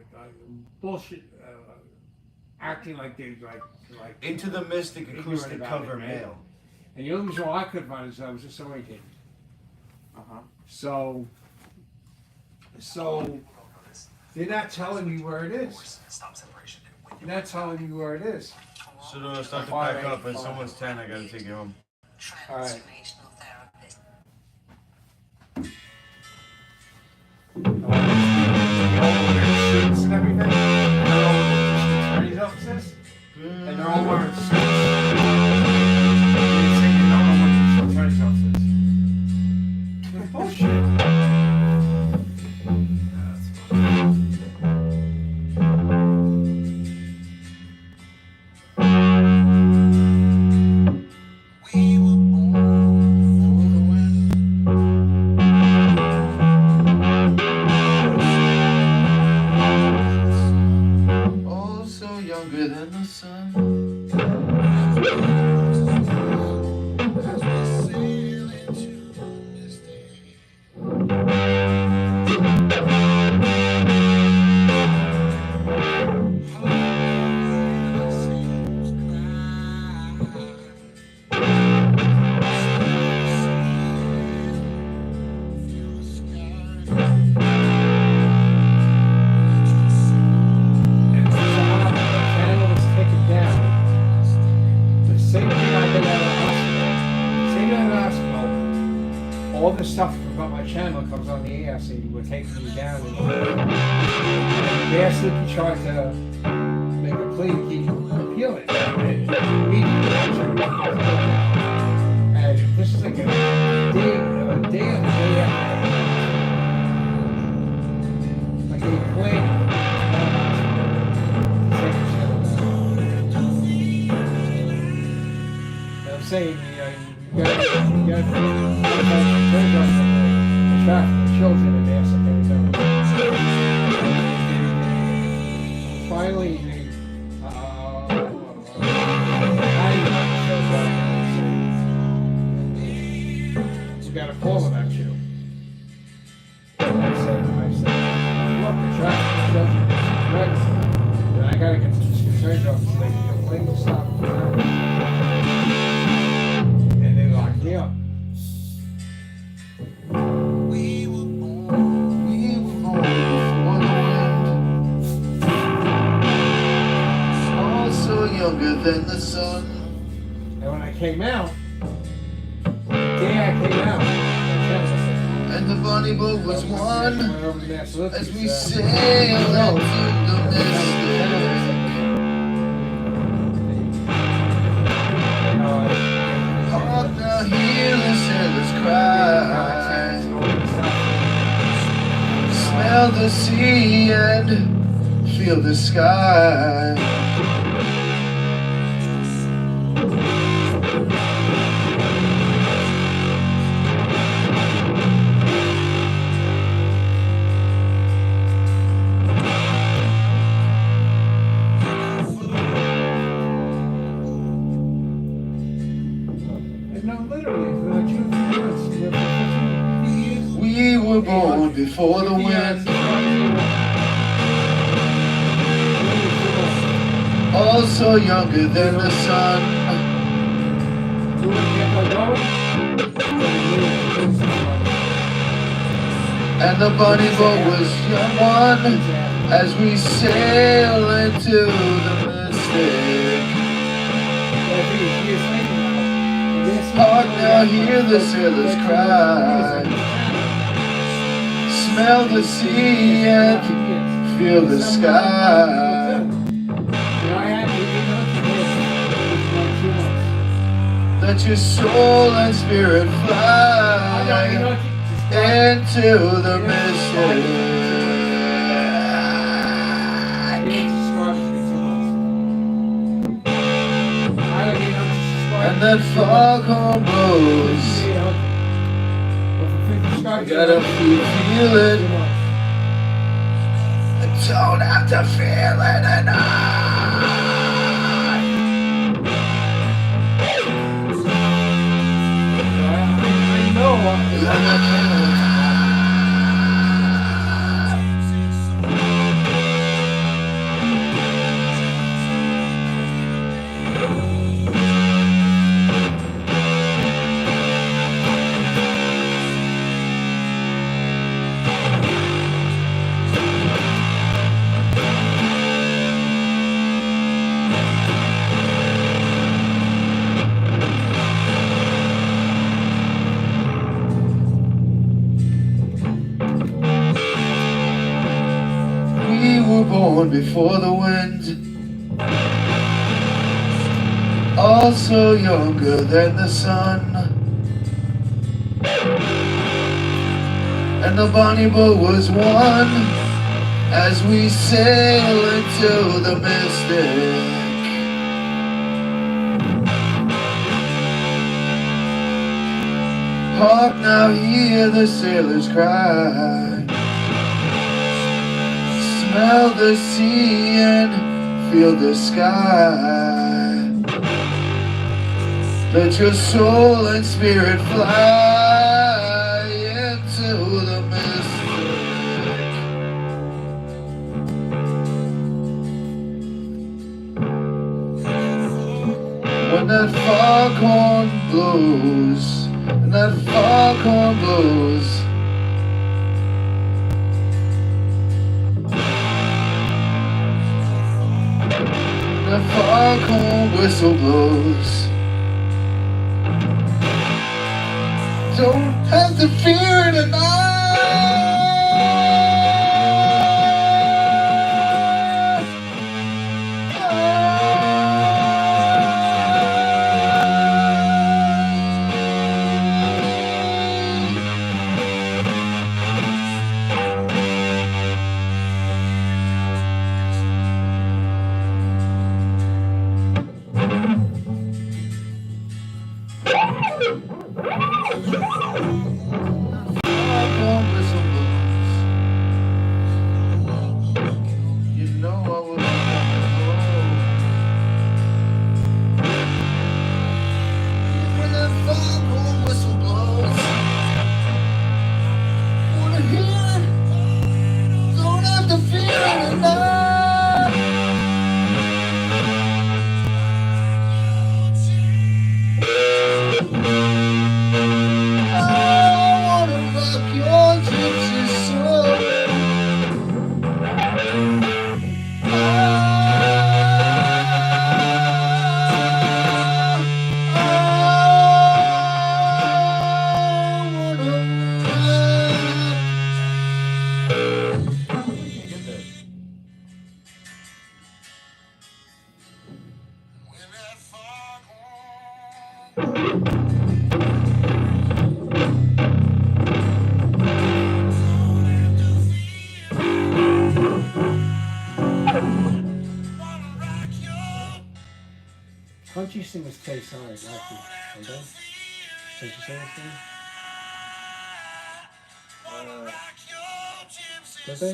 bullshit, acting like they, like. Into the Mystic acoustic about cover it, right? mail. And the only reason why I couldn't find it is I was disorientated. So they're not telling me where it is. They're not telling me where it is. So do I start to pack up? It's almost 10. I gotta take you home. All right. Suits and everything. They're all attorney's offices, and they're all wearing suits. They say they don't know what the attorney's office is. It's bullshit. Younger than the sun. All the stuff about my channel comes on the air, so you were taking me down. And basically tried to make a plea to keep appealing. And this is like a day after. Like a plan. I'm saying, you got attract the children and ask them to do. Finally, we got a call about you. I said, look, attract the children correct. And I gotta get to this concerned office. They can complain to stop. And they locked me up. We were born before the wind. Also younger than the sun. And when I came out, the day I came out, And the bunny boat was one as as we sailed into the mystic. Hark now, hear the sailors cry. Smell the sea and feel the sky. We were born before the wind. Also younger than the sun. And the bunny boat was young one as we sail into the mystic. Hark now, hear the sailors cry. Smell the sea and feel the sky. Let your soul and spirit fly. into the mystic. And that foghorn blows. I gotta feel it. I don't have to feel it enough. We were born before the wind, also younger than the sun. And the bonnie boat was one as we sail into the mystic. Hark now, hear the sailors cry. Smell the sea and feel the sky. Let your soul and spirit fly into the mystic. When that foghorn blows, and that foghorn blows, the foghorn whistle blows. Don't have to fear it tonight. Foghorn whistle blows. You know I will be coming home. When that foghorn whistle blows, wanna hear it? Don't have to fear it enough. I wanna rock your gypsy soul. When that foghorn Country singers taste alright, like you. Don't they? Don't you say anything? Does they?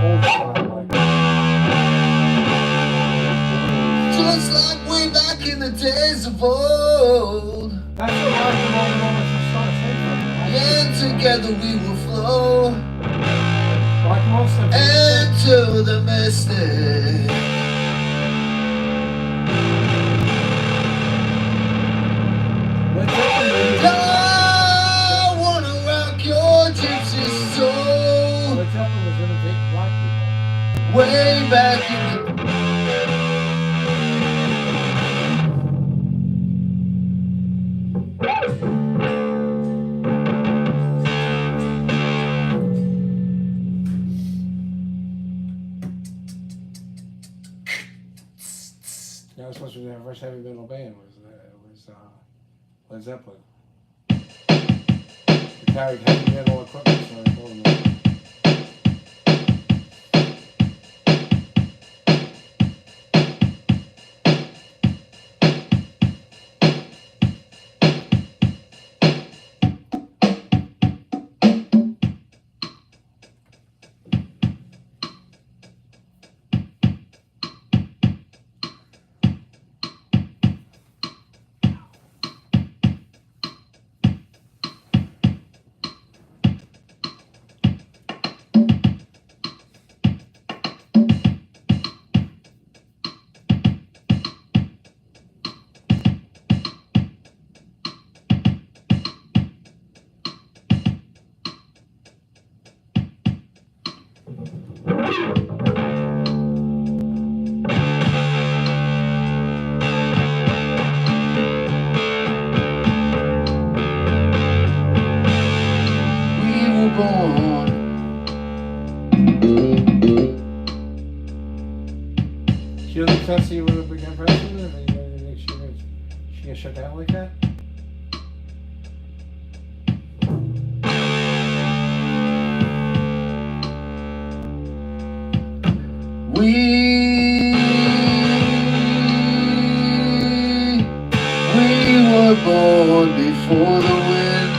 Old style, like Just like way back in the days of old. that's what rock and roll moments and starts from. And together we will flow Rock and roll stuff. into the mystic. Let's I wanna rock your gypsy soul. Led Zeppelin was imitating black people. Way back in the first heavy metal band was Led Zeppelin. They carried heavy metal equipment, so I called them that. We were born. She doesn't fancy you would have become president? Or you think she gonna shut down like that? We were born before the wind.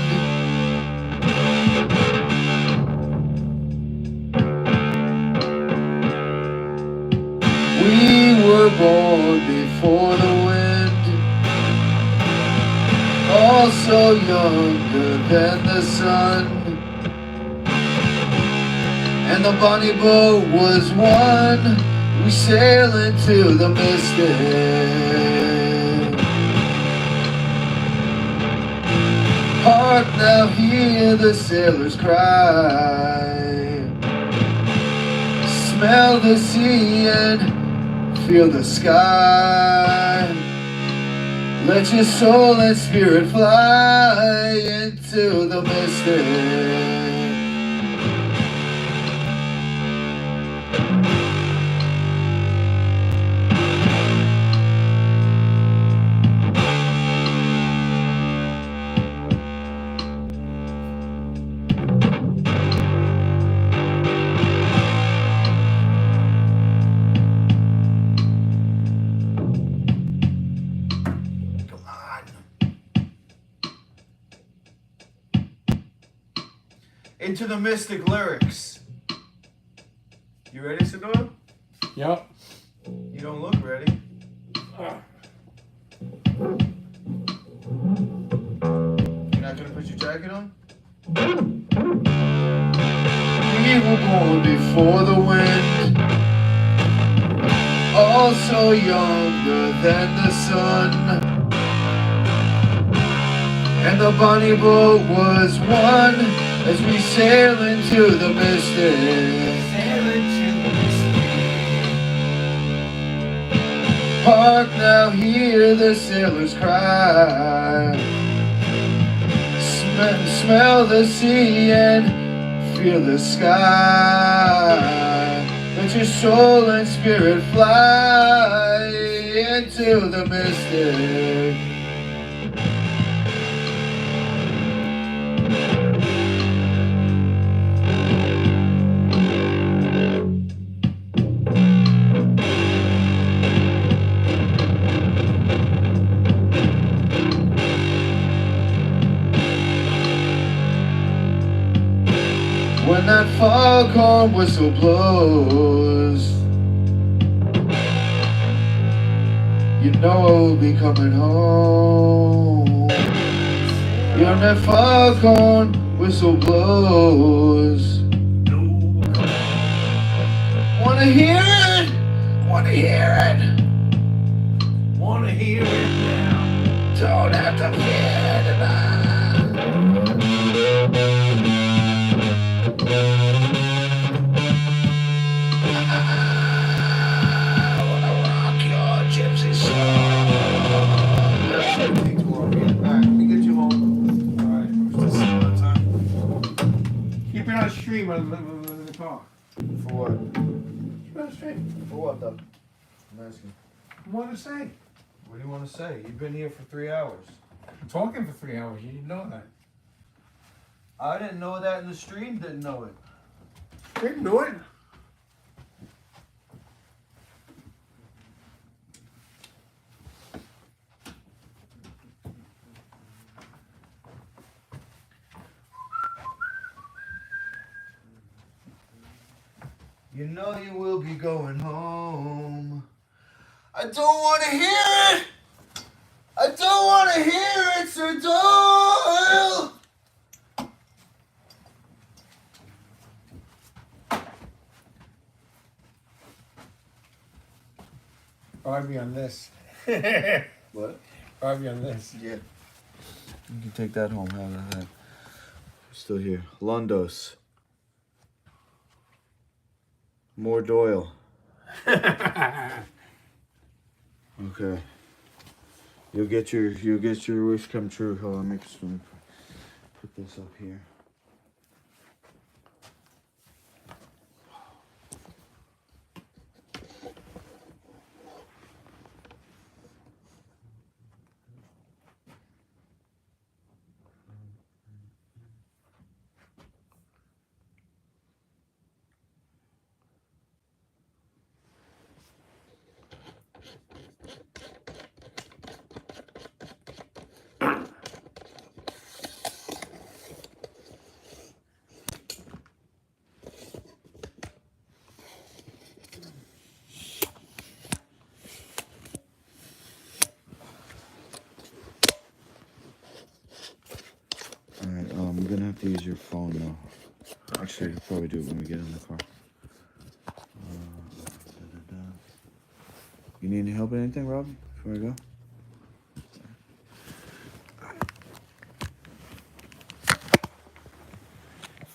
We were born before the wind. Also younger than the sun. And the bonnie boat was one. We sail into the mystic. Hark now, hear the sailors cry. Smell the sea and feel the sky. Let your soul and spirit fly into the mystic. Into the Mystic lyrics. You ready, Doyle? Yep. You don't look ready. You're not gonna put your jacket on? We were born before the wind. Also younger than the sun. And the bonnie boat was one as we sail into the mystic. Hark now, hear the sailors cry. Smell the sea and feel the sky. Let your soul and spirit fly into the mystic. When that foghorn whistle blows, you know I will be coming home. When that foghorn whistle blows, wanna hear it? Wanna hear it? Wanna hear it now? Don't have to fear tonight. I wanna rock your gypsy soul. Alright, let me get you home. Alright. Keep it on stream in the car. For what? Keep it on stream. For what, though? I'm asking. What to say? What do you want to say? You've been here for 3 hours. I'm talking for 3 hours. You didn't know that. I didn't know that, and the stream didn't know it. Didn't know it. You know you will be going home. I don't want to hear it. I don't want to hear it, Sir Doyle. Barbie on this. What? Barbie on this. Yeah. You can take that home. How about that? Still here. Londos. More Doyle. Okay. You'll get your wish come true. Hold on, let me put this up here. Alright, I'm gonna have to use your phone now. Actually, I'll probably do it when we get in the car. You need any help with anything, Rob? Before I go?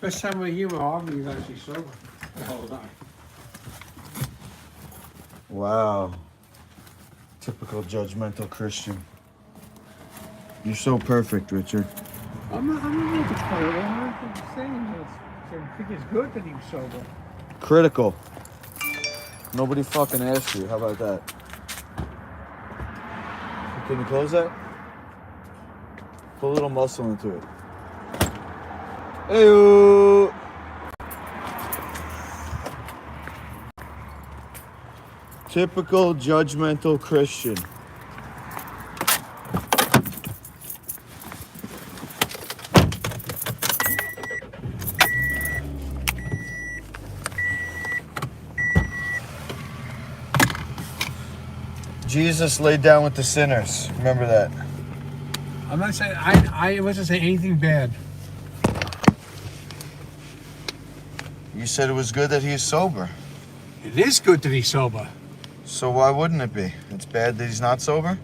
First time with you, Barbie is actually sober. The whole time. Wow. Typical judgmental Christian. You're so perfect, Richard. I'm not making fun of him. I'm just saying this. I think it's good that he was sober. Critical. Nobody fucking asked you. How about that? Can you close that? Put a little muscle into it. Hey-oo. Typical judgmental Christian. Jesus laid down with the sinners. Remember that. I'm not saying I wasn't saying anything bad. You said it was good that he's sober. It is good that he's sober. So why wouldn't it be? It's bad that he's not sober?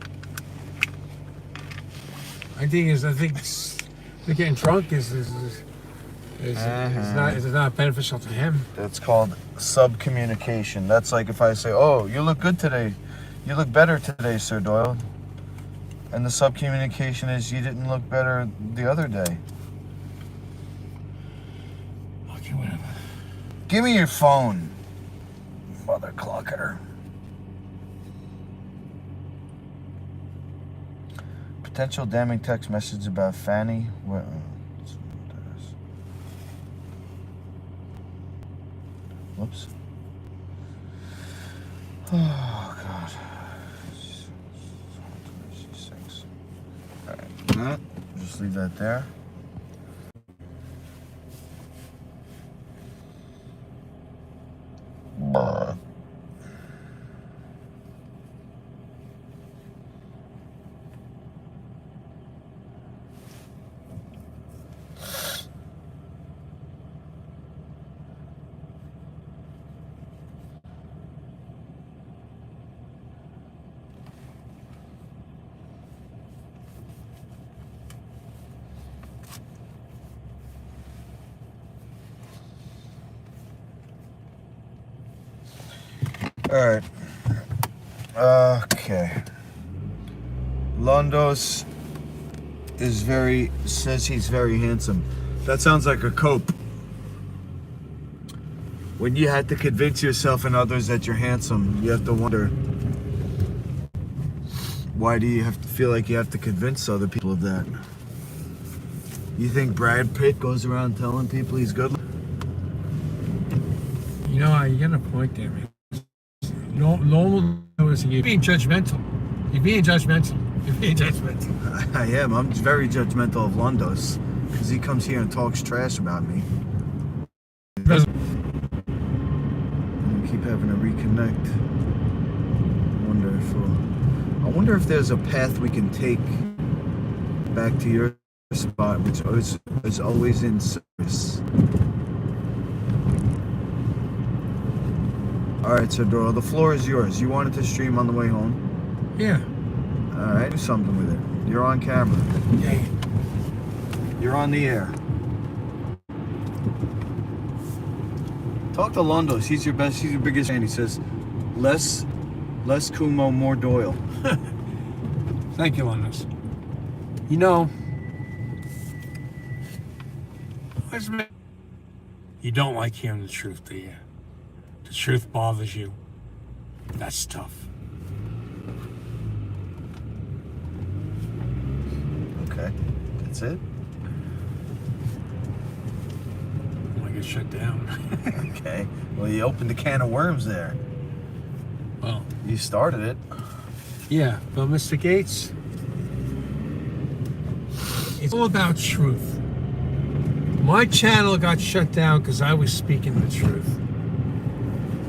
I think getting drunk is not beneficial to him. That's called subcommunication. That's like if I say, oh, you look good today. You look better today, Sir Doyle. And the subcommunication is you didn't look better the other day. Okay, whatever. Give me your phone, mother clocketer. Potential damning text message about Fanny. Whoops. Oh, God. Alright, just leave that there. Alright. Okay. Londos says he's very handsome. That sounds like a cope. When you had to convince yourself and others that you're handsome, you have to wonder, Why do you have to feel like you have to convince other people of that? You think Brad Pitt goes around telling people he's good? You know, you got a point there, man. No one knows you're being judgmental. You're being judgmental. You're being judgmental. I am. I'm very judgmental of Londos because he comes here and talks trash about me. And we keep having to reconnect. I wonder if there's a path we can take back to your spot, which is always in service. Alright, so Doyle, the floor is yours. You wanted to stream on the way home? Yeah. Alright, do something with it. You're on camera. Yeah. You're on the air. Talk to Londos. He's your biggest fan. He says, less Kumo, more Doyle. Thank you, Londos. You know, you don't like hearing the truth, do you? The truth bothers you. That's tough. Okay, that's it? I get shut down. Okay, well, you opened a can of worms there. Well, You started it. yeah, but Mr. Gates, it's all about truth. My channel got shut down because I was speaking the truth.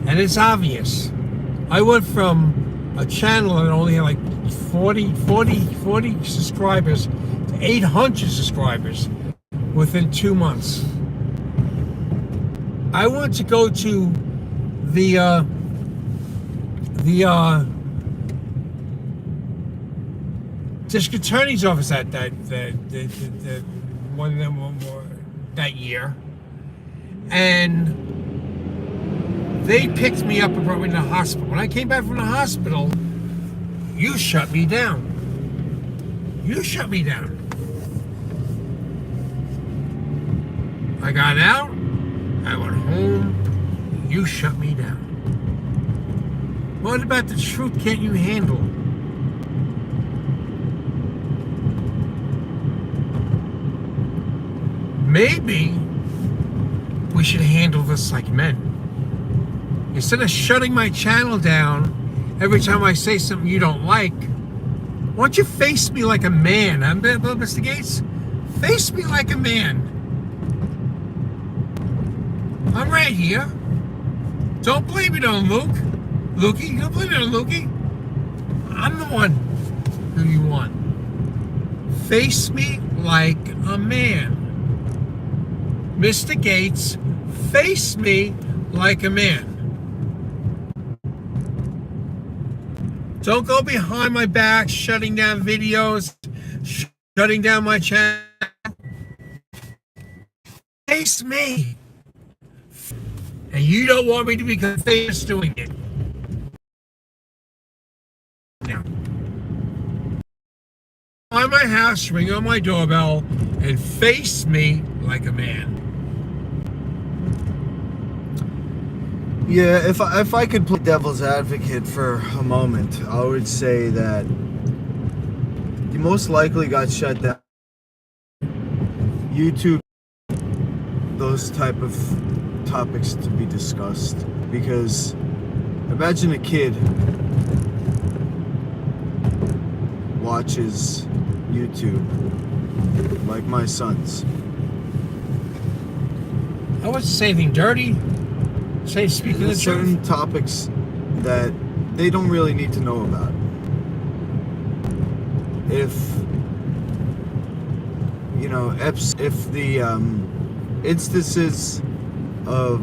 And it's obvious. I went from a channel that only had like 40 subscribers to 800 subscribers within 2 months. I want to go to the district attorney's office that one of them that year, and they picked me up and brought me to the hospital. When I came back from the hospital, you shut me down. You shut me down. I got out, I went home, you shut me down. What about the truth can't you handle? Maybe we should handle this like men. Instead of shutting my channel down every time I say something you don't like, why don't you face me like a man, huh, Mr. Gates? Face me like a man. I'm right here. Don't blame it on Luke. Lukey, don't blame it on Lukey. I'm the one who you want. Face me like a man. Mr. Gates, face me like a man. Don't go behind my back, shutting down videos, shutting down my channel. Face me. And you don't want me to become famous doing it. Now, on my house, ring on my doorbell, and face me like a man. Yeah, if I could play devil's advocate for a moment, I would say that you most likely got shut down. YouTube, those type of topics to be discussed, because imagine a kid watches YouTube like my sons. I wasn't saying anything dirty. Speaking of the There's certain truth. topics that they don't really need to know about. If you know, if the instances of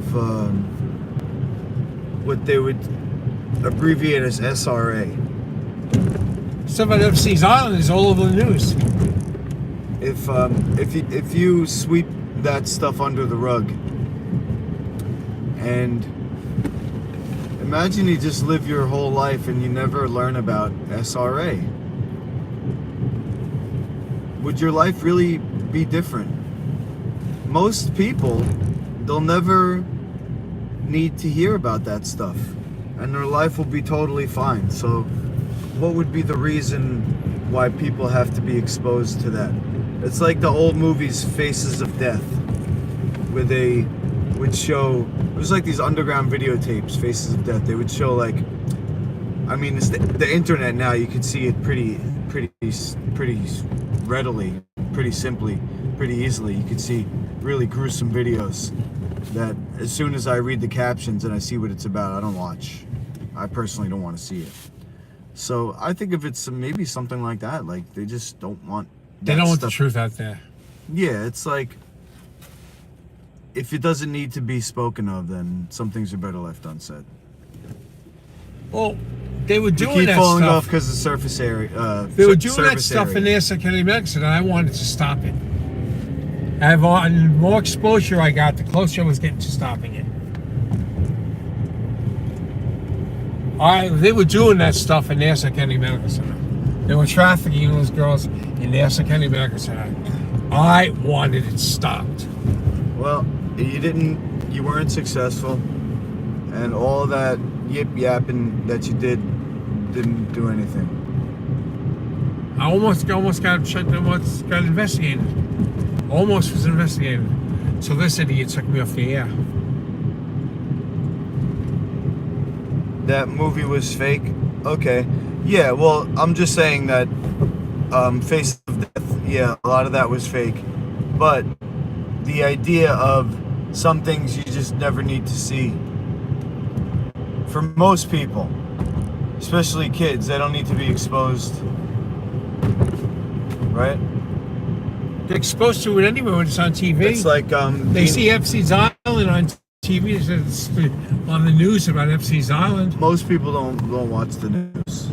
what they would abbreviate as SRA. Stuff on Epstein's Island is all over the news. If you sweep that stuff under the rug, and imagine you just live your whole life and you never learn about SRA. Would your life really be different? Most people, they'll never need to hear about that stuff, and their life will be totally fine. So what would be the reason why people have to be exposed to that? It's like the old movies Faces of Death, where they would show, it was like these underground videotapes, Faces of Death. They would show like, I mean, it's the internet now, you can see it pretty readily, pretty simply, pretty easily. You can see really gruesome videos that as soon as I read the captions and I see what it's about, I don't watch. I personally don't want to see it. So I think if it's maybe something like that, like they just don't want They that don't want the stuff. truth out there. Yeah, it's like if it doesn't need to be spoken of, then some things are better left unsaid. Well, they were We doing keep that falling stuff. off because of surface area. They were doing that service stuff area. in Nassau County Medicine, and I wanted to stop it. And the more exposure I got, the closer I was getting to stopping it. They were doing that stuff in Nassau County Medical Center. They were trafficking those girls in Nassau County Medical Center. I wanted it stopped. Well, you weren't successful, and all that yip yapping that you didn't do anything. I almost got investigated. Almost was investigated. So this idiot took me off the air. That movie was fake? Okay. Yeah, well, I'm just saying that Face of Death, yeah, a lot of that was fake. But the idea of some things you just never need to see. For most people, especially kids, they don't need to be exposed. Right? They're exposed to it anyway when it's on TV. It's like They see Epstein's Island on TV. It's on the news about Epstein's Island. most people don't watch the news.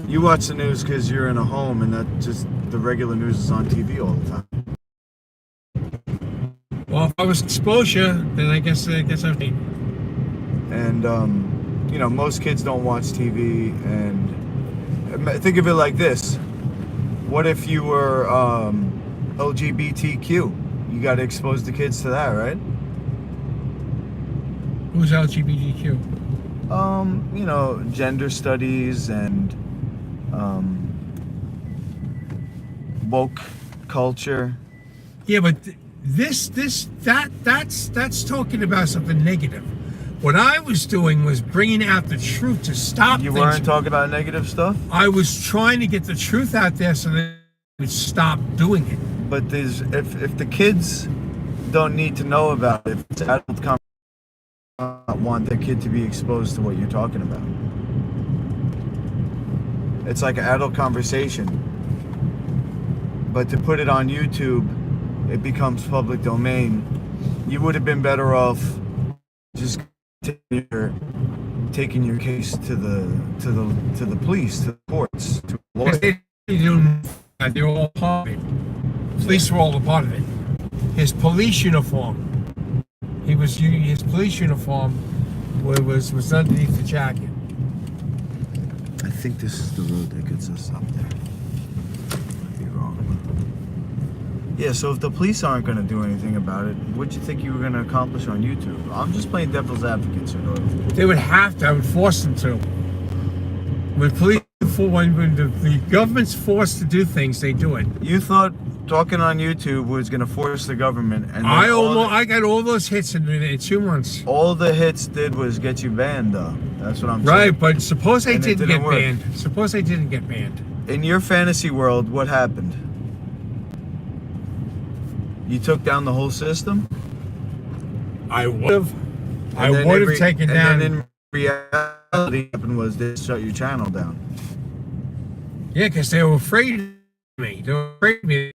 You watch the news because you're in a home, and that just the regular news is on TV all the time. Well, if I was exposure, then I guess I'd be. And most kids don't watch TV. And think of it like this: what if you were LGBTQ? You got to expose the kids to that, right? Who's LGBTQ? Gender studies and woke culture. Yeah, but that's talking about something negative. What I was doing was bringing out the truth to stop You things. weren't talking about negative stuff, I was trying to get the truth out there so they would stop doing it. but if the kids don't need to know about it, if it's adult conversation, want their kid to be exposed to what you're talking about. It's like an adult conversation, but to put it on YouTube, it becomes public domain. You would have been better off just taking your case to the police, to the courts, to lawyers. They're all part of it. Police were all a part of it. His police uniform. His police uniform was underneath the jacket. I think this is the road that gets us up there. Might be wrong. Yeah, so if the police aren't going to do anything about it, what do you think you were going to accomplish on YouTube? I'm just playing devil's advocate, Sir Doyle. They would have to. I would force them to. When the government's forced to do things, they do it. You thought talking on YouTube was going to force the government, and then I got all those hits in 2 months. all the hits did was get you banned, though. That's what I'm Right, saying. but suppose I And it didn't didn't get work. banned. Suppose I didn't get banned. In your fantasy world, what happened? You took down the whole system? I would have. I And then would have every- taken and down. then in reality, what happened was they shut your channel down. Yeah, because they were afraid of me. They were afraid of me.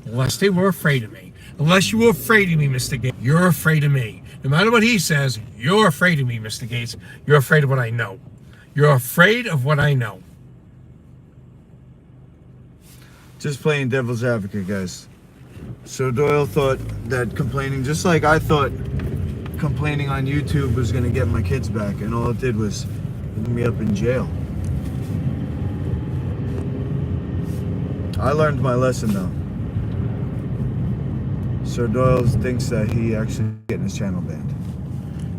Unless they were afraid of me. Unless you were afraid of me, Mr. Gates, you're afraid of me. No matter what he says, you're afraid of me, Mr. Gates. You're afraid of what I know. You're afraid of what I know. Just playing devil's advocate, guys. So Doyle thought that complaining, just like I thought complaining on YouTube was going to get my kids back, and all it did was put me up in jail. I learned my lesson, though. Sir Doyle thinks that he actually getting his channel banned.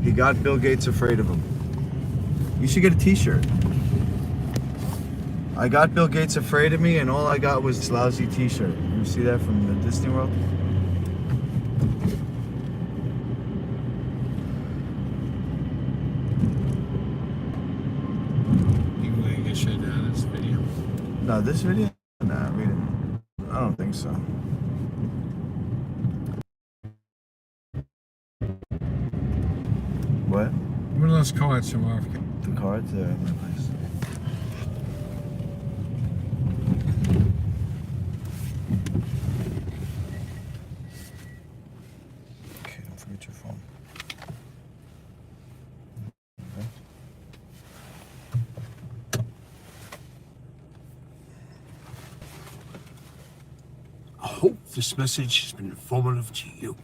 He got Bill Gates afraid of him. You should get a t-shirt. I got Bill Gates afraid of me, and all I got was this lousy T-shirt. You see that from the Disney World? You want to get shut down this video? No, this video? Nah, we didn't. I don't think so. What? One of those cards from RFK. The cards are in my place. Okay, don't forget your phone. Okay. I hope this message has been informative to you.